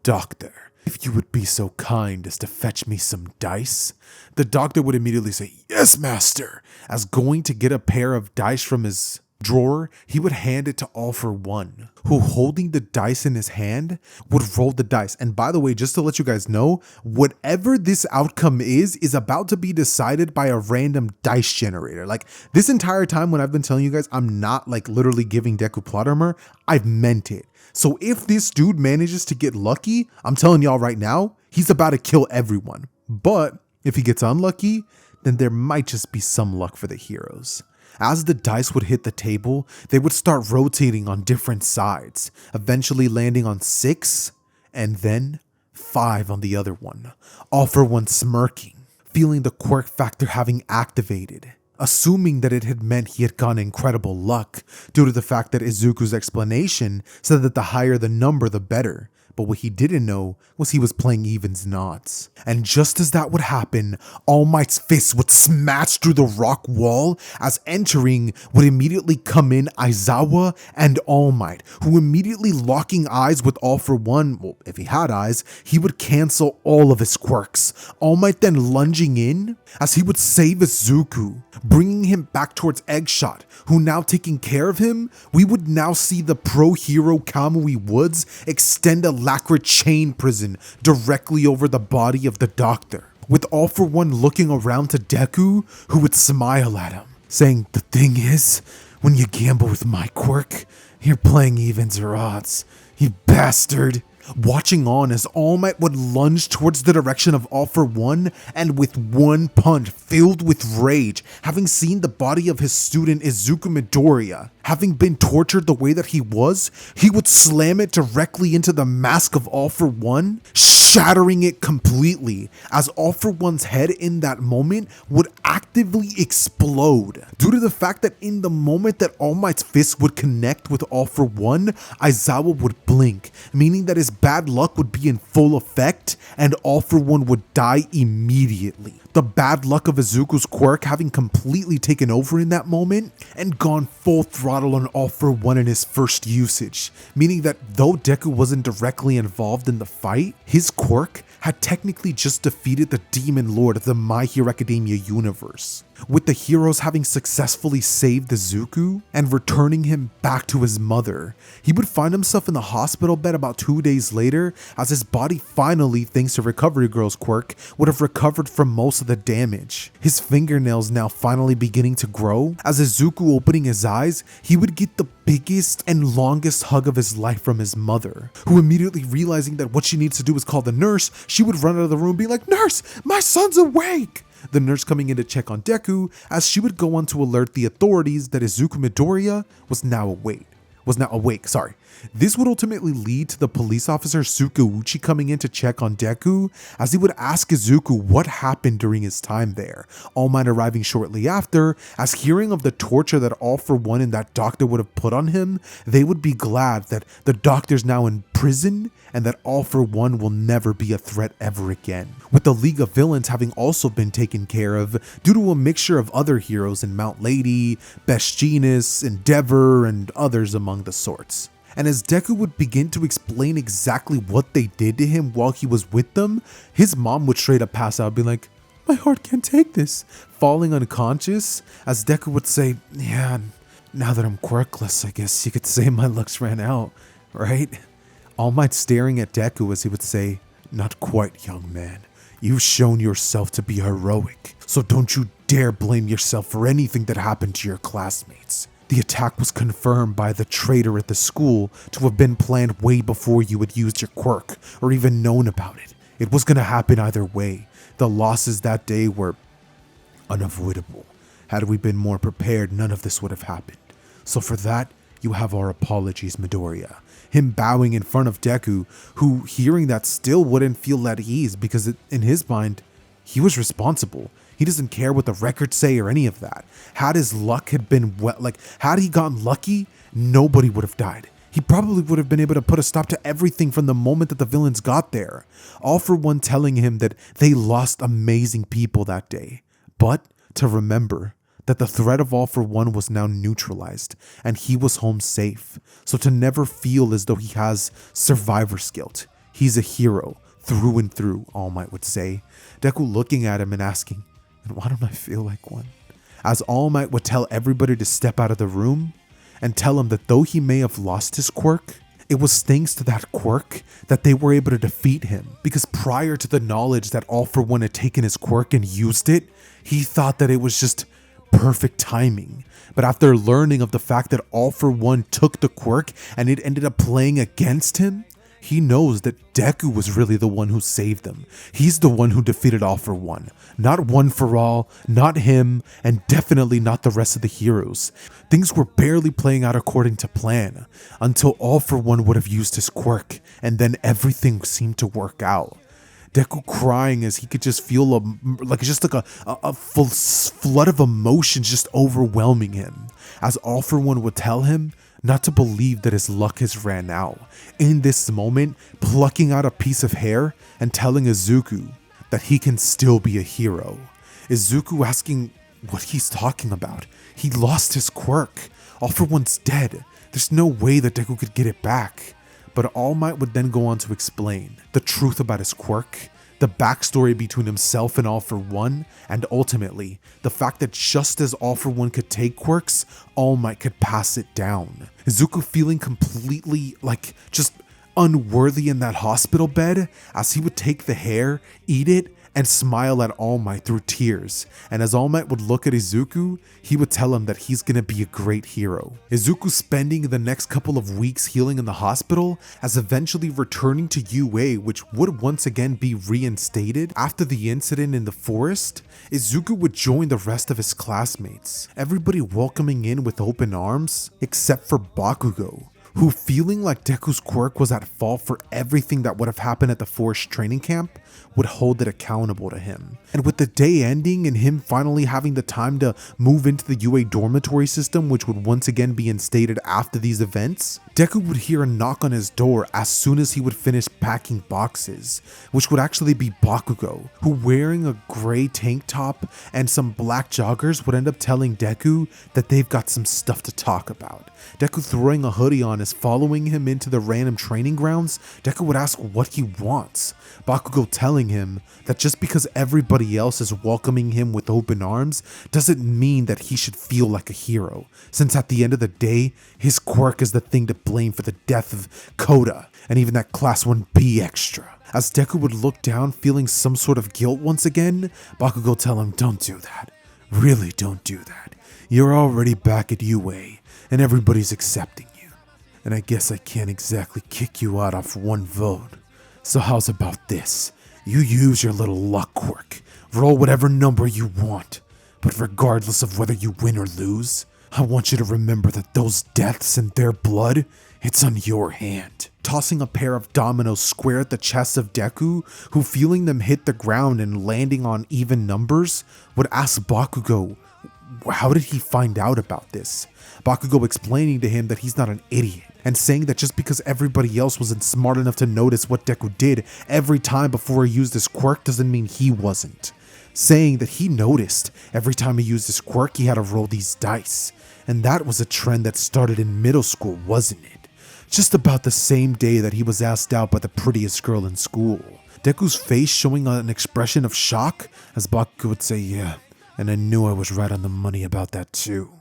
Doctor, if you would be so kind as to fetch me some dice." The doctor would immediately say, "Yes, master." As going to get a pair of dice from his drawer, he would hand it to All for One, who, holding the dice in his hand, would roll the dice. And by the way, just to let you guys know, whatever this outcome is about to be decided by a random dice generator. Like, this entire time when I've been telling you guys I'm not like literally giving Deku plot armor, I've meant it. So if this dude manages to get lucky, I'm telling y'all right now, he's about to kill everyone. But if he gets unlucky, then there might just be some luck for the heroes. As the dice would hit the table, they would start rotating on different sides, eventually landing on 6 and then 5 on the other one. All for One smirking, feeling the quirk factor having activated, assuming that it had meant he had gotten incredible luck due to the fact that Izuku's explanation said that the higher the number, the better. But what he didn't know was he was playing evens and odds. And just as that would happen, All Might's fist would smash through the rock wall, as entering would immediately come in Aizawa and All Might, who immediately locking eyes with All for One, well, if he had eyes, he would cancel all of his quirks. All Might then lunging in as he would save Izuku, bringing him back towards Eggshot, who now taking care of him, we would now see the pro hero Kamui Woods extend a lacquer chain prison directly over the body of the doctor, with All for One looking around to Deku, who would smile at him, saying, "The thing is, when you gamble with my quirk, you're playing evens or odds, you bastard." Watching on as All Might would lunge towards the direction of All for One, and with one punch filled with rage, having seen the body of his student Izuku Midoriya having been tortured the way that he was, he would slam it directly into the mask of All for One, shattering it completely, as All for One's head in that moment would actively explode due to the fact that in the moment that All Might's fist would connect with All for One, Aizawa would blink, meaning that his bad luck would be in full effect and All for One would die immediately. The bad luck of Izuku's quirk having completely taken over in that moment and gone full throttle on All for One in his first usage, meaning that though Deku wasn't directly involved in the fight, his quirk had technically just defeated the Demon Lord of the My Hero Academia universe, with the heroes having successfully saved Izuku and returning him back to his mother. He would find himself in the hospital bed about 2 days later, as his body finally, thanks to Recovery Girl's quirk, would have recovered from most of the damage. His fingernails now finally beginning to grow. As Izuku opening his eyes, he would get the biggest and longest hug of his life from his mother, who immediately realizing that what she needs to do is call the nurse, she would run out of the room being like, "Nurse, my son's awake!" the nurse coming in to check on Deku, as she would go on to alert the authorities that Izuku Midoriya was now awake. This would ultimately lead to the police officer Sukauchi coming in to check on Deku, as he would ask Izuku what happened during his time there, All Might arriving shortly after, as hearing of the torture that All For One and that doctor would have put on him, they would be glad that the doctor's now in prison and that All For One will never be a threat ever again. With the League of Villains having also been taken care of due to a mixture of other heroes in Mount Lady, Best Jeanist, Endeavor, and others among the sorts. And as Deku would begin to explain exactly what they did to him while he was with them, his mom would straight up pass out, be like, "My heart can't take this," falling unconscious, as Deku would say, "Yeah, now that I'm quirkless, I guess you could say my looks ran out, right?" All Might staring at Deku as he would say, "Not quite, young man. You've shown yourself to be heroic, so don't you dare blame yourself for anything that happened to your classmates. The attack was confirmed by the traitor at the school to have been planned way before you had used your quirk or even known about it. It was going to happen either way. The losses that day were unavoidable. Had we been more prepared, none of this would have happened. So for that, you have our apologies, Midoriya." Him bowing in front of Deku, who hearing that still wouldn't feel at ease because in his mind, he was responsible. He doesn't care what the records say or any of that. Had his luck had been had he gotten lucky, nobody would have died. He probably would have been able to put a stop to everything from the moment that the villains got there. All For One telling him that they lost amazing people that day. But to remember that the threat of All For One was now neutralized and he was home safe. So to never feel as though he has survivor's guilt. He's a hero through and through, All Might would say. Deku looking at him and asking, "And why don't I feel like one?" As All Might would tell everybody to step out of the room and tell him that though he may have lost his quirk, it was thanks to that quirk that they were able to defeat him. Because prior to the knowledge that All For One had taken his quirk and used it, he thought that it was just perfect timing. But after learning of the fact that All For One took the quirk and it ended up playing against him, he knows that Deku was really the one who saved them. He's the one who defeated All For One. Not One For All, not him, and definitely not the rest of the heroes. Things were barely playing out according to plan, until All For One would have used his quirk, and then everything seemed to work out. Deku crying as he could just feel a full flood of emotions just overwhelming him. As All For One would tell him not to believe that his luck has ran out. In this moment, plucking out a piece of hair and telling Izuku that he can still be a hero. Izuku asking what he's talking about. He lost his quirk. All For One's dead. There's no way that Deku could get it back. But All Might would then go on to explain the truth about his quirk, the backstory between himself and All For One, and ultimately, the fact that just as All For One could take quirks, All Might could pass it down. Izuku feeling completely just unworthy in that hospital bed, as he would take the hair, eat it, and smile at All Might through tears. And as All Might would look at Izuku, he would tell him that he's gonna be a great hero. Izuku spending the next couple of weeks healing in the hospital, as eventually returning to UA, which would once again be reinstated after the incident in the forest. Izuku would join the rest of his classmates, everybody welcoming in with open arms, except for Bakugo, who, feeling like Deku's quirk was at fault for everything that would have happened at the forest training camp, would hold it accountable to him. And with the day ending and him finally having the time to move into the UA dormitory system, which would once again be instated after these events, Deku would hear a knock on his door as soon as he would finish packing boxes, which would actually be Bakugo, who, wearing a gray tank top and some black joggers, would end up telling Deku that they've got some stuff to talk about. Deku, throwing a hoodie on, is following him into the random training grounds. Deku would ask what he wants, Bakugo telling him that just because everybody else is welcoming him with open arms doesn't mean that he should feel like a hero, since at the end of the day, his quirk is the thing to blame for the death of Koda and even that Class 1B extra. As Deku would look down, feeling some sort of guilt once again, Bakugo tell him, "Don't do that. Really don't do that. You're already back at UA and everybody's accepting you. And I guess I can't exactly kick you out off one vote. So how's about this? You use your little luck quirk Roll whatever number you want, but regardless of whether you win or lose, I want you to remember that those deaths and their blood, it's on your hand. Tossing a pair of dominoes square at the chest of Deku, who feeling them hit the ground and landing on even numbers, would ask Bakugo, how did he find out about this? Bakugo explaining to him that he's not an idiot, and saying that just because everybody else wasn't smart enough to notice what Deku did every time before he used his quirk doesn't mean he wasn't. Saying that he noticed every time he used his quirk he had to roll these dice, and that was a trend that started in middle school, wasn't it? Just about the same day that he was asked out by the prettiest girl in school. Deku's face showing an expression of shock as Bakugo would say, yeah, and I knew I was right on the money about that too.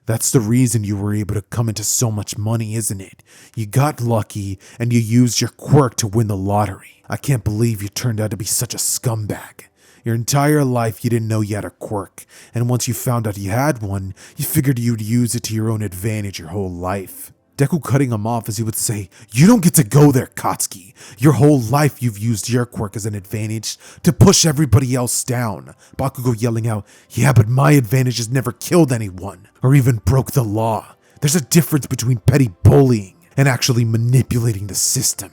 That's the reason you were able to come into so much money, isn't it? You got lucky and you used your quirk to win the lottery. I can't believe you turned out to be such a scumbag. Your entire life you didn't know you had a quirk, and once you found out you had one, you figured you'd use it to your own advantage your whole life. Deku cutting him off as he would say, you don't get to go there, Katsuki. Your whole life you've used your quirk as an advantage to push everybody else down. Bakugo yelling out, yeah, but my advantage has never killed anyone, or even broke the law. There's a difference between petty bullying and actually manipulating the system,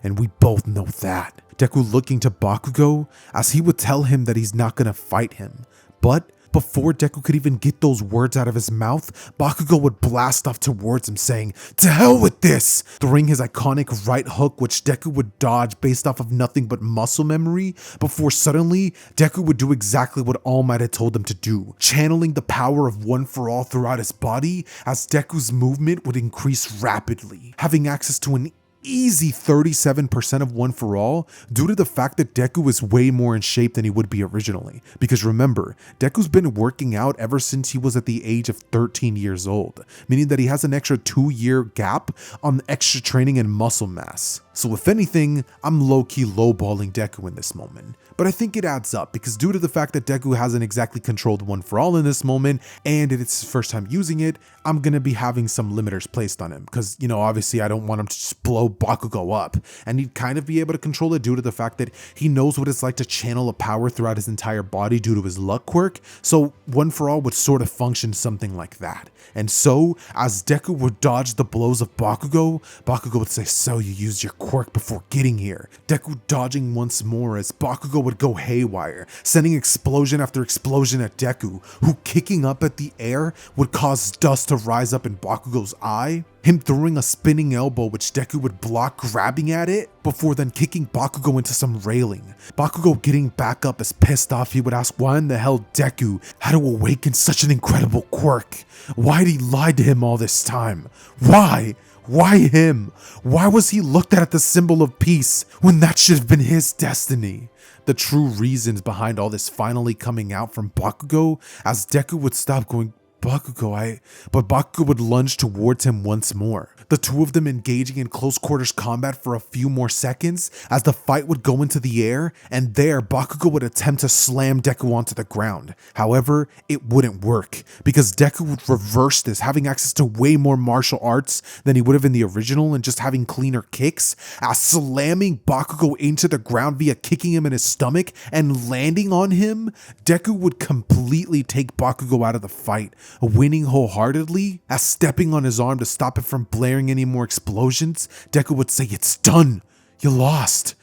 and we both know that. Deku looking to Bakugo as he would tell him that he's not gonna fight him, but before Deku could even get those words out of his mouth, Bakugo would blast off towards him saying, to hell with this! Throwing his iconic right hook which Deku would dodge based off of nothing but muscle memory, before suddenly Deku would do exactly what All Might had told him to do, channeling the power of One For All throughout his body as Deku's movement would increase rapidly, having access to an easy 37% of One For All due to the fact that Deku is way more in shape than he would be originally. Because remember, Deku's been working out ever since he was at the age of 13 years old, meaning that he has an extra 2-year gap on extra training and muscle mass. So if anything, I'm low-key lowballing Deku in this moment. But I think it adds up because due to the fact that Deku hasn't exactly controlled One For All in this moment and it's his first time using it, I'm gonna be having some limiters placed on him because, you know, obviously I don't want him to just blow Bakugo up, and he'd kind of be able to control it due to the fact that he knows what it's like to channel a power throughout his entire body due to his luck quirk, so One For All would sort of function something like that. And so, as Deku would dodge the blows of Bakugo, Bakugo would say, so you used your quirk before getting here. Deku dodging once more as Bakugo would go haywire, sending explosion after explosion at Deku, who kicking up at the air would cause dust to rise up in Bakugo's eye. Him throwing a spinning elbow which Deku would block grabbing at it, before then kicking Bakugo into some railing. Bakugo getting back up as pissed off he would ask why in the hell Deku had to awaken such an incredible quirk. Why'd he lie to him all this time? Why? Why him? Why was he looked at the symbol of peace when that should have been his destiny? The true reasons behind all this finally coming out from Bakugo as Deku would stop going, Bakugo, but Bakugo would lunge towards him once more. The two of them engaging in close quarters combat for a few more seconds as the fight would go into the air, and there Bakugo would attempt to slam Deku onto the ground. However, it wouldn't work because Deku would reverse this, having access to way more martial arts than he would have in the original and just having cleaner kicks, as slamming Bakugo into the ground via kicking him in his stomach and landing on him, Deku would completely take Bakugo out of the fight, winning wholeheartedly. As stepping on his arm to stop it from blaring any more explosions, Deku would say, it's done, you lost.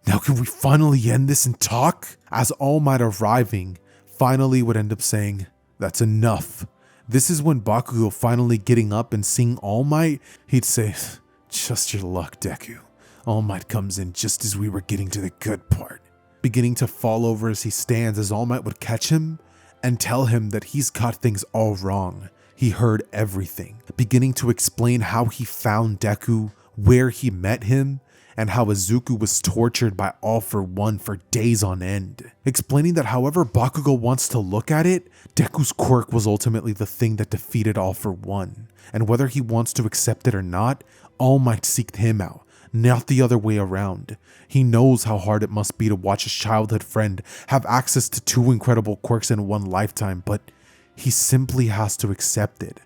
Now can we finally end this and talk? As All Might arriving, finally would end up saying, that's enough. This is when Bakugo finally getting up and seeing All Might, he'd say, just your luck, Deku. All Might comes in just as we were getting to the good part. Beginning to fall over as he stands as All Might would catch him and tell him that he's got things all wrong. He heard everything, beginning to explain how he found Deku, where he met him, and how Izuku was tortured by All For One for days on end. Explaining that however Bakugo wants to look at it, Deku's quirk was ultimately the thing that defeated All For One, and whether he wants to accept it or not, All Might seek him out, not the other way around. He knows how hard it must be to watch his childhood friend have access to 2 incredible quirks in one lifetime, but he simply has to accept it.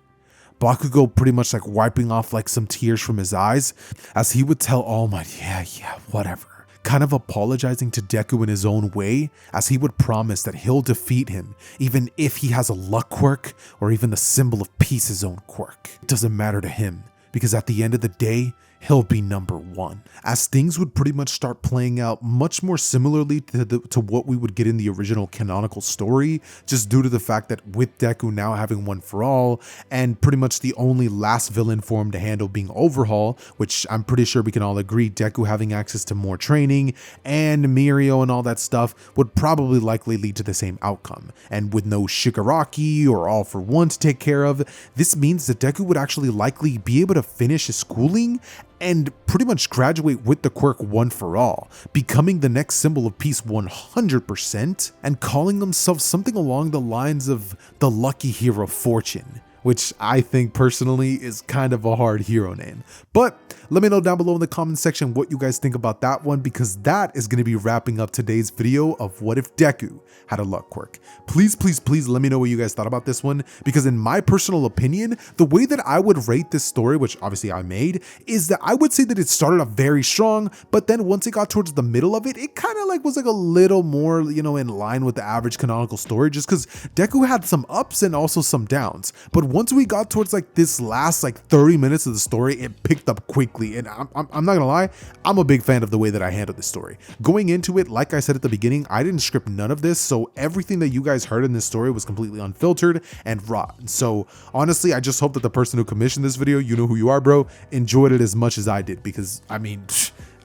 Bakugo pretty much like wiping off like some tears from his eyes as he would tell All Might, yeah, whatever. kind of apologizing to Deku in his own way, as he would promise that he'll defeat him even if he has a luck quirk or even the symbol of peace's own quirk. It doesn't matter to him, because at the end of the day, he'll be number one. As things would pretty much start playing out much more similarly to what we would get in the original canonical story, just due to the fact that with Deku now having One for All, and pretty much the only last villain for him to handle being Overhaul, which I'm pretty sure we can all agree Deku having access to more training, and Mirio and all that stuff would probably likely lead to the same outcome. And with no Shigaraki or All for One to take care of, this means that Deku would actually likely be able to finish his schooling and pretty much graduate with the quirk One for All, becoming the next symbol of peace 100%, and calling himself something along the lines of the lucky hero Fortune, which I think personally is kind of a hard hero name. But let me know down below in the comment section what you guys think about that one, because that is going to be wrapping up today's video of what if Deku had a luck quirk. Please, please, please let me know what you guys thought about this one, because in my personal opinion, the way that I would rate this story, which obviously I made, is that I would say that it started off very strong, but then once it got towards the middle of it, it kind of like was like a little more, you know, in line with the average canonical story, just because Deku had some ups and also some downs. But once we got towards like this last like 30 minutes of the story, it picked up quickly, and I'm not gonna lie, I'm a big fan of the way that I handled this story. Going into it, like I said at the beginning, I didn't script none of this, so everything that you guys heard in this story was completely unfiltered and raw. So honestly, I just hope that the person who commissioned this video, you know who you are, bro, enjoyed it as much as I did, because I mean,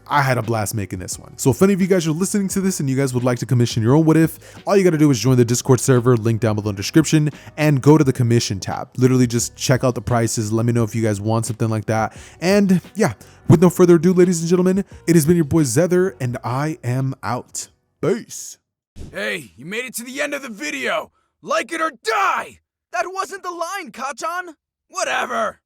I had a blast making this one. So if any of you guys are listening to this and you guys would like to commission your own what if, all you gotta do is join the Discord server, link down below in the description, and go to the commission tab. Literally just check out the prices, let me know if you guys want something like that. And yeah, with no further ado, ladies and gentlemen, it has been your boy Xehther, and I am out. Peace. Hey, you made it to the end of the video! Like it or die! That wasn't the line, Kachan! Whatever!